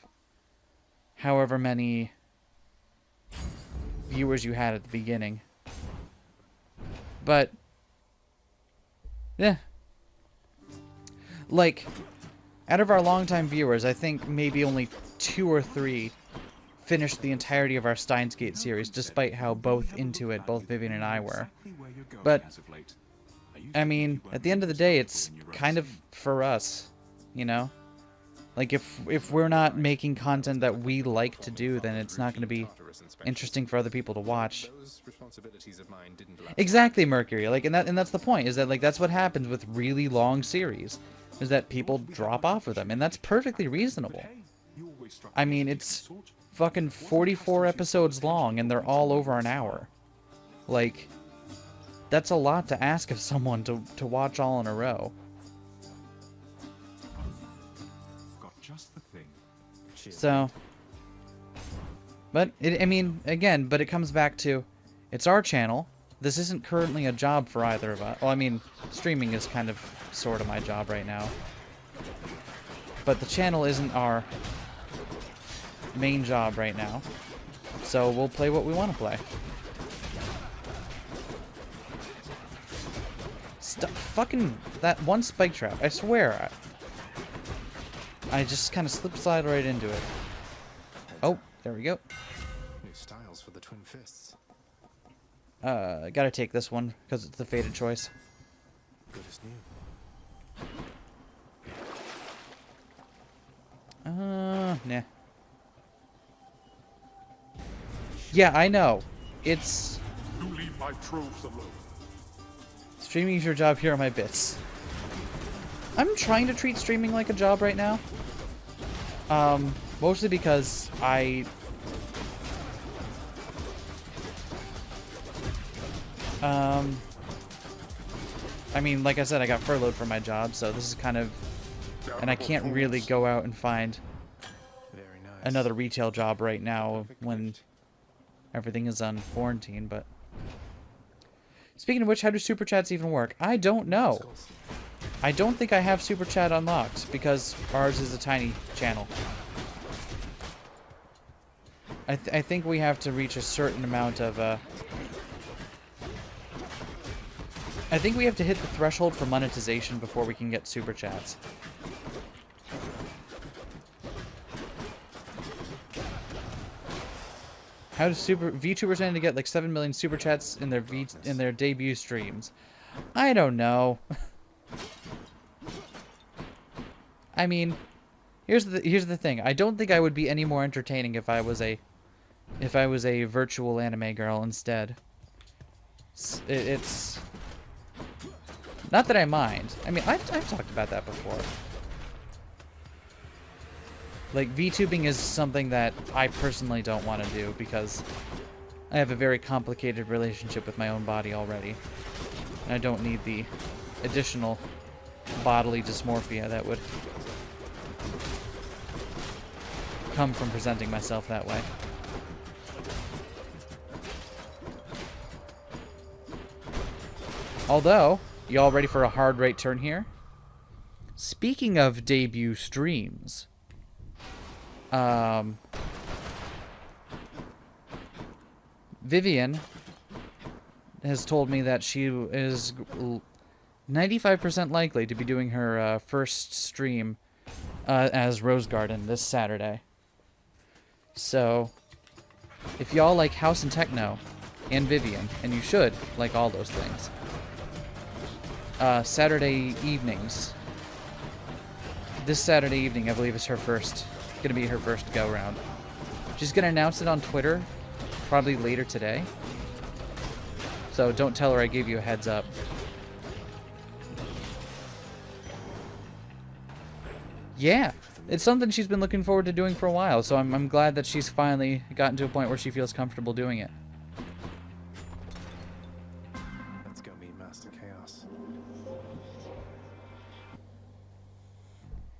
however many viewers you had at the beginning. But yeah. Like, out of our longtime viewers, I think maybe only 2 or 3 finished the entirety of our Steins Gate series, despite how both into it both Vivian and I were. But, I mean, at the end of the day, it's kind of for us, you know? Like, if we're not making content that we like to do, then it's not going to be interesting for other people to watch. Exactly, Mercury. Like, and that's the point, is that, like, that's what happens with really long series, is that people drop off of them, and that's perfectly reasonable. I mean, it's fucking 44 episodes long, and they're all over an hour. Like, that's a lot to ask of someone to watch all in a row. So, but I mean, again, but it comes back to, it's our channel. This isn't currently a job for either of us. Well, I mean, streaming is kind of sort of my job right now. But the channel isn't our main job right now. So we'll play what we want to play. Stop fucking that one spike trap. I swear. I just kind of slide right into it. Oh, there we go. New styles for the twin fists. Gotta take this one because it's the fated choice. Good as new. Nah. Yeah, I know. It's... You leave my troves alone. Streaming is your job, here are my bits. I'm trying to treat streaming like a job right now. Mostly because I mean, like I said, I got furloughed from my job, so this is kind of... And I can't really go out and find another retail job right now when everything is on quarantine, but... Speaking of which, how do Super Chats even work? I don't know. I don't think I have Super Chat unlocked, because ours is a tiny channel. I think we have to reach a certain amount of, I think we have to hit the threshold for monetization before we can get Super Chats. How do VTubers manage to get like 7 million Super Chats in their debut streams? I don't know. I mean, here's the thing. I don't think I would be any more entertaining if I was a virtual anime girl instead. It's not that I mind. I mean, I've talked about that before. Like, VTubing is something that I personally don't want to do because I have a very complicated relationship with my own body already. And I don't need the additional bodily dysmorphia that would come from presenting myself that way. Although, y'all ready for a hard right turn here? Speaking of debut streams, Vivian has told me that she is 95% likely to be doing her first stream as Rose Garden this Saturday. So, if y'all like house and techno, and Vivian, and you should like all those things, Saturday evenings. This Saturday evening, I believe, is gonna be her first go round. She's gonna announce it on Twitter, probably later today. So don't tell her I gave you a heads up. Yeah, it's something she's been looking forward to doing for a while, so I'm glad that she's finally gotten to a point where she feels comfortable doing it. Let's go meet Master Chaos.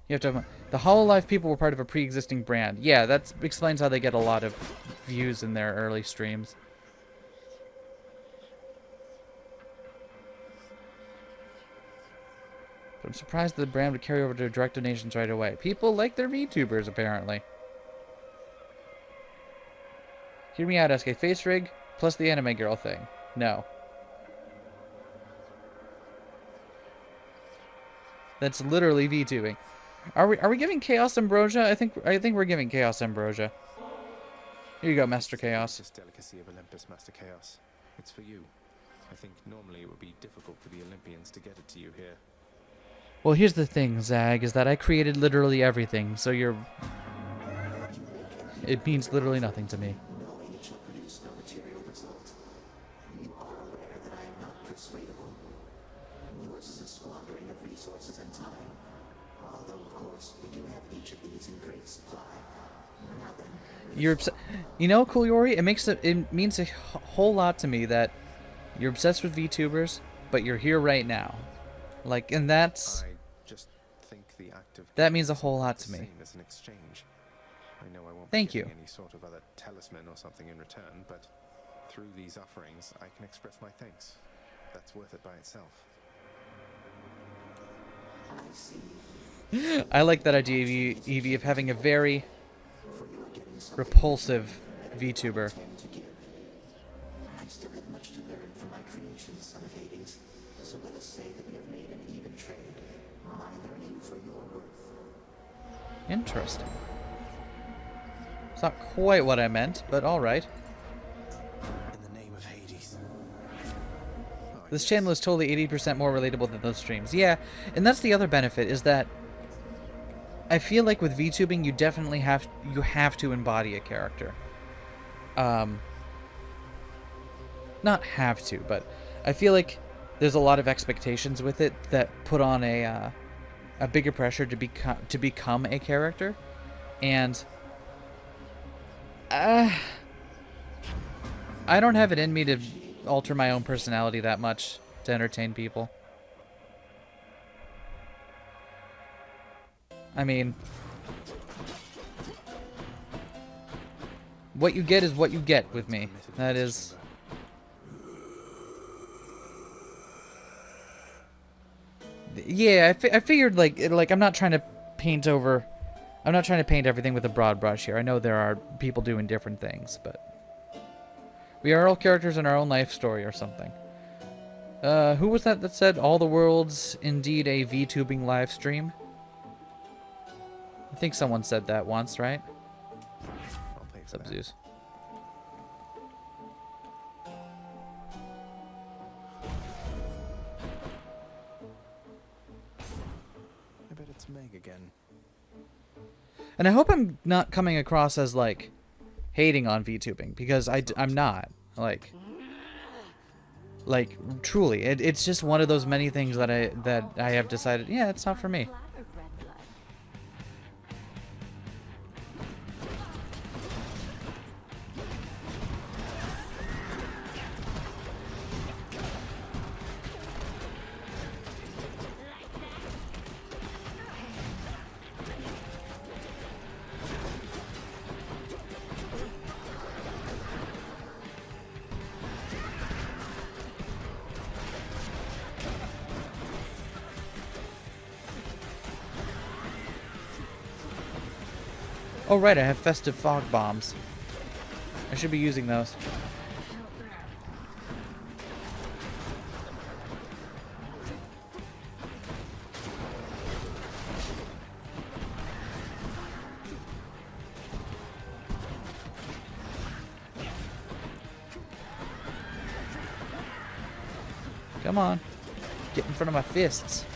You have to have the Hololive people were part of a pre-existing brand. Yeah, that explains how they get a lot of views in their early streams. But I'm surprised that the brand would carry over to direct donations right away. People like their VTubers, apparently. Hear me out, Eskay. Face rig plus the anime girl thing. No. That's literally VTubing. Are we giving Chaos Ambrosia? I think we're giving Chaos Ambrosia. Here you go, Master Chaos. This delicacy of Olympus, Master Chaos. It's for you. I think normally it would be difficult for the Olympians to get it to you here. Well, here's the thing, Zag, is that I created literally everything, so it means literally nothing to me. Knowing it shall produce no material result. You are aware that I am not persuadable. Yours is a squandering of resources and time. Although, of course, we do have each of these in great supply. Now then, You're you know, Kuliori, it means a whole lot to me that you're obsessed with VTubers, but you're here right now. Like, and that's... I just think the act of that means a whole lot to me. same as an exchange. I know I won't Thank be you. getting any sort of other talisman or something in return, but through these offerings, I can express my thanks. That's worth it by itself. I see. I like that idea, Evie, of having a very repulsive VTuber. I still have much to learn from my creations, Son of Hades. So let us say that we have made an even trade. My learning for your worth. Interesting. It's not quite what I meant, but alright. In the name of Hades. This channel is totally 80% more relatable than those streams. Yeah, and that's the other benefit, is that I feel like with VTubing, you definitely have to embody a character. Not have to, but I feel like there's a lot of expectations with it that put on a bigger pressure to become a character, and I don't have it in me to alter my own personality that much to entertain people. I mean, what you get is what you get with me. That is... Yeah, I figured, like I'm not trying to paint everything with a broad brush here. I know there are people doing different things, but we are all characters in our own life story or something. Who was that said all the world's indeed a VTubing live stream? I think someone said that once, right? I'll pay for that. Zeus. I bet it's Meg again. And I hope I'm not coming across as, like, hating on VTubing, because I'm not. Like, truly, it's just one of those many things that I have decided, yeah, it's not for me. Oh, right, I have festive fog bombs. I should be using those. Come on. Get in front of my fists.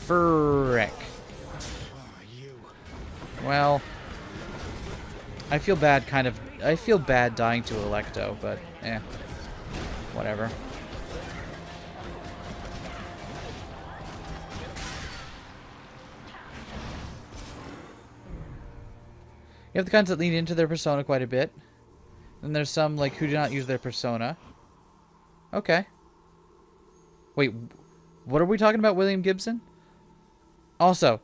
Frick. Well, I feel bad I feel bad dying to Electo, but whatever. You have the kinds that lean into their persona quite a bit. And there's some like who do not use their persona. Okay. Wait, what are we talking about, William Gibson? Also,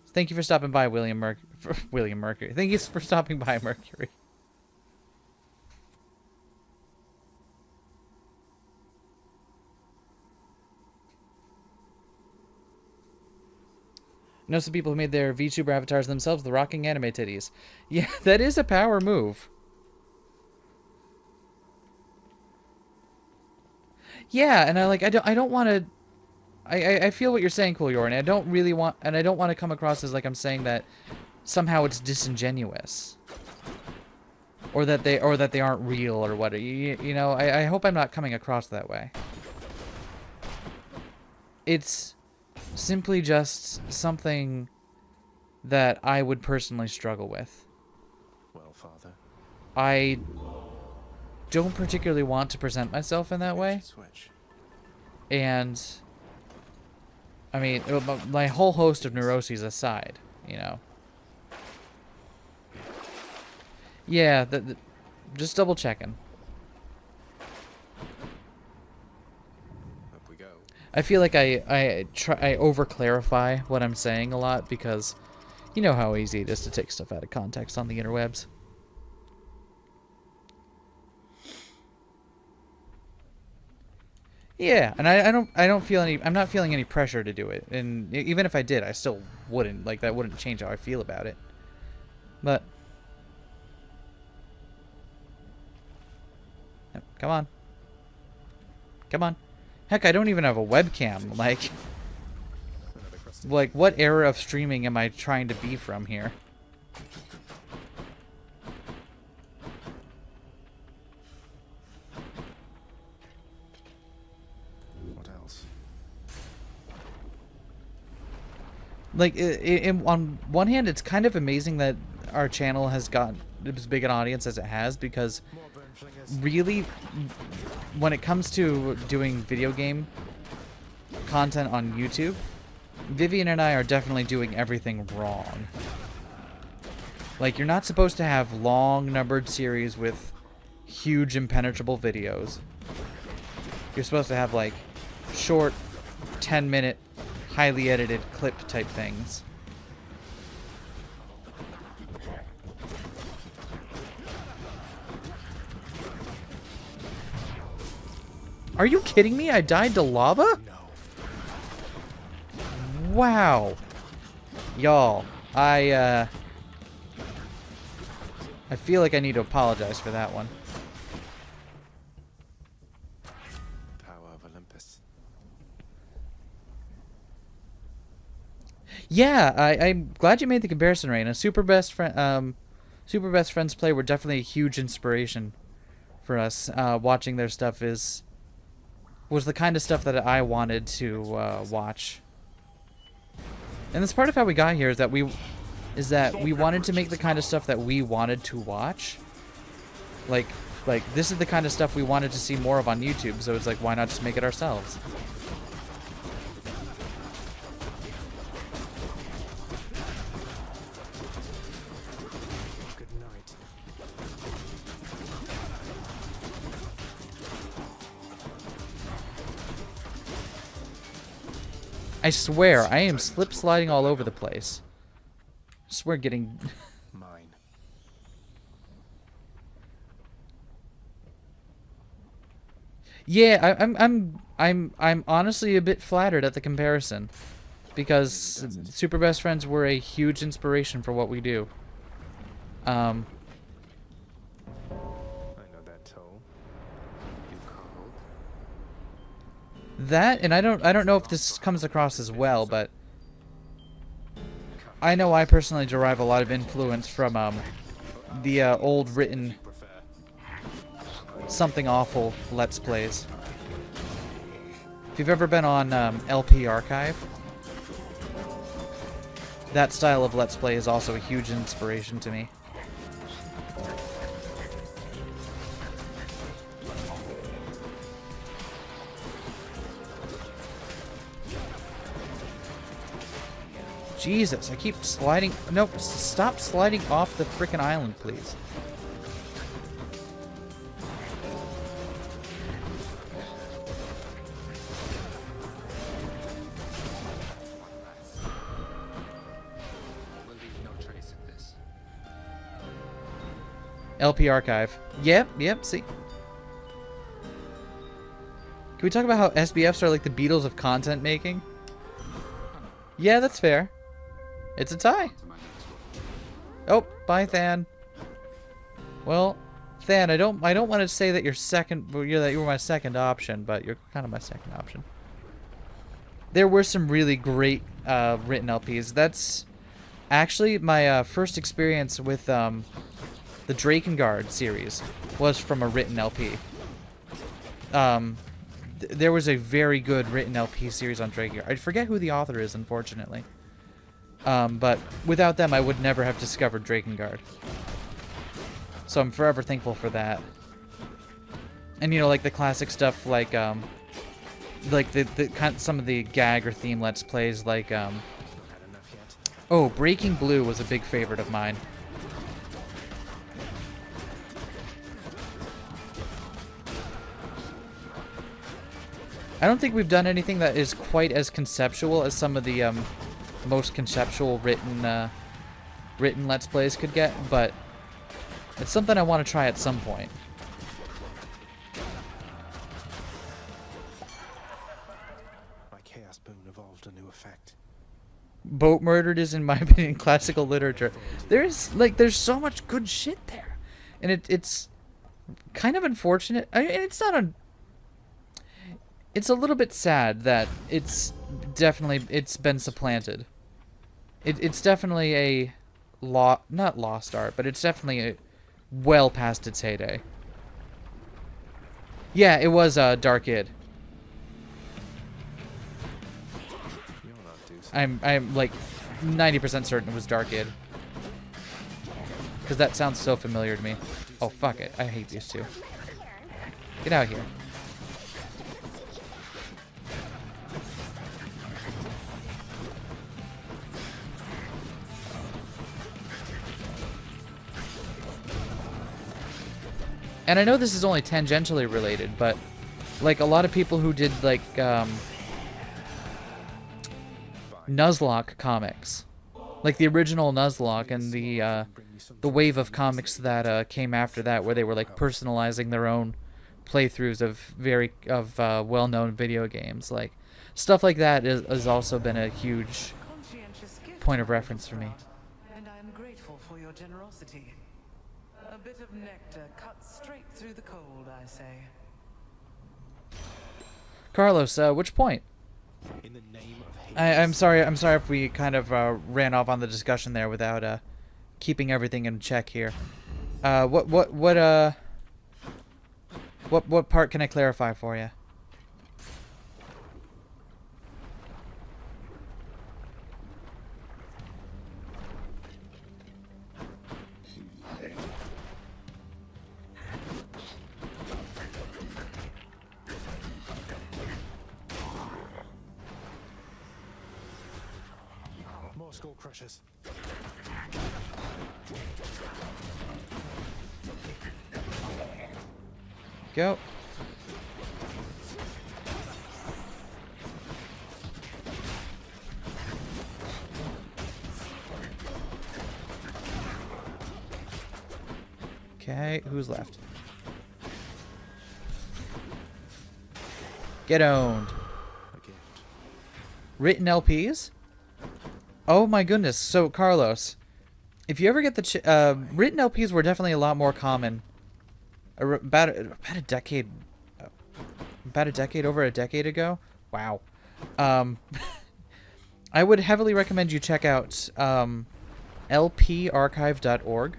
thank you for stopping by, William Mercury. Thank you for stopping by, Mercury. I know some people who made their VTuber avatars themselves the rocking anime titties. Yeah, that is a power move. Yeah, and I don't want to. I feel what you're saying, Cool Yor, and I don't really want, and I don't want to come across as like I'm saying that somehow it's disingenuous, or that they aren't real or what. You know, I hope I'm not coming across that way. It's simply just something that I would personally struggle with. Well, Father. I don't particularly want to present myself in that way. And I mean, my whole host of neuroses aside, you know. Yeah, just double checking. Up we go. I feel like I over clarify what I'm saying a lot because you know how easy it is to take stuff out of context on the interwebs. Yeah, and I don't feel any. I'm not feeling any pressure to do it, and even if I did, I still wouldn't. Like that wouldn't change how I feel about it. But come on, come on. Heck, I don't even have a webcam. Like what era of streaming am I trying to be from here? Like, on one hand, it's kind of amazing that our channel has got as big an audience as it has, because really, when it comes to doing video game content on YouTube, Vivian and I are definitely doing everything wrong. Like, you're not supposed to have long numbered series with huge impenetrable videos. You're supposed to have, like, short 10-minute highly edited clip type things. Are you kidding me? I died to lava? No. Wow. Y'all, I feel like I need to apologize for that one. Yeah, I'm glad you made the comparison, Raina. Super Best Friends Play were definitely a huge inspiration for us. Watching their stuff was the kind of stuff that I wanted to watch. And that's part of how we got here is that we wanted to make the kind of stuff that we wanted to watch. Like this is the kind of stuff we wanted to see more of on YouTube. So it's like, why not just make it ourselves? I swear, I am slip sliding all over the place. we're getting... Mine. Yeah, I'm honestly a bit flattered at the comparison, because Super Best Friends were a huge inspiration for what we do. I know that toll. You called. That, and I don't know if this comes across as well, but I know I personally derive a lot of influence from the old written Something Awful Let's Plays. If you've ever been on LP Archive, that style of Let's Play is also a huge inspiration to me. Jesus, I keep sliding. Nope, stop sliding off the frickin' island, please. We'll leave no trace of this. LP Archive. Yep, see. Can we talk about how SBFs are like the Beatles of content making? Yeah, that's fair. It's a tie. Oh, bye, Than. Well, Than, I don't want to say that you were my second option, but you're kind of my second option. There were some really great written LPs. That's actually my first experience with the Drakengard series was from a written LP. There was a very good written LP series on Drakengard. I forget who the author is, unfortunately. But without them, I would never have discovered Drakengard. So I'm forever thankful for that. And you know, like the classic stuff, like some of the gag or theme Let's Plays, like oh, Breaking Blue was a big favorite of mine. I don't think we've done anything that is quite as conceptual as some of the most conceptual written Let's Plays could get, but it's something I want to try at some point. My chaos boon evolved a new effect. Boat murdered is, in my opinion, classical literature. There's so much good shit there, and it's kind of unfortunate. I mean, it's a little bit sad that it's been supplanted. It's definitely a not lost art, but it's definitely well past its heyday. Yeah, it was Dark Id. I'm like 90% certain it was Dark Id. Because that sounds so familiar to me. Oh, fuck it. I hate these two. Get out here. And I know this is only tangentially related, but like a lot of people who did like Nuzlocke comics, like the original Nuzlocke and the wave of comics that came after that, where they were like personalizing their own playthroughs of well-known video games, like stuff like that has also been a huge point of reference for me. And I am grateful for your generosity. A bit of nectar cut straight through the cold, I say. Carlos, which point? In the name of I'm sorry if we kind of ran off on the discussion there without keeping everything in check here. What part can I clarify for you? more skull crushers. Go. Okay, who's left? Get owned. Written LPs? Oh my goodness. So, Carlos, if you ever get the... written LPs were definitely a lot more common. About a decade... over a decade ago? Wow. I would heavily recommend you check out lparchive.org.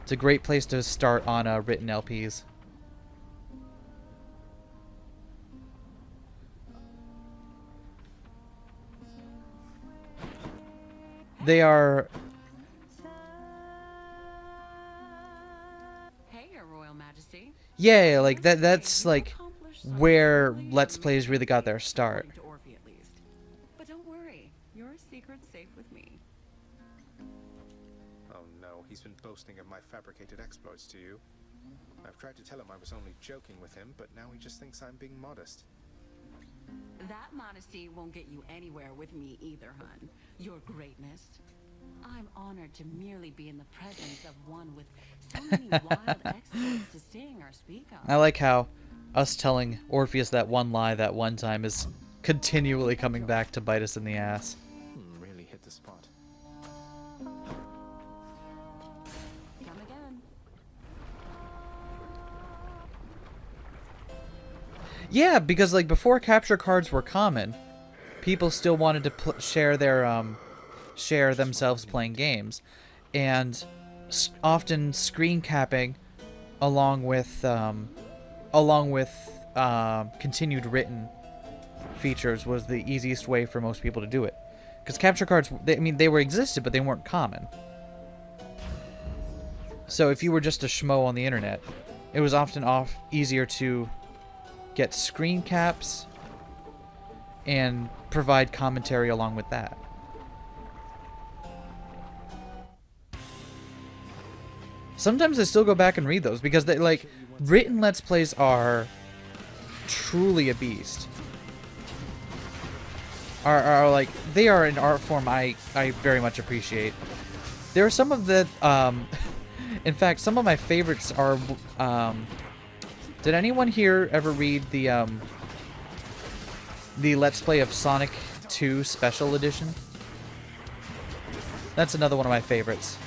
It's a great place to start on written LPs. They are... Hey, Your Royal Majesty. Yeah, like that's like where Let's Plays really got their start. But don't worry, your secret's safe with me. Oh no, he's been boasting of my fabricated exploits to you. I've tried to tell him I was only joking with him, but now he just thinks I'm being modest. That modesty won't get you anywhere with me either, hun. Your greatness. I'm honored to merely be in the presence of one with so many wild exploits to sing or speak of. I like how us telling Orpheus that one lie that one time is continually coming back to bite us in the ass. Really hit the spot. Come again. Yeah, because like before capture cards were common, people still wanted to share their share themselves playing games, and often screen capping along with continued written features was the easiest way for most people to do it, because capture cards, they were existed, but they weren't common. So if you were just a schmo on the internet, it was often easier to get screen caps and provide commentary along with that. Sometimes I still go back and read those because they, like, written Let's Plays are truly a beast. Are like, they are an art form I very much appreciate. There are some of the in fact, some of my favorites are did anyone here ever read the Let's Play of Sonic 2 Special Edition? That's another one of my favorites.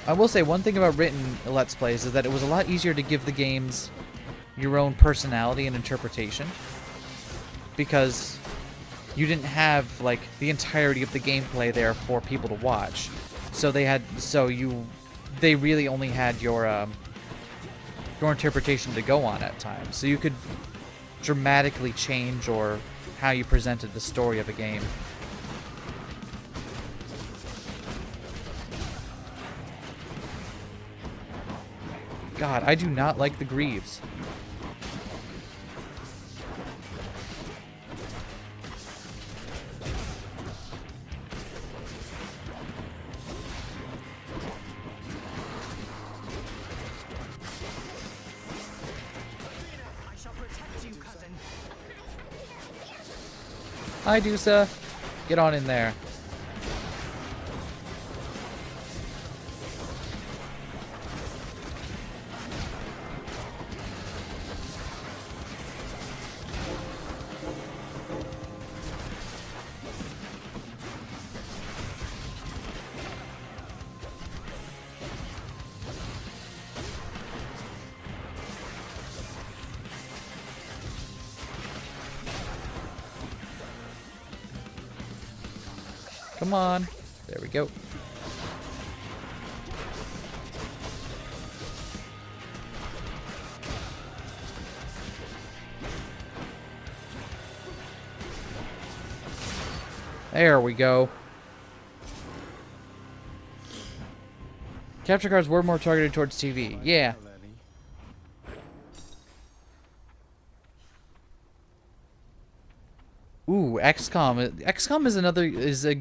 I will say one thing about written Let's Plays is that it was a lot easier to give the games your own personality and interpretation, because you didn't have like the entirety of the gameplay there for people to watch. So they really only had your interpretation to go on at times. So you could dramatically change or how you presented the story of a game. God, I do not like the Greaves. I shall protect you, cousin. Hi, Dusa. Get on in there. Come on. There we go. There we go. Capture cards were more targeted towards TV. Yeah. Ooh, XCOM. XCOM is a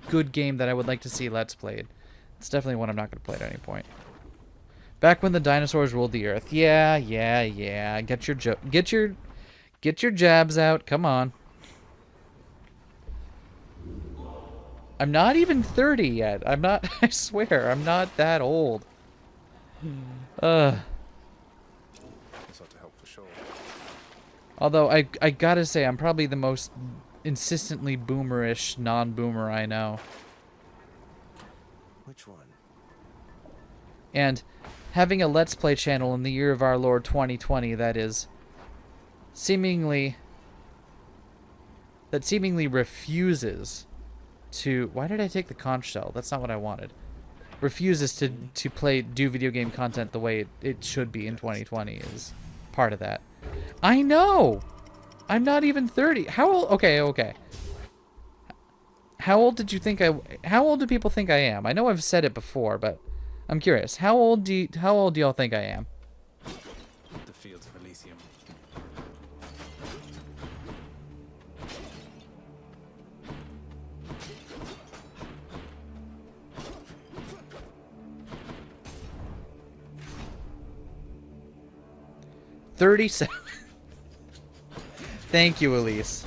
good game that I would like to see Let's Played. It's definitely one I'm not going to play at any point. Back when the dinosaurs ruled the earth. Yeah. Get your jabs out. Come on. I'm not even 30 yet. I'm not. I swear, I'm not that old. This ought to help for sure. Although I gotta say, I'm probably the most insistently boomerish non-boomer I know. Which one? And having a Let's Play channel in the year of our Lord 2020 that seemingly refuses to... Why did I take the conch shell? That's not what I wanted. Refuses to do video game content the way it should be in 2020 is part of that. I know! I'm not even 30. How old... Okay. How old did you think How old do people think I am? I know I've said it before, but I'm curious. How old do y'all think I am? The fields of Elysium. $37. Thank you, Elise.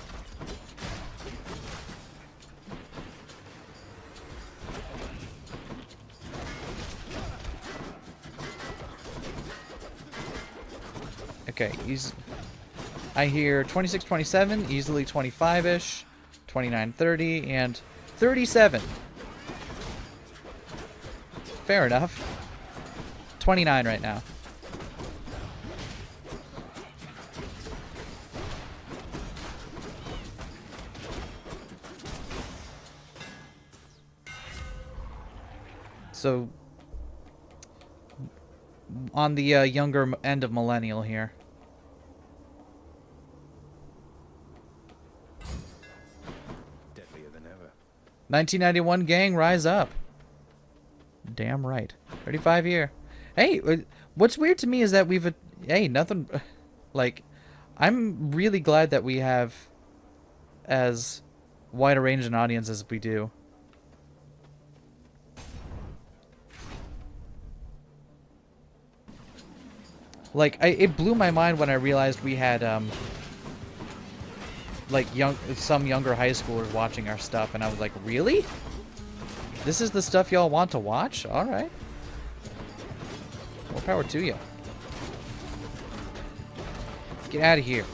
Okay, I hear 26, 27, easily 25-ish, 29, 30, and 37. Fair enough. 29 right now. So, on the younger end of millennial here. Deadlier than ever. 1991 gang, rise up. Damn right. 35 year. Hey, what's weird to me is that we've... Hey, nothing... Like, I'm really glad that we have as wide a range an audience as we do. Like, it blew my mind when I realized we had, like, some younger high schoolers watching our stuff, and I was like, really? This is the stuff y'all want to watch? Alright. More power to you. Get out of here.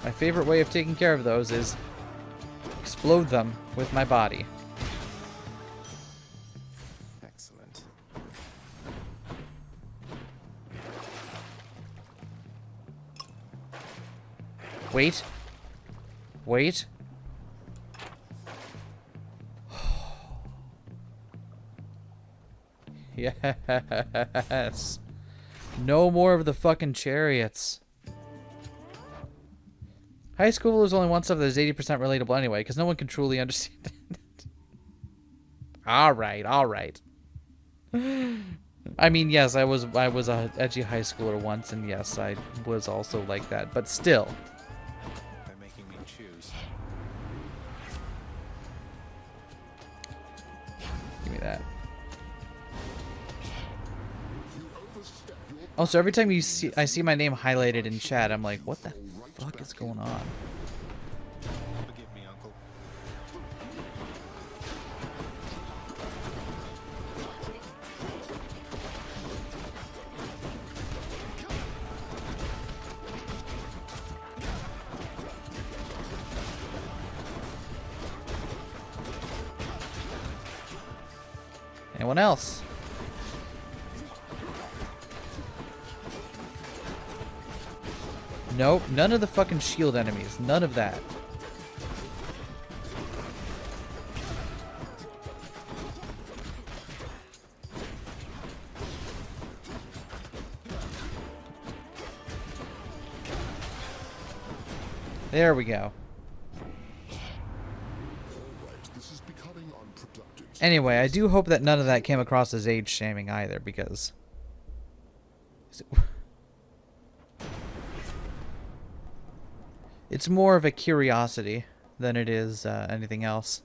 My favorite way of taking care of those is explode them with my body. Excellent. Wait. Wait. Yes. No more of the fucking chariots. High schoolers only want stuff that is 80% relatable anyway, because no one can truly understand it. Alright, alright. I mean, yes, I was a edgy high schooler once, and yes, I was also like that, but still. They're making me choose. Give me that. Also, every time I see my name highlighted in chat, I'm like, what the fuck is going on? Forgive me, Uncle. Anyone else? Nope, none of the fucking shield enemies. None of that. There we go. All right, this is becoming Anyway, I do hope that none of that came across as age shaming either, because it's more of a curiosity than it is anything else.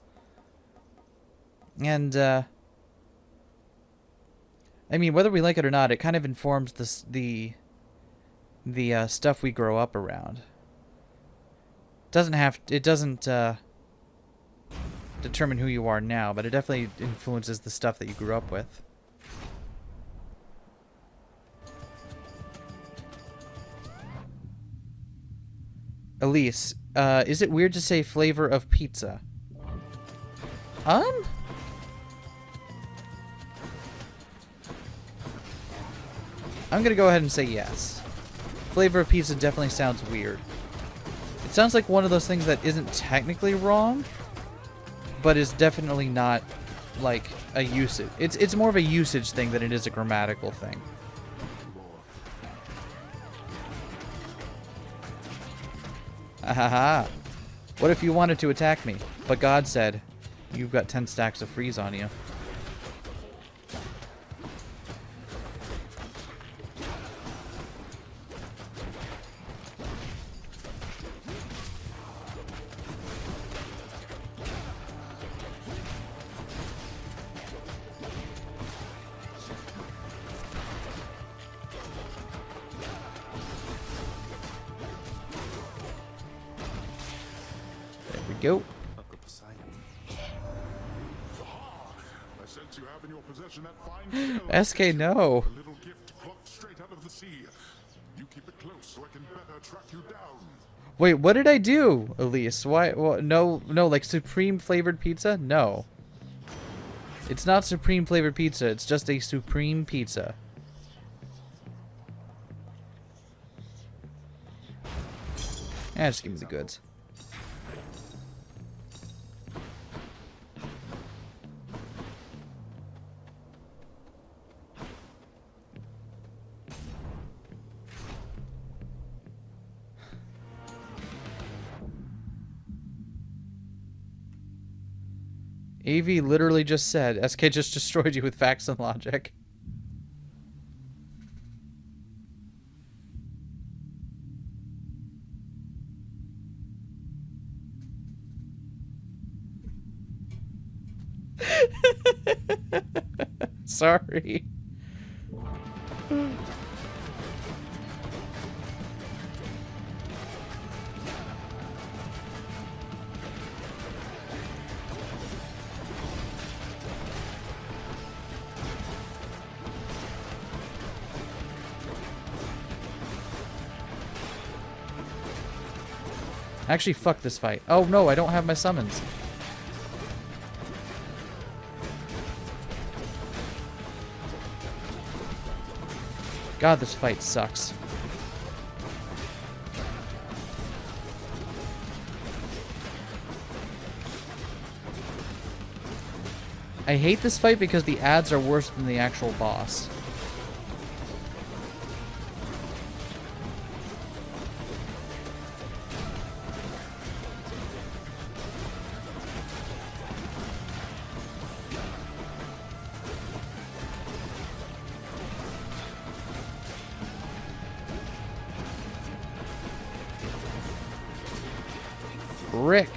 And I mean, whether we like it or not, it kind of informs the stuff we grow up around. It doesn't determine who you are now, but it definitely influences the stuff that you grew up with. Elise, is it weird to say flavor of pizza? I'm gonna go ahead and say yes. Flavor of pizza definitely sounds weird. It sounds like one of those things that isn't technically wrong, but is definitely not like a usage. It's more of a usage thing than it is a grammatical thing. Ahaha. What if you wanted to attack me, but God said, you've got 10 stacks of freeze on you? Go. Eskay, no. A little gift plucked straight out of the sea. You keep it close so I can better track you down. Wait, what did I do, Elise? Why? Well, no, like supreme flavored pizza? No. It's not supreme flavored pizza. It's just a supreme pizza. Just give me the goods. AV literally just said, Eskay just destroyed you with facts and logic. Sorry. Actually, fuck this fight. Oh no, I don't have my summons. God, this fight sucks. I hate this fight because the ads are worse than the actual boss. Rick.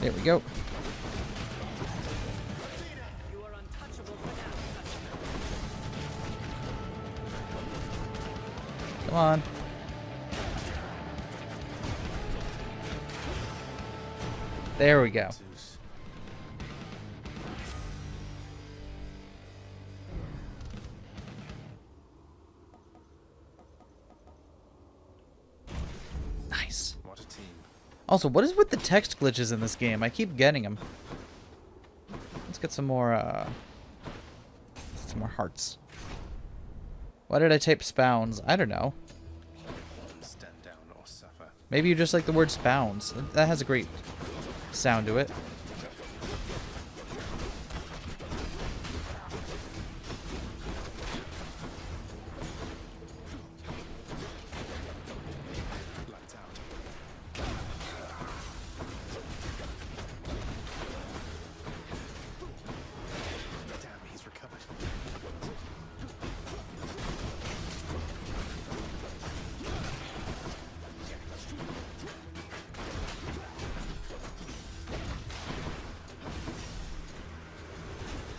There we go. Come on. There we go. Nice. What a team. Also, what is with the text glitches in this game? I keep getting them. Let's get some more hearts. Why did I type spounds? I don't know. Stand down or suffer. Maybe you just like the word spounds. That has a great sound to it.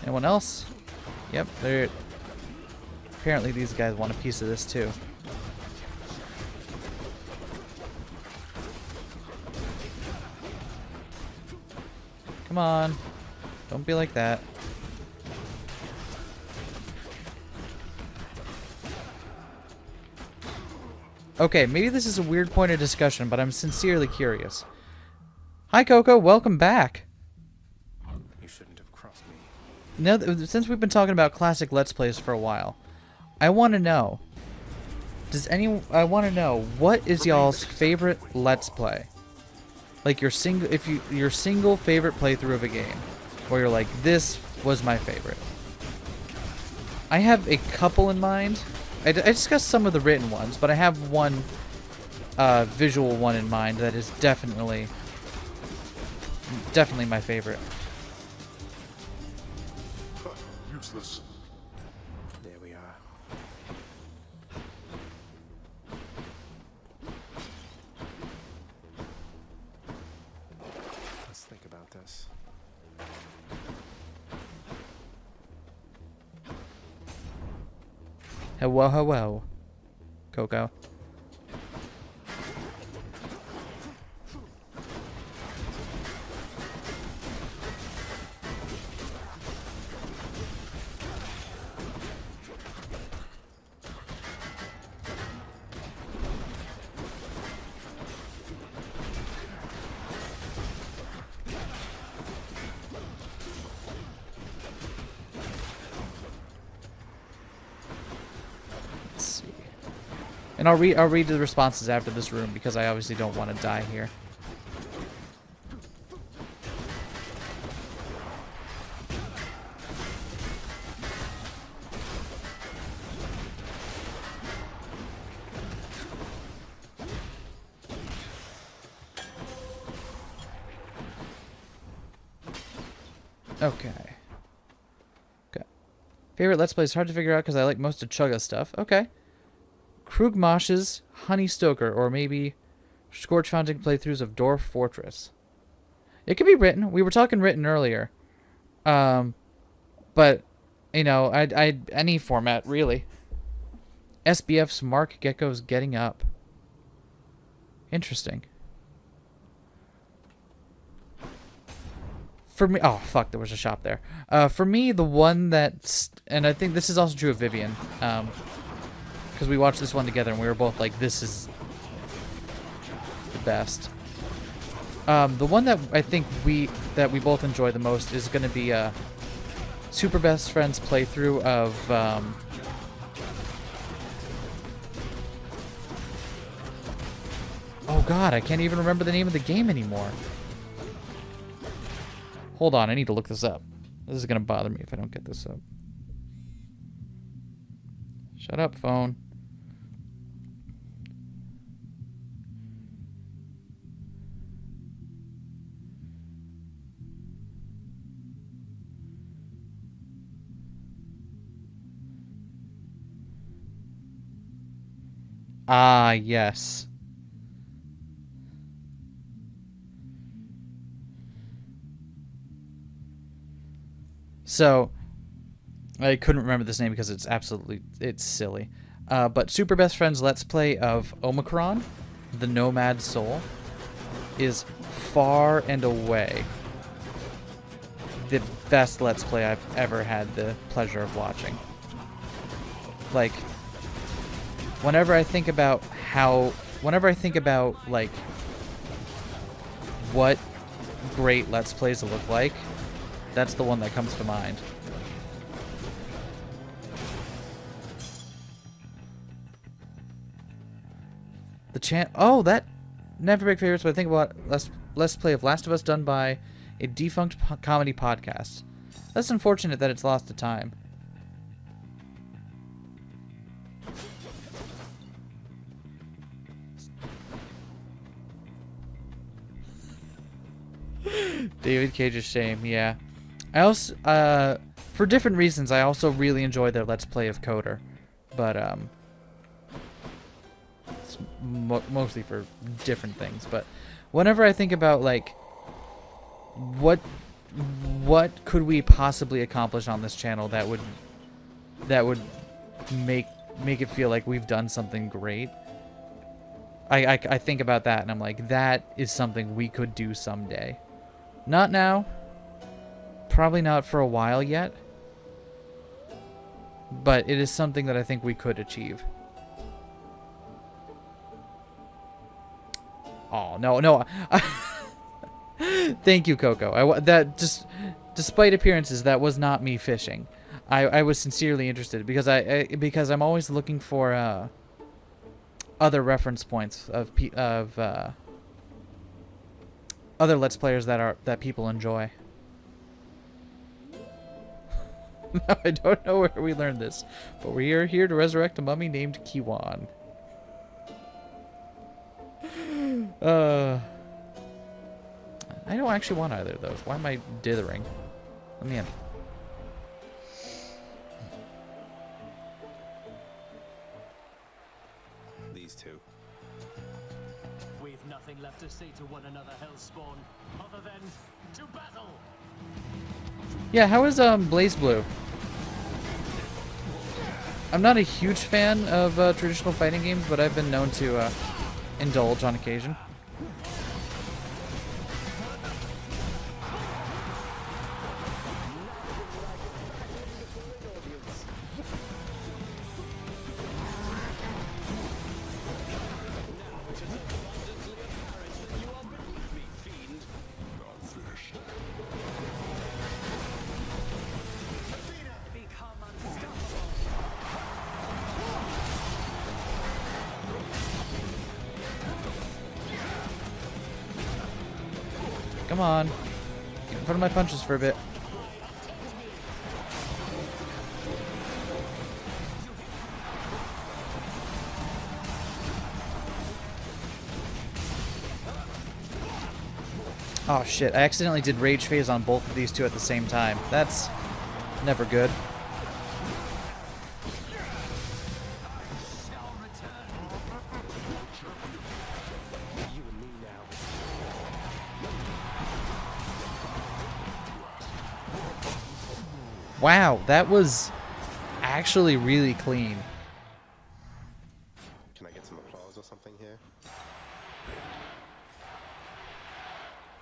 Anyone else? Yep, they're... Apparently these guys want a piece of this too. Come on. Don't be like that. Okay, maybe this is a weird point of discussion, but I'm sincerely curious. Hi, Coco. Welcome back. You shouldn't have crossed me. Now, since we've been talking about classic Let's Plays for a while, I want to know. I want to know, what is y'all's favorite Let's Play? Like your single favorite playthrough of a game, where you're like, this was my favorite. I have a couple in mind. I discussed some of the written ones, but I have one visual one in mind that is definitely my favorite. Useless. There we are. Let's think about this. Hello, hello, Coco. And I'll read the responses after this room because I obviously don't want to die here. Okay. Favorite Let's Play is hard to figure out because I like most of Chugga's stuff. Okay. Krugmosh's Honey Stoker, or maybe Scorch Fountain playthroughs of Dwarf Fortress. It could be written. We were talking written earlier. But, you know, any format, really. SBF's Mark Gecko's Getting Up. Interesting. For me... Oh, fuck, there was a shop there. For me, the one that's... And I think this is also true of Vivian. Because we watched this one together and we were both like, this is the best. The one that I think we both enjoy the most is going to be Super Best Friend's playthrough of oh god, I can't even remember the name of the game anymore. Hold on, I need to look this up. This is going to bother me if I don't get this up. Shut up, phone. Ah, yes. So, I couldn't remember this name because it's silly. But Super Best Friend's Let's Play of Omicron, the Nomad Soul, is far and away the best Let's Play I've ever had the pleasure of watching. Like, whenever I think about like what great Let's Plays look like, that's the one that comes to mind. Oh, that never big favorites, but I think about Let's Play of Last of Us done by a defunct comedy podcast. That's unfortunate that it's lost to time. David Cage's Shame, yeah. I also, for different reasons, I also really enjoy their Let's Play of Coder, but it's mostly for different things. But whenever I think about like what what could we possibly accomplish on this channel that would make it feel like we've done something great. I think about that and I'm like, that is something we could do someday. Not now. Probably not for a while yet. But it is something that I think we could achieve. Oh, no. Thank you, Coco. Despite appearances, that was not me fishing. I was sincerely interested because I'm always looking for other reference points of other Let's Players that people enjoy. Now, I don't know where we learned this, but we are here to resurrect a mummy named Kiwan. I don't actually want either of those. Why am I dithering? Let me in. These two. We've nothing left to say to one another, Hellspawn, other than to battle. Yeah, how is Blaze Blue? I'm not a huge fan of traditional fighting games, but I've been known to indulge on occasion. Come on. Get in front of my punches for a bit. Oh shit, I accidentally did rage phase on both of these two at the same time. That's never good. Wow, that was actually really clean. Can I get some applause or something here?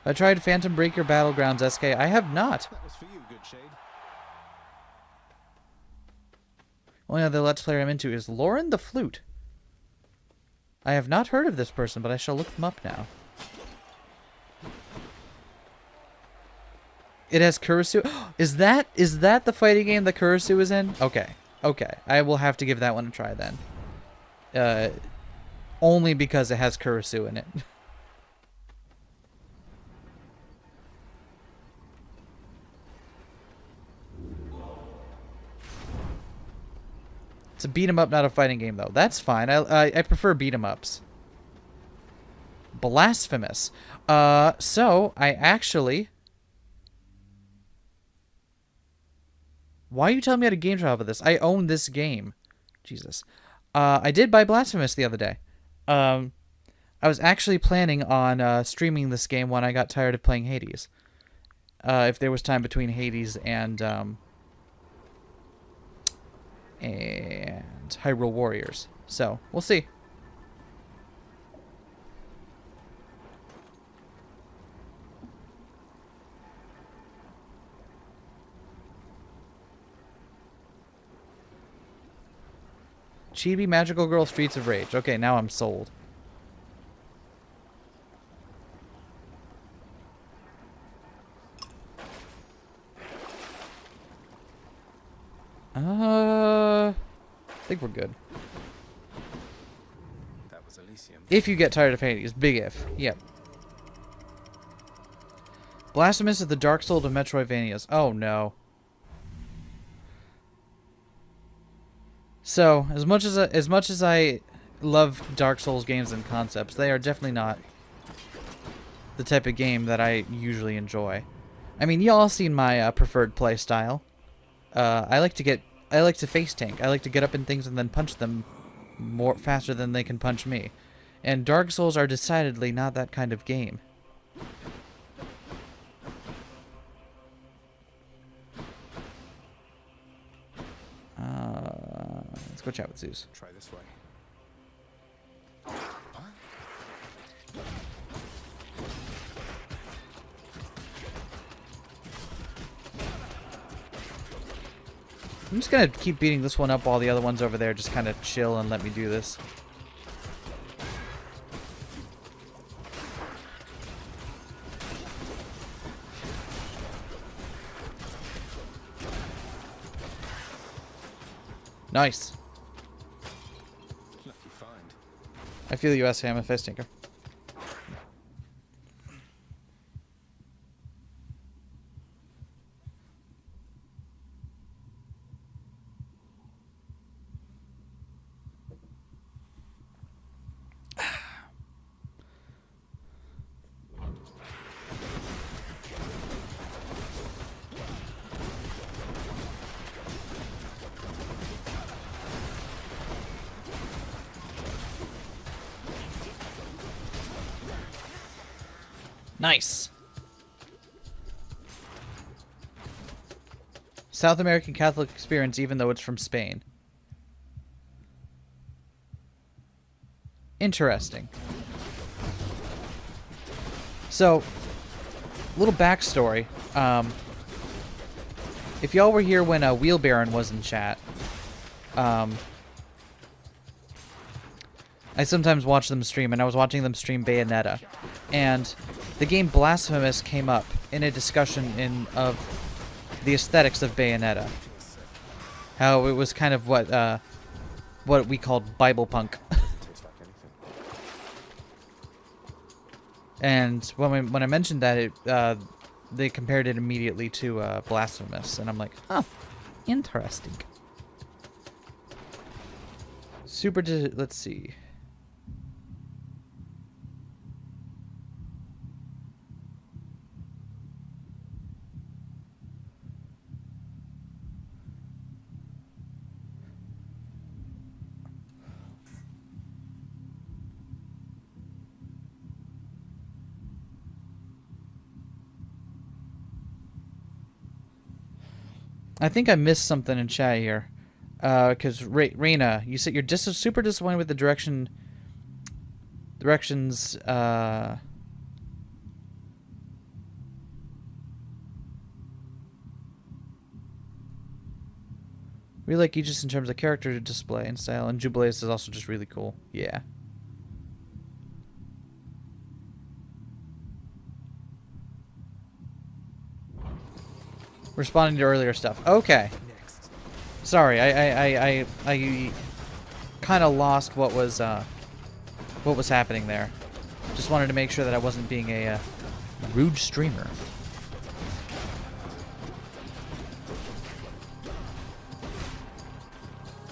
I tried Phantom Breaker Battlegrounds, Eskay. I have not. That was for you, good shade. Only other Let's Player I'm into is Lauren the Flute. I have not heard of this person, but I shall look them up now. It has Kurisu. Is that the fighting game that Kurisu is in? Okay. Okay. I will have to give that one a try then. Only because it has Kurisu in it. It's a beat 'em up, not a fighting game though. That's fine. I prefer beat 'em ups. Blasphemous. So I actually. Why are you telling me how to game trial for this? I own this game. Jesus. I did buy Blasphemous the other day. I was actually planning on streaming this game when I got tired of playing Hades. If there was time between Hades and Hyrule Warriors. So, we'll see. Chibi Magical Girl Streets of Rage. Okay, now I'm sold. I think we're good. That was Elysium. If you get tired of Hades. Big if. Yep. Blasphemous is the Dark Souls of Metroidvanias. Oh no. So, as much as I love Dark Souls games and concepts, they are definitely not the type of game that I usually enjoy. I mean, y'all seen my preferred play style. I like to face tank. I like to get up in things and then punch them more faster than they can punch me. And Dark Souls are decidedly not that kind of game. Let's go chat with Zeus. Try this way. I'm just gonna keep beating this one up while the other one's over there just kind of chill and let me do this. Nice. Lucky find. I feel you, Eskay. I'm a fist tinker. Nice. South American Catholic experience, even though it's from Spain. Interesting. So, little backstory. If y'all were here when Wheel Baron was in chat, I sometimes watch them stream, and I was watching them stream Bayonetta, and the game Blasphemous came up in a discussion of the aesthetics of Bayonetta. How it was kind of what we called Bible punk. And when I mentioned that, they compared it immediately to Blasphemous, and I'm like, huh, interesting. Let's see. I think I missed something in chat here. Because Reina, you said you're super disappointed with the directions. Really like Aegis in terms of character display and style, and Jubileus is also just really cool. Yeah. Responding to earlier stuff. Okay. Sorry, I kind of lost what was happening there. Just wanted to make sure that I wasn't being a rude streamer.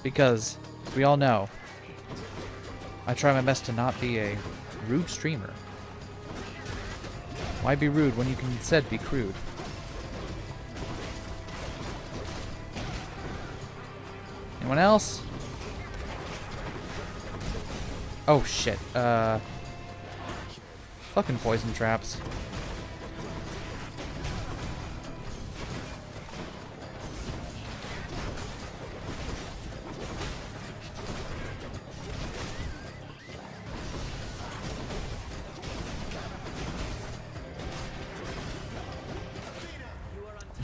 Because we all know I try my best to not be a rude streamer. Why be rude when you can instead be crude? Anyone else? Oh shit. Fucking poison traps.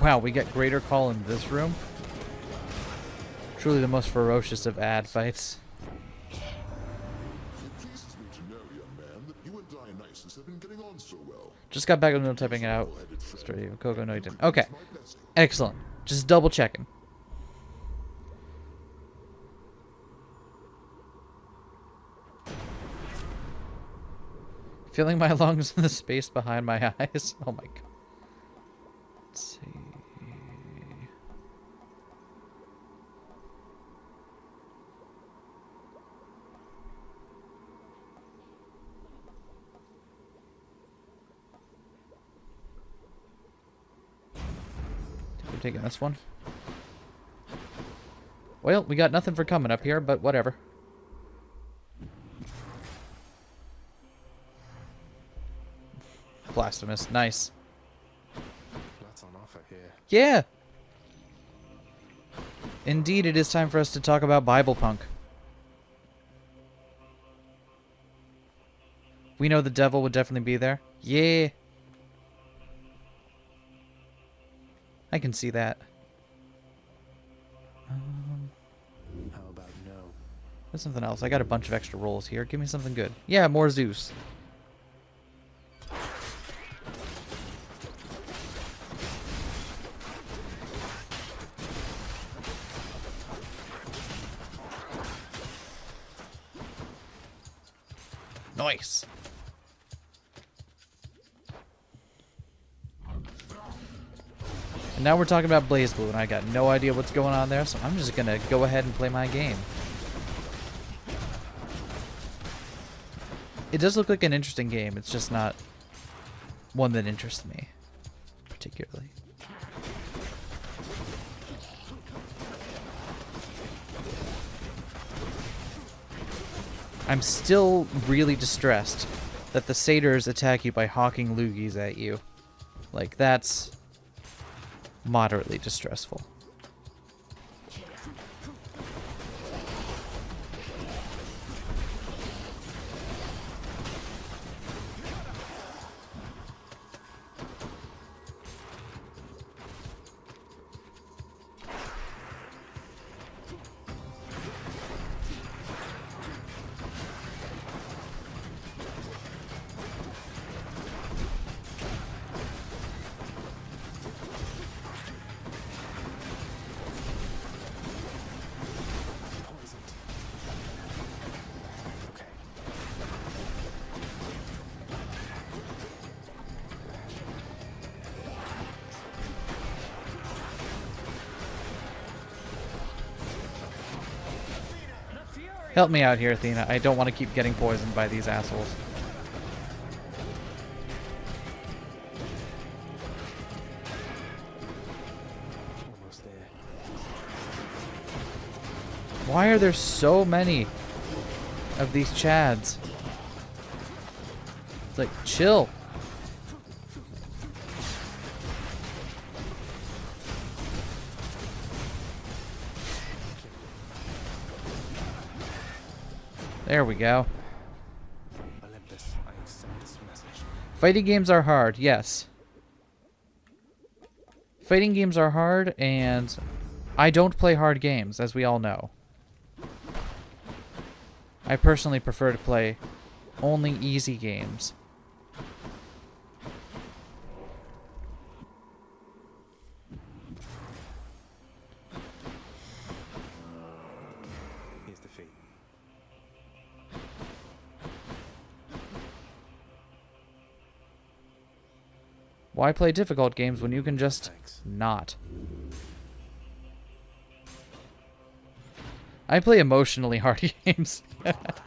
Wow, we get greater call in this room. Truly the most ferocious of ad fights. It pleases me to know, young man, that you and Dionysus have been getting on so well. Just got back with no typing it out. Coco, no, you didn't. Okay. Excellent. Just double checking. Feeling my lungs in the space behind my eyes. Oh my god. Let's see. We're taking this one. Well, we got nothing for coming up here, but whatever. Blasphemous, nice. Lots on offer here. Yeah. Indeed, it is time for us to talk about Bible punk. We know the devil would definitely be there. Yeah. I can see that. How about no? There's something else. I got a bunch of extra rolls here. Give me something good. Yeah, more Zeus. Nice. And now we're talking about Blaze Blue, and I got no idea what's going on there, so I'm just gonna go ahead and play my game. It does look like an interesting game. It's just not one that interests me particularly. I'm still really distressed that the satyrs attack you by hawking loogies at you. Like, that's moderately distressful. Help me out here, Athena. I don't want to keep getting poisoned by these assholes. Almost there. Why are there so many of these chads? It's like, chill. There we go. Olympus, I accept this message. Fighting games are hard, yes. Fighting games are hard, and I don't play hard games, as we all know. I personally prefer to play only easy games. Here's the fee. Why play difficult games when you can just not? I play emotionally hard games.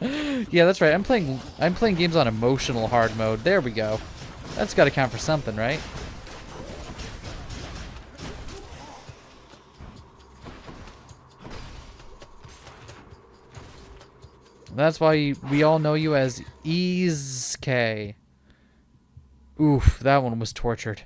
Yeah, that's right. I'm playing games on emotional hard mode. There we go. That's got to count for something, right? That's why we all know you as Eskay. Oof, that one was tortured.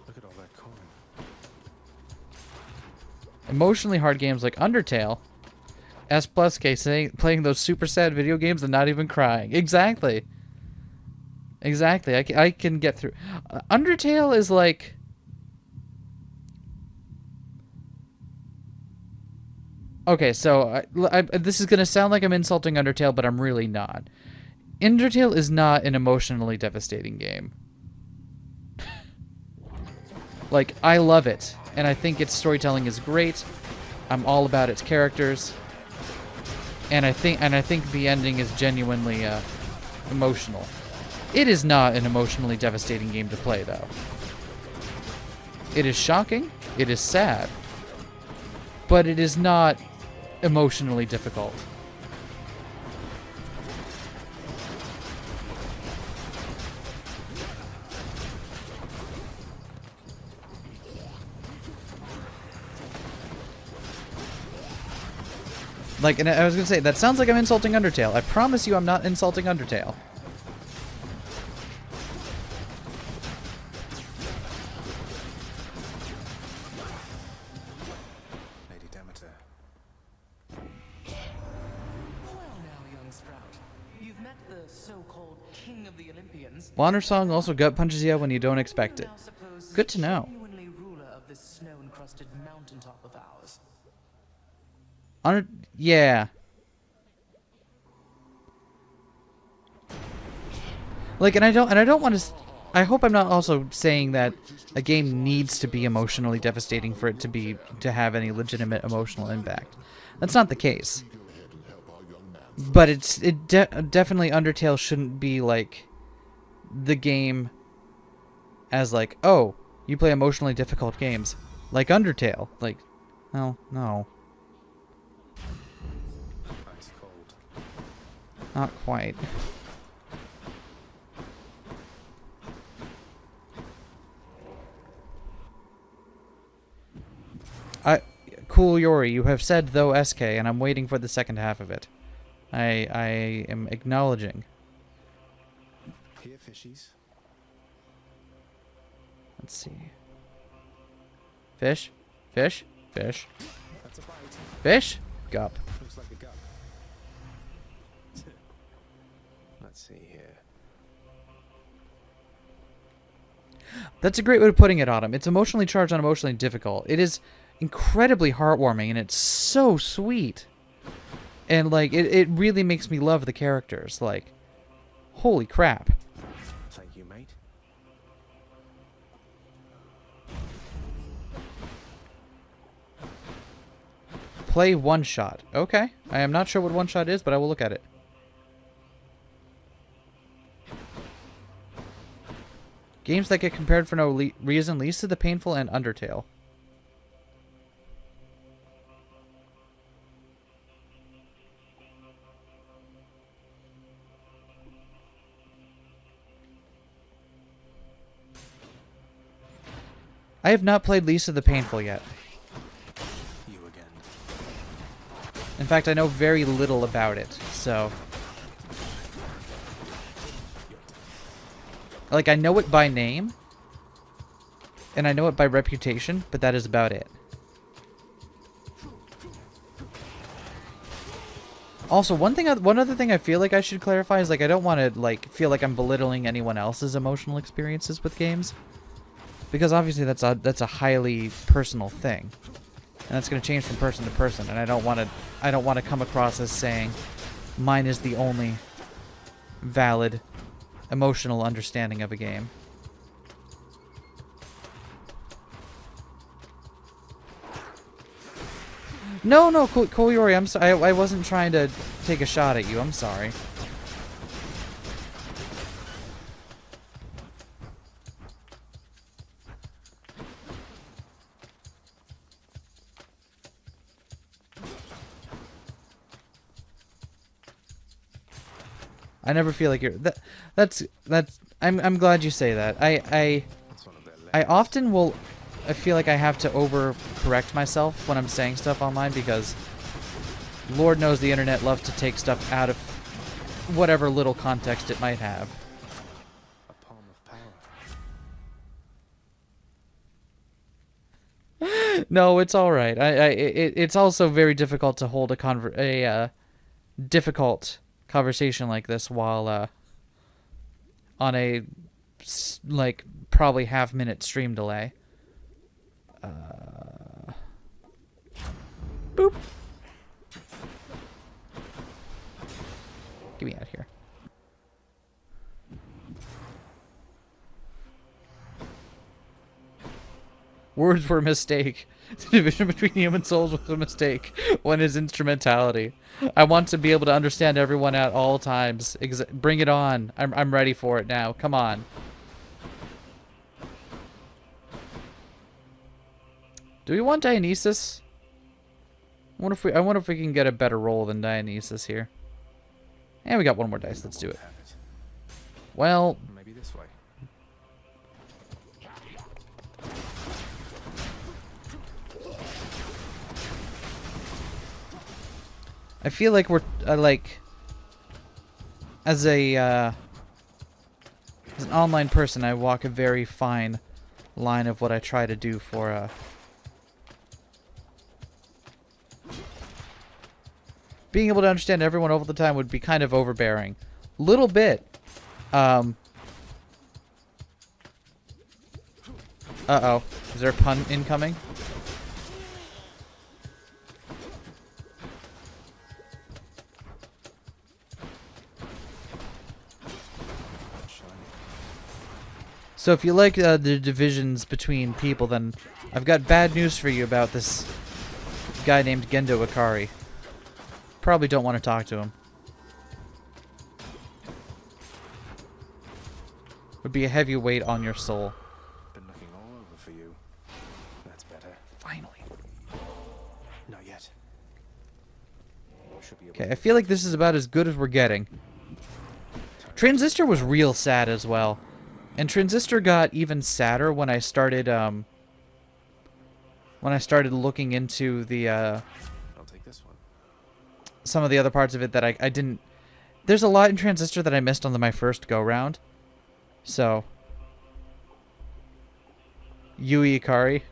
Look at all that coin. Emotionally hard games like Undertale. S plus K saying playing those super sad video games and not even crying. Exactly. Exactly. I can get through. Undertale is like... Okay, so this is going to sound like I'm insulting Undertale, but I'm really not. Undertale is not an emotionally devastating game. Like, I love it, and I think its storytelling is great. I'm all about its characters, and I think the ending is genuinely emotional. It is not an emotionally devastating game to play, though. It is shocking. It is sad, but it is not emotionally difficult. Like, and I was gonna say, that sounds like I'm insulting Undertale. I promise you I'm not insulting Undertale. Lady Demeter. Well now, young Sprout. You've met the so-called King of the Olympians. Honor Song also gut punches you when you don't expect it. Good to know. Genuinely ruler of this snow-encrusted mountaintop of ours. Honor, yeah. Like, and I don't want to. I hope I'm not also saying that a game needs to be emotionally devastating for it to have any legitimate emotional impact. That's not the case. But definitely Undertale shouldn't be like the game as like, oh, you play emotionally difficult games like Undertale. Like, well, no. Ice cold. Not quite. Cool Yori, you have said though Eskay, and I'm waiting for the second half of it. I am acknowledging. Here, fishies. Let's see. Fish? Fish? Fish? That's a bite. Fish? Gup. Looks like a gup. Let's see here. That's a great way of putting it, Autumn. It's emotionally charged, not emotionally difficult. It is incredibly heartwarming, and it's so sweet. And, like, it really makes me love the characters. Like, holy crap. Thank you, mate. Play one shot. Okay. I am not sure what one shot is, but I will look at it. Games that get compared for no reason, Least of the Painful and Undertale. I have not played Least of the Painful yet. You again. In fact, I know very little about it, so... Like, I know it by name, and I know it by reputation, but that is about it. Also, one other thing I feel like I should clarify is, like, I don't want to, like, feel like I'm belittling anyone else's emotional experiences with games. Because obviously that's a highly personal thing. And that's going to change from person to person, and I don't want to come across as saying mine is the only valid emotional understanding of a game. No, Koyori, I'm sorry. I wasn't trying to take a shot at you. I'm sorry. I never feel like you're that's I'm glad you say that. I often will I feel like I have to overcorrect myself when I'm saying stuff online because Lord knows the internet loves to take stuff out of whatever little context it might have. A palm of power. No, it's all right. It's also very difficult to hold a difficult conversation like this while on a like probably half-minute stream delay. Boop. Get me out of here. Words were a mistake. The division between human souls was a mistake. One is instrumentality. I want to be able to understand everyone at all times. Bring it on. I'm ready for it now. Come on. Do we want Dionysus? I wonder if we can get a better roll than Dionysus here. And we got one more dice. Let's do it. Well, maybe this way. I feel like we're like as an online person, I walk a very fine line of what I try to do for being able to understand everyone over the time would be kind of overbearing. Little bit. Uh-oh. Is there a pun incoming? So if you like the divisions between people, then I've got bad news for you about this guy named Gendo Ikari. Probably don't want to talk to him. Would be a heavy weight on your soul. Been looking all over for you. That's better. Finally. Not yet. Should be able Okay, I feel like this is about as good as we're getting. Transistor was real sad as well. And Transistor got even sadder when I started looking into the I'll take this one. some of the other parts of it that I didn't. There's a lot in Transistor that I missed on my first go round. So Yui Ikari.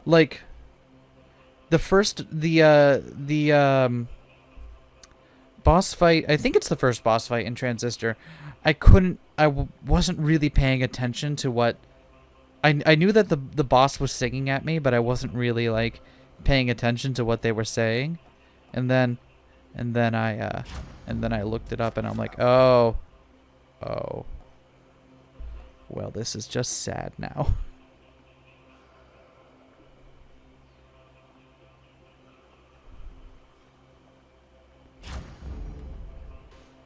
Like the boss fight, I think it's the first boss fight in Transistor. I wasn't really paying attention to what I knew that the boss was singing at me, but I wasn't really like paying attention to what they were saying. And then I looked it up and I'm like, "Oh. Well, this is just sad now."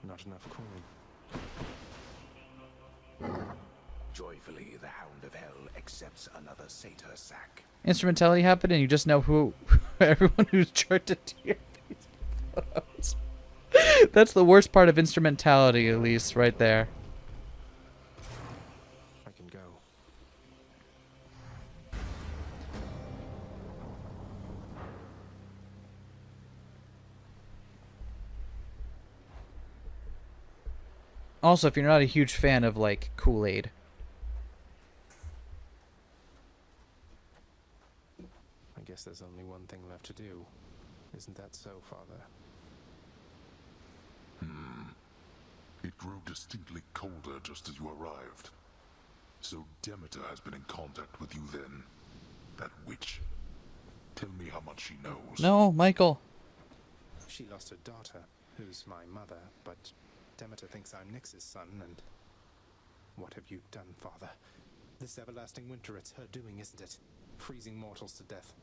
Not enough coin. Joyfully, the Hound of Hell accepts another satyr sack. Instrumentality happened and you just know who everyone who's charted to your Facebook photos. That's the worst part of instrumentality, at least, right there. I can go. Also, if you're not a huge fan of, like, Kool-Aid. I guess there's only one thing left to do. Isn't that so, Father? It grew distinctly colder just as you arrived. So Demeter has been in contact with you then. That witch. Tell me how much she knows. No, Michael. She lost her daughter, who's my mother, but Demeter thinks I'm Nyx's son, and what have you done, Father? This everlasting winter, it's her doing, isn't it? Freezing mortals to death.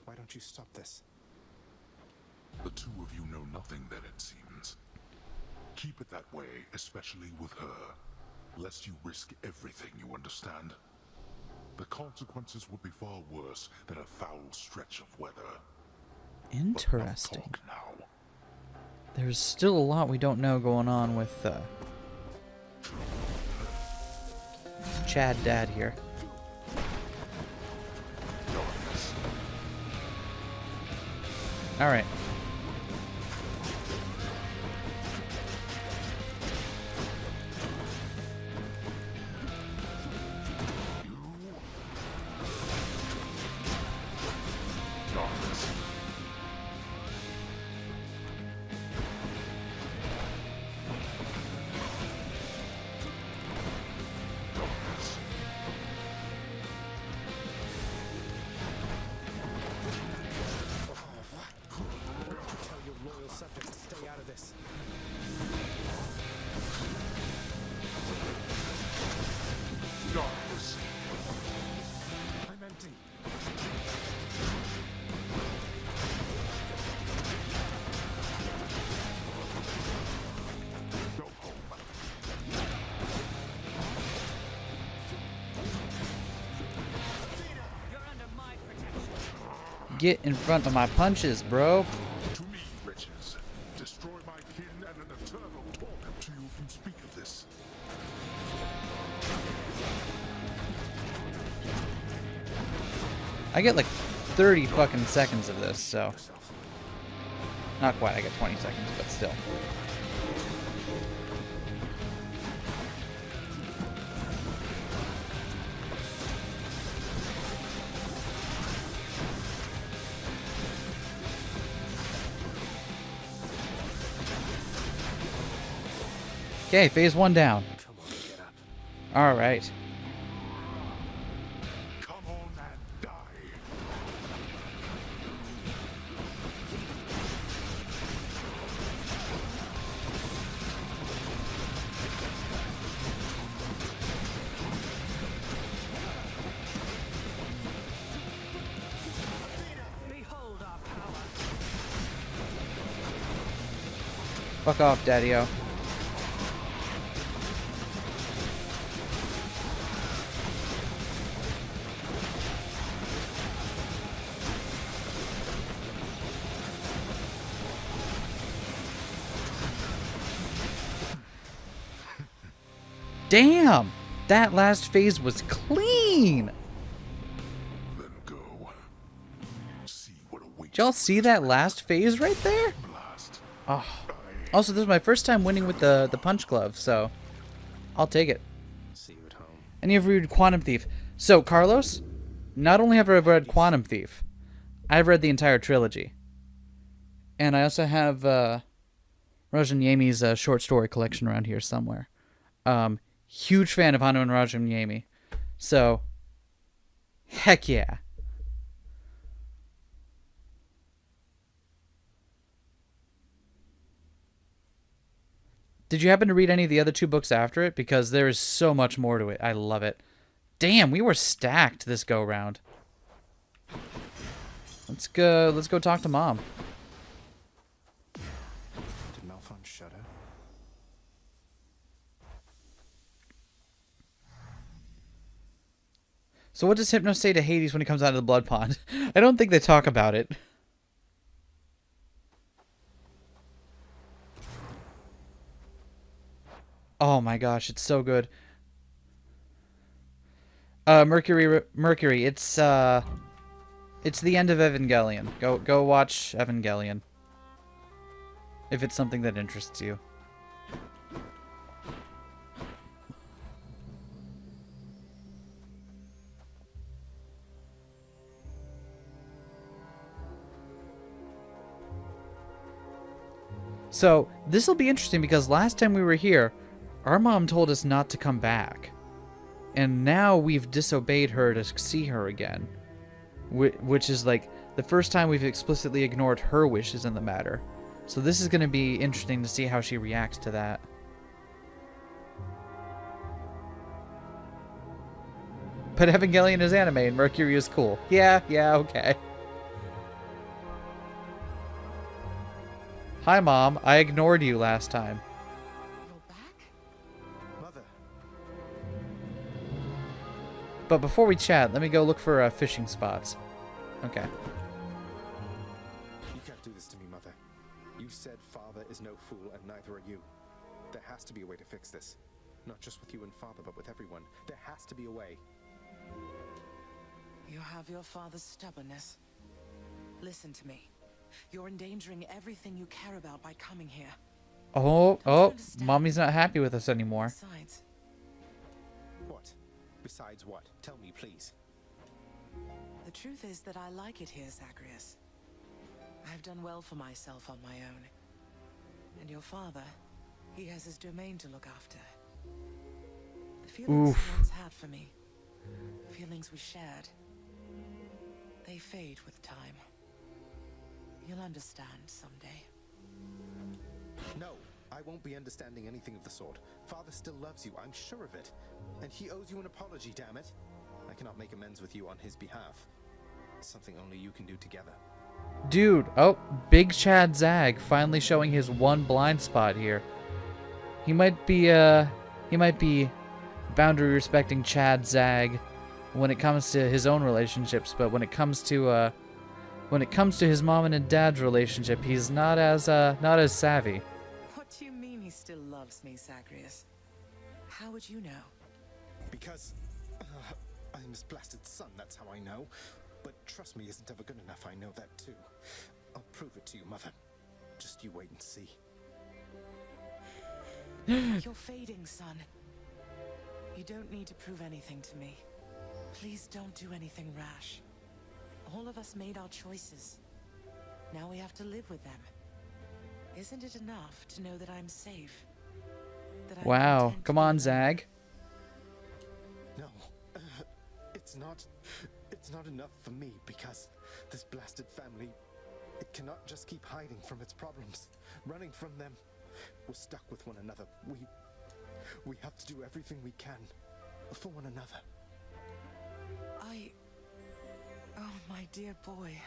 Why don't you stop this? The two of you know nothing then, it seems. Keep it that way, especially with her, lest you risk everything, you understand? The consequences would be far worse than a foul stretch of weather. Interesting. But enough talk now. There's still a lot we don't know going on with Chad Dad here. All right. Get in front of my punches, bro. To me, wretches, destroy my kin and an eternal torment to you if you speak of this. I get like 30 fucking seconds of this, so. Not quite, I get 20 seconds, but still. Okay, phase 1 down. Alright. Come on and die. Behold our power. Fuck off, Daddy-O. Damn! That last phase was clean! Then go. See what awaits. Did y'all see that last phase right there? Oh. Also, this is my first time winning with the punch glove, so I'll take it. See you at home. Any of you read Quantum Thief? So, Carlos, not only have I read Quantum Thief, I've read the entire trilogy. And I also have Rajan Yami's short story collection around here somewhere. Huge fan of Hanu and Rajan Yami. So, heck yeah. Did you happen to read any of the other 2 books after it? Because there is so much more to it. I love it. Damn, we were stacked this go round. Let's go talk to Mom. Did Malphon shudder? So what does Hypno say to Hades when he comes out of the blood pond? I don't think they talk about it. Oh my gosh, it's so good. Mercury, it's the end of Evangelion. Go watch Evangelion. If it's something that interests you. So, this will be interesting because last time we were here, our mom told us not to come back. And now we've disobeyed her to see her again. Which is like the first time we've explicitly ignored her wishes in the matter. So this is going to be interesting to see how she reacts to that. But Evangelion is anime and Mercury is cool. Yeah, okay. Hi, Mom. I ignored you last time. Mother. But before we chat, let me go look for fishing spots. Okay. You can't do this to me, Mother. You said Father is no fool, and neither are you. There has to be a way to fix this. Not just with you and Father, but with everyone. There has to be a way. You have your father's stubbornness. Listen to me. You're endangering everything you care about by coming here. Oh, Mommy's not happy with us anymore. Besides. What? Besides what? Tell me, please. The truth is that I like it here, Zagreus. I've done well for myself on my own. And your father, he has his domain to look after. The feelings he once had for me, feelings we shared, they fade with time. You'll understand someday. No, I won't be understanding anything of the sort. Father still loves you, I'm sure of it. And he owes you an apology, damn it. I cannot make amends with you on his behalf. It's something only you can do together. Dude, oh, Big Chad Zag finally showing his one blind spot here. He might be boundary respecting Chad Zag when it comes to his own relationships, but when it comes to his mom and his dad's relationship, he's not as savvy. What do you mean he still loves me, Zagreus? How would you know? Because I'm his blasted son, that's how I know. But trust me isn't ever good enough, I know that too. I'll prove it to you, Mother. Just you wait and see. You're fading, son. You don't need to prove anything to me. Please don't do anything rash. All of us made our choices. Now we have to live with them. Isn't it enough to know that I'm safe? That I'm Wow. content Come to be on, alone? Zag. No, it's not enough for me because this blasted family, it cannot just keep hiding from its problems, running from them. We're stuck with one another. We have to do everything we can for one another. Oh, my dear boy.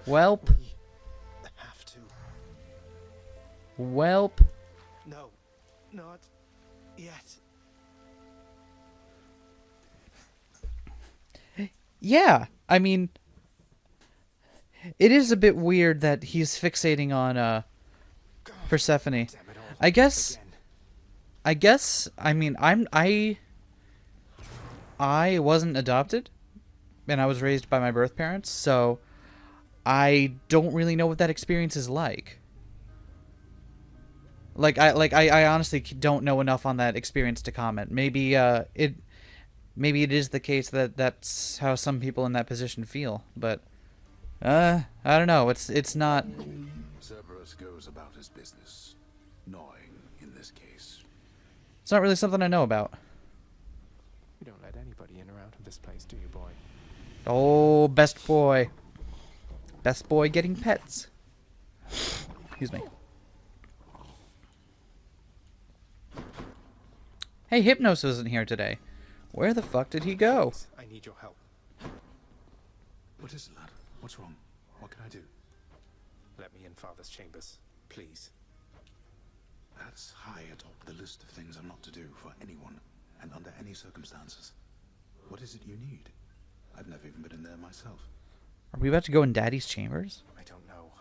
Welp. We have to. Welp. No, not yet. Yeah, I mean, it is a bit weird that he's fixating on Persephone. I guess. I mean, I wasn't adopted, and I was raised by my birth parents, so I don't really know what that experience is like. I honestly don't know enough on that experience to comment. Maybe maybe it is the case that that's how some people in that position feel, but I don't know. It's not. Cerberus goes about his business, gnawing in this case. It's not really something I know about. You don't let anybody in or out of this place, do you, boy? Oh, best boy. Best boy getting pets. Excuse me. Hey, Hypnos isn't here today. Where the fuck did he go? I need your help. What is it, lad? What's wrong? What can I do? Let me in Father's chambers, please. That's high atop the list of things I'm not to do for anyone, and under any circumstances. What is it you need? I've never even been in there myself. Are we about to go in Daddy's chambers?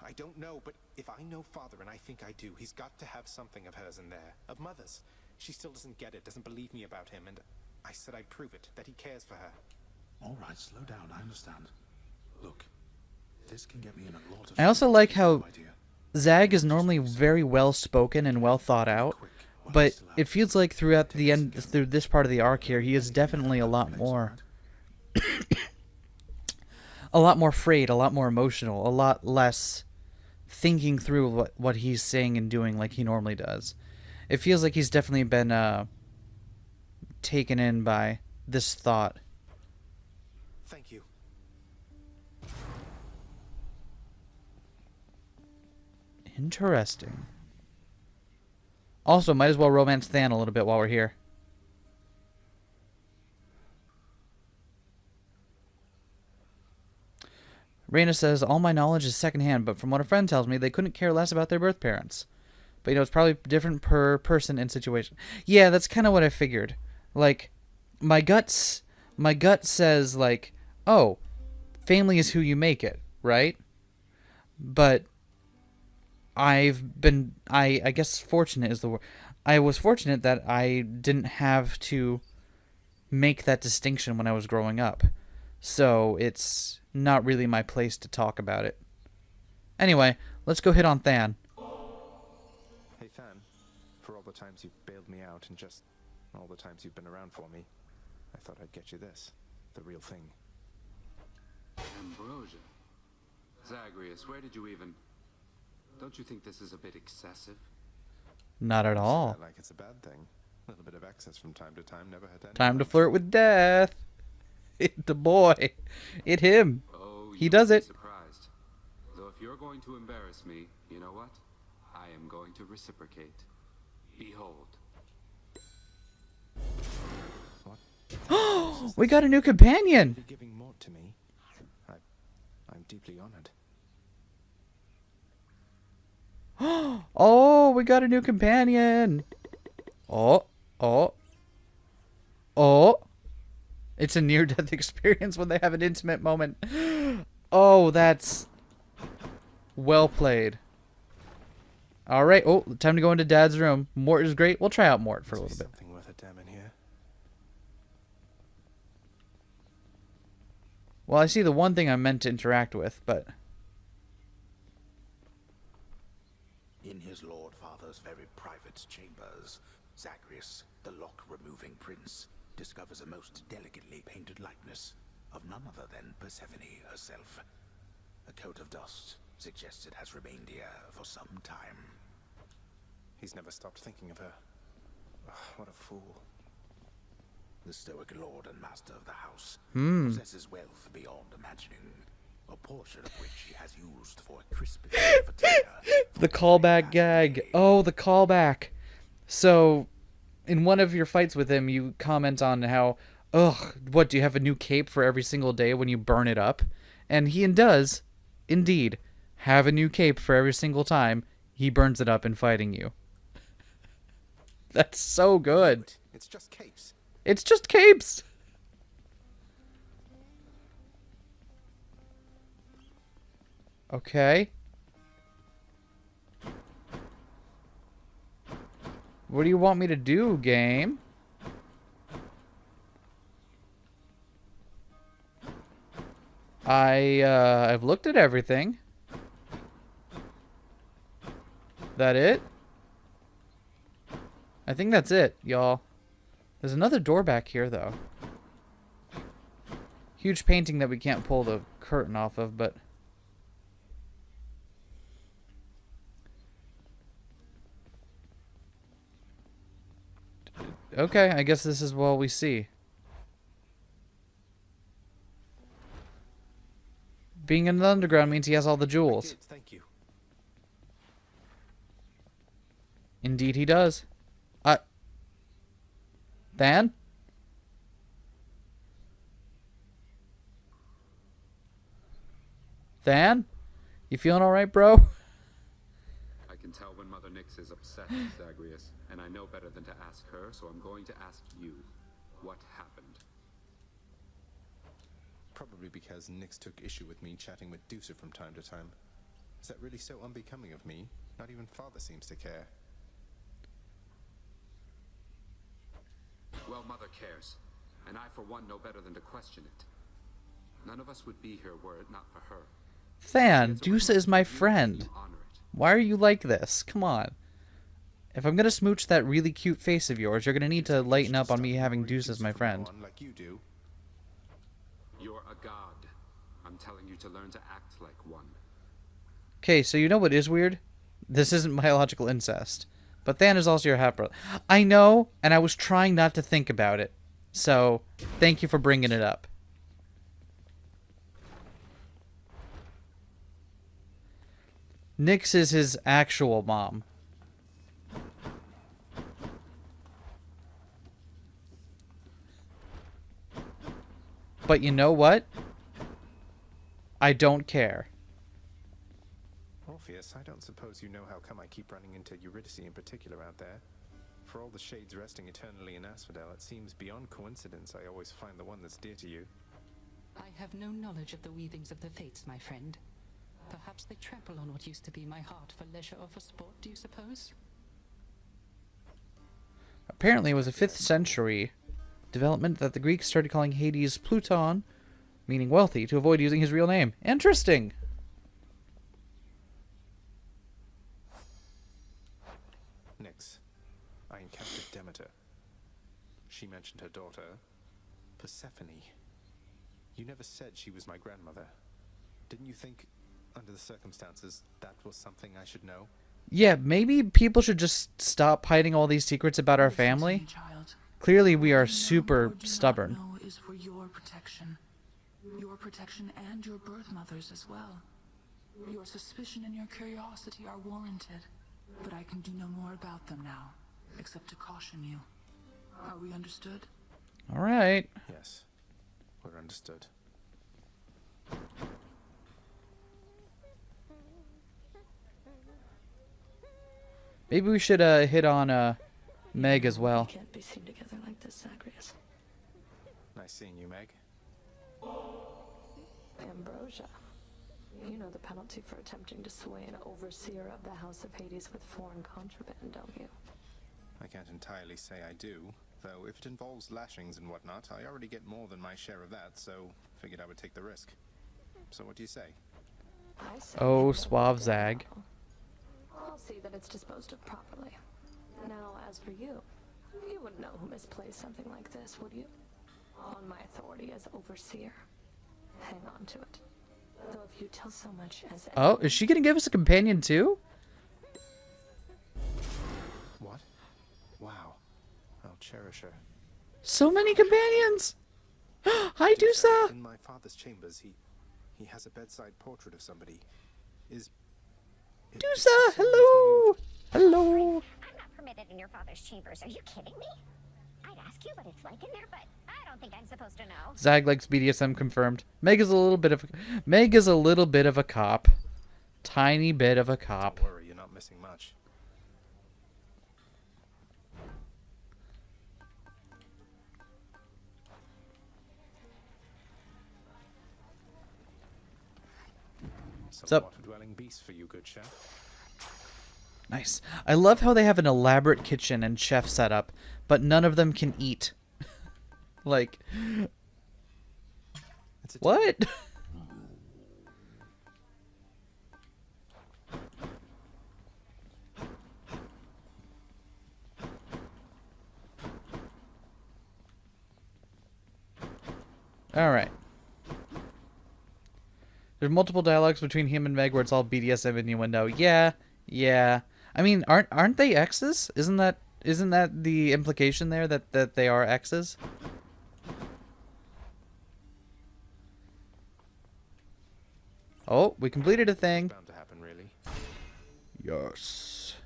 I don't know, but if I know Father, and I think I do, he's got to have something of hers in there, of Mother's. She still doesn't get it, doesn't believe me about him, and I said I'd prove it, that he cares for her. All right, slow down, I understand. Look, this can get me in a lot of... I also like how Zag is normally very well spoken and well thought out, but it feels like through this part of the arc here, he is definitely a lot more frayed, a lot more emotional, a lot less thinking through what he's saying and doing like he normally does. It feels like he's definitely been taken in by this thought. Thank you. Interesting. Also, might as well romance Than a little bit while we're here. Raina says, all my knowledge is secondhand, but from what a friend tells me, they couldn't care less about their birth parents. But, it's probably different per person and situation. Yeah, that's kind of what I figured. Like, my gut says, like, oh, family is who you make it, right? But I guess fortunate is the word. I was fortunate that I didn't have to make that distinction when I was growing up. So it's not really my place to talk about it. Anyway, let's go hit on Than. Hey, Than. For all the times you've bailed me out and just all the times you've been around for me, I thought I'd get you this. The real thing. Ambrosia. Zagreus, where did you even... Don't you think this is a bit excessive? Not at all. Like it's a bad thing. A little bit of excess from time to time never hurt anyone. Time to flirt with death. Hit the boy. Hit him. Oh, he does it. Surprised. Though if you're going to embarrass me, you know what? I am going to reciprocate. Behold. What? We got a new companion. You're giving more to me. I'm deeply honored. Oh, we got a new companion. Oh. It's a near-death experience when they have an intimate moment. Oh, that's well played. All right. Oh, time to go into Dad's room. Mort is great. We'll try out Mort for a little bit. Something worth a damn in here. Well, I see the one thing I'm meant to interact with, but... In his Lord Father's very private chambers, Zagreus, the lock-removing prince, discovers a most delicately painted likeness of none other than Persephone herself. A coat of dust suggests it has remained here for some time. He's never stopped thinking of her. Ugh, what a fool. The stoic lord and master of the house possesses wealth beyond imagining, a portion of which he has used for a crisp cafeteria. The callback gag. Oh, the callback. So, in one of your fights with him, you comment on how, ugh, what, do you have a new cape for every single day when you burn it up? And he does, indeed, have a new cape for every single time he burns it up in fighting you. That's so good. It's just capes. It's just capes. Okay. What do you want me to do, game? I've looked at everything. That it? I think that's it, y'all. There's another door back here, though. Huge painting that we can't pull the curtain off of, but... Okay, I guess this is what we see. Being in the underground means he has all the jewels. Thank you. Indeed he does. Than? Than? You feeling alright, bro? I can tell when Mother Nyx is upset, Zagreus, and I know better than to ask her, so I'm going to ask you. What happened? Probably because Nyx took issue with me chatting with Deucer from time to time. Is that really so unbecoming of me? Not even Father seems to care. Well, Mother cares, and I, for one, know better than to question it. None of us would be here were it not for her. Than, Deuce is my friend. Why are you like this? Come on. If I'm gonna smooch that really cute face of yours, you're gonna need to lighten up on me having Deuce as my friend. Like you do. You're a god. I'm telling you to learn to act like one. Okay, so you know what is weird? This isn't biological incest. But Than is also your half-brother. I know, and I was trying not to think about it. So, thank you for bringing it up. Nyx is his actual mom. But you know what? I don't care. Orpheus, I don't suppose you know how come I keep running into Eurydice in particular out there. For all the shades resting eternally in Asphodel, it seems beyond coincidence I always find the one that's dear to you. I have no knowledge of the weavings of the fates, my friend. Perhaps they trample on what used to be my heart for leisure or for sport, do you suppose? Apparently it was a 5th century development that the Greeks started calling Hades Pluton, meaning wealthy, to avoid using his real name. Interesting! Nyx, I encountered Demeter. She mentioned her daughter, Persephone. You never said she was my grandmother. Didn't you think, under the circumstances, that was something I should know? Yeah, maybe people should just stop hiding all these secrets about our family. Clearly we are super stubborn. Know is for your protection and your birth mother's as well. Your suspicion and your curiosity are warranted, but I can do no more about them now, except to caution you. Are we understood? All right. Yes, we're understood. Maybe we should hit on Meg as well. We can't be seen together like this, Zagreus. Nice seeing you, Meg. Ambrosia. You know the penalty for attempting to sway an overseer of the House of Hades with foreign contraband, don't you? I can't entirely say I do, though if it involves lashings and whatnot, I already get more than my share of that, so Figured I would take the risk. So what do you say? I say Oh, we should suave let it Zag. go. I'll see that it's disposed of properly. Now, as for you, you wouldn't know who misplaced something like this, would you? On my authority as overseer, hang on to it. Though if you tell so much as Oh, is she gonna give us a companion too? What? Wow. I'll cherish her. So many companions! Hi, Dusa! In my father's chambers, he has a bedside portrait of somebody. Dusa, hello! Hello! I'm not permitted in your father's chambers. Are you kidding me? I'd ask you what it's like in there, but I don't think I'm supposed to know. Zag likes BDSM confirmed. Meg is a little bit of a cop. Tiny bit of a cop. Don't worry, you're not missing much. What's up? Water-dwelling beast for you, good chef. Nice. I love how they have an elaborate kitchen and chef setup, but none of them can eat. Like, what? All right. There's multiple dialogues between him and Meg where it's all BDSM innuendo. Yeah, yeah. I mean, aren't they exes? Isn't that the implication there that they are exes? Oh, we completed a thing. Bound to happen, really. Yes.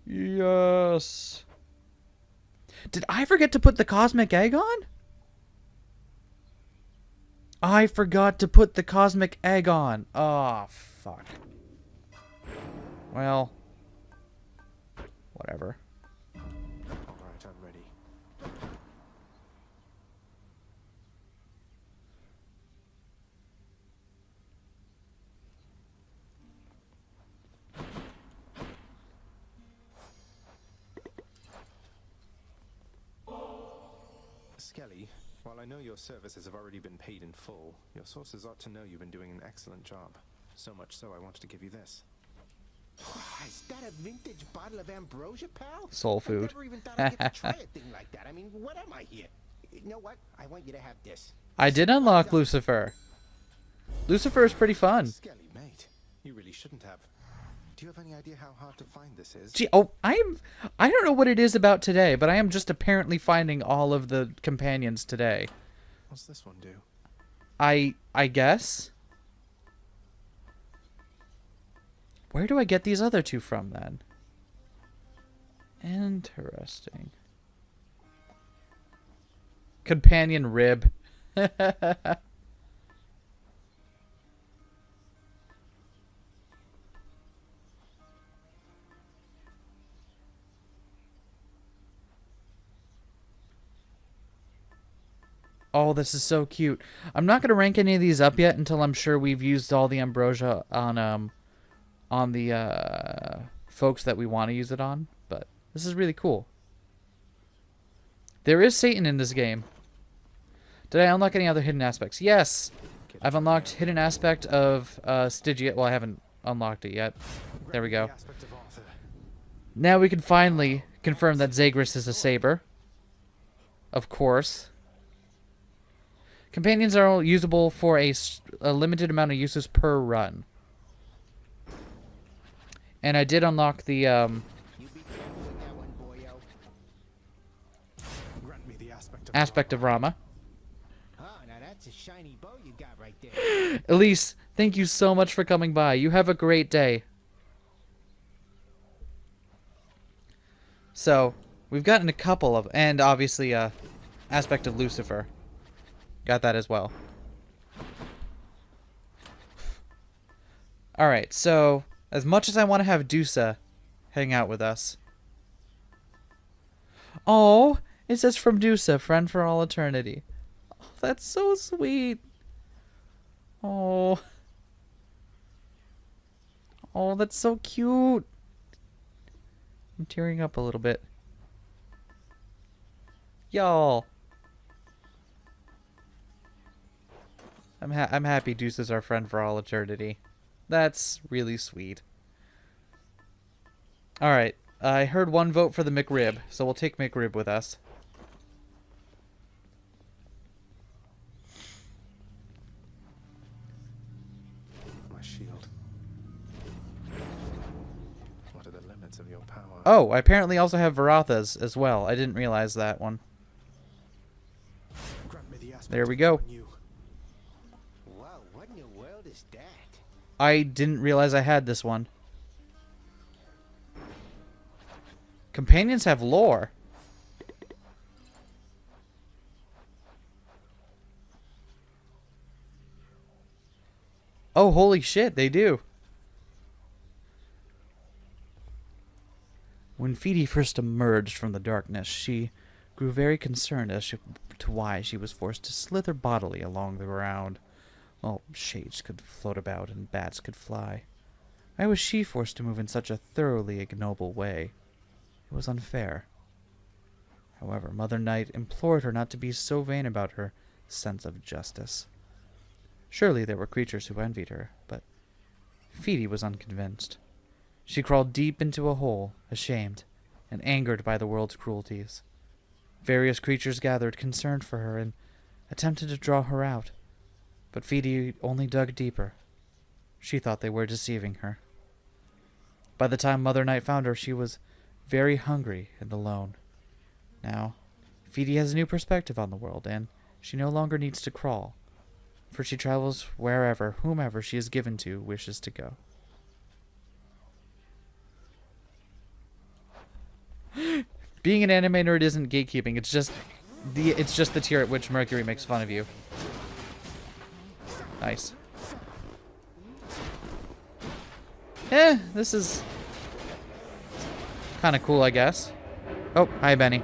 Yes. Did I forget to put the cosmic egg on? I forgot to put the cosmic egg on. Oh, fuck. Well, whatever. All right, I'm ready. Skelly, while I know your services have already been paid in full, your sources ought to know you've been doing an excellent job. So much so I wanted to give you this. Is that a vintage bottle of ambrosia, pal? Soul food. I never even thought I'd get to try a thing like that. I mean, what am I here? You know what? I want you to have this. I did unlock Lucifer. Lucifer is pretty fun. Skelly, mate, you really shouldn't have. Do you have any idea how hard to find this is? Gee, oh, I don't know what it is about today, but I am just apparently finding all of the companions today. What's this one do? I guess. Where do I get these other two from, then? Interesting. Companion rib. Oh, this is so cute. I'm not going to rank any of these up yet until I'm sure we've used all the ambrosia on the folks that we want to use it on, but this is really cool. There is Satan in this game. Did I unlock any other hidden aspects? Yes! I've unlocked hidden aspect of Stygia. Well, I haven't unlocked it yet. There we go. Now we can finally confirm that Zagreus is a saber. Of course. Companions are usable for a limited amount of uses per run. And I did unlock the aspect of Rama. Oh, now that's a shiny bow you got right there. Elise, thank you so much for coming by. You have a great day. So, we've gotten a couple of, and obviously aspect of Lucifer. Got that as well. Alright, so as much as I want to have Dusa hang out with us. Oh, it says from Dusa, friend for all eternity. Oh, that's so sweet. Oh. Oh, that's so cute. I'm tearing up a little bit. Y'all. I'm happy Deuce is our friend for all eternity. That's really sweet. Alright, I heard one vote for the McRib, so we'll take McRib with us. My shield. What are the limits of your power? Oh, I apparently also have Varathas as well. I didn't realize that one. There we go. Wow, what in the world is that? I didn't realize I had this one. Companions have lore. Oh, holy shit, they do. When Feedy first emerged from the darkness, she grew very concerned as to why she was forced to slither bodily along the ground. While shades could float about and bats could fly. Why was she forced to move in such a thoroughly ignoble way? It was unfair. However, Mother Night implored her not to be so vain about her sense of justice. Surely there were creatures who envied her, but Feedy was unconvinced. She crawled deep into a hole, ashamed and angered by the world's cruelties. Various creatures gathered, concerned for her, and attempted to draw her out, but Feedy only dug deeper. She thought they were deceiving her. By the time Mother Night found her, she was very hungry and alone. Now, Feedy has a new perspective on the world, and she no longer needs to crawl, for she travels wherever, whomever she is given to, wishes to go. Being an anime nerd isn't gatekeeping, it's just the tier at which Mercury makes fun of you. Nice. This is kind of cool, I guess. Oh, hi, Benny.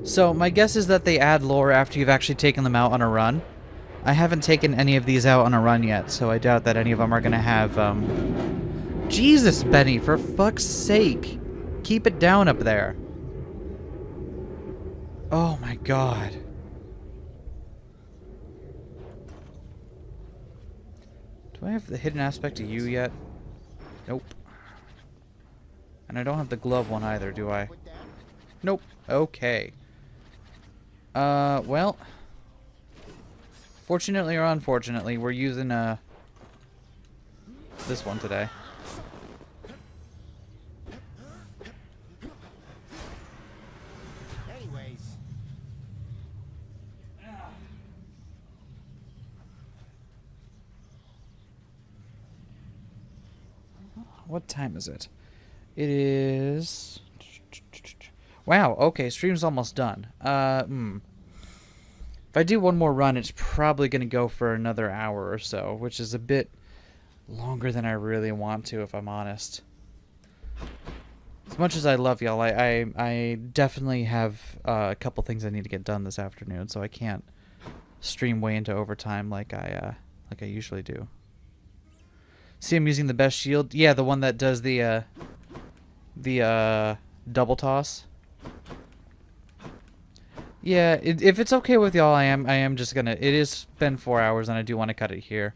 So, my guess is that they add lore after you've actually taken them out on a run. I haven't taken any of these out on a run yet, so I doubt that any of them are going to have, Jesus, Benny, for fuck's sake. Keep it down up there. Oh my god. Do I have the hidden aspect of you yet? Nope. And I don't have the glove one either, do I? Nope. Okay. Well. Fortunately or unfortunately, we're using, this one today. Anyways. What time is it? It is... Wow, okay, stream's almost done. If I do one more run, it's probably going to go for another hour or so, which is a bit longer than I really want to, if I'm honest. As much as I love y'all, I definitely have a couple things I need to get done this afternoon, so I can't stream way into overtime like I usually do. See, I'm using the best shield. Yeah, the one that does the double toss. Yeah, if it's okay with y'all, I am just gonna... It has been 4 hours, and I do want to cut it here.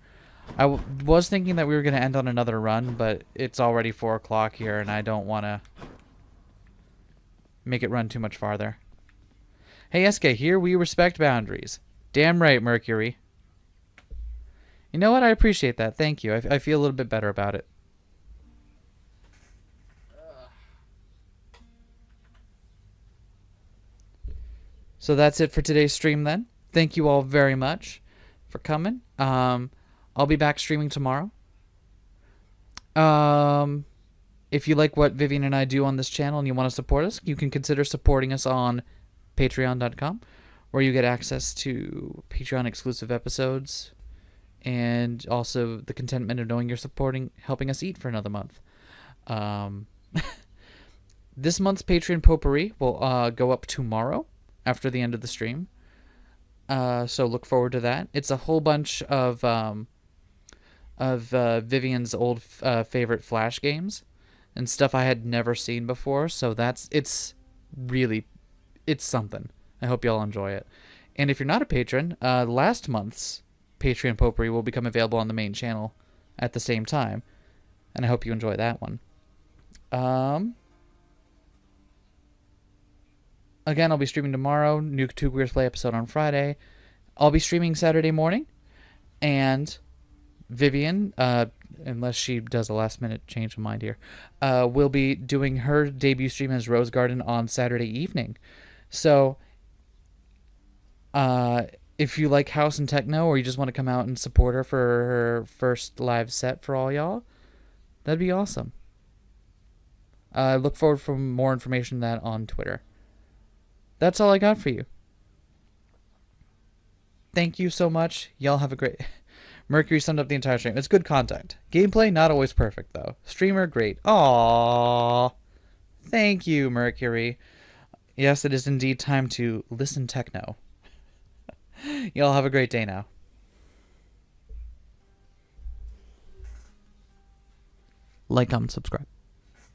I was thinking that we were gonna end on another run, but it's already 4 o'clock here, and I don't want to make it run too much farther. Hey, Eskay, here we respect boundaries. Damn right, Mercury. You know what? I appreciate that. Thank you. I feel a little bit better about it. So that's it for today's stream then. Thank you all very much for coming. I'll be back streaming tomorrow. If you like what Vivian and I do on this channel and you want to support us, you can consider supporting us on patreon.com, where you get access to Patreon exclusive episodes and also the contentment of knowing you're helping us eat for another month. This month's Patreon potpourri will go up tomorrow after the end of the stream. So look forward to that. It's a whole bunch of Vivian's old favorite Flash games. and stuff I had never seen before. So it's something. I hope y'all enjoy it. And if you're not a patron, last month's Patreon Potpourri will become available on the main channel at the same time. And I hope you enjoy that one. Again, I'll be streaming tomorrow. New Two Queers Play episode on Friday. I'll be streaming Saturday morning. And Vivian, unless she does a last-minute change of mind here, will be doing her debut stream as Rose Garden on Saturday evening. So, if you like house and techno, or you just want to come out and support her for her first live set for all y'all, that'd be awesome. I look forward for more information on that on Twitter. That's all I got for you. Thank you so much. Y'all have a great... Mercury summed up the entire stream. It's good content. Gameplay, not always perfect, though. Streamer, great. Aww. Thank you, Mercury. Yes, it is indeed time to listen techno. Y'all have a great day now. Like, comment, subscribe.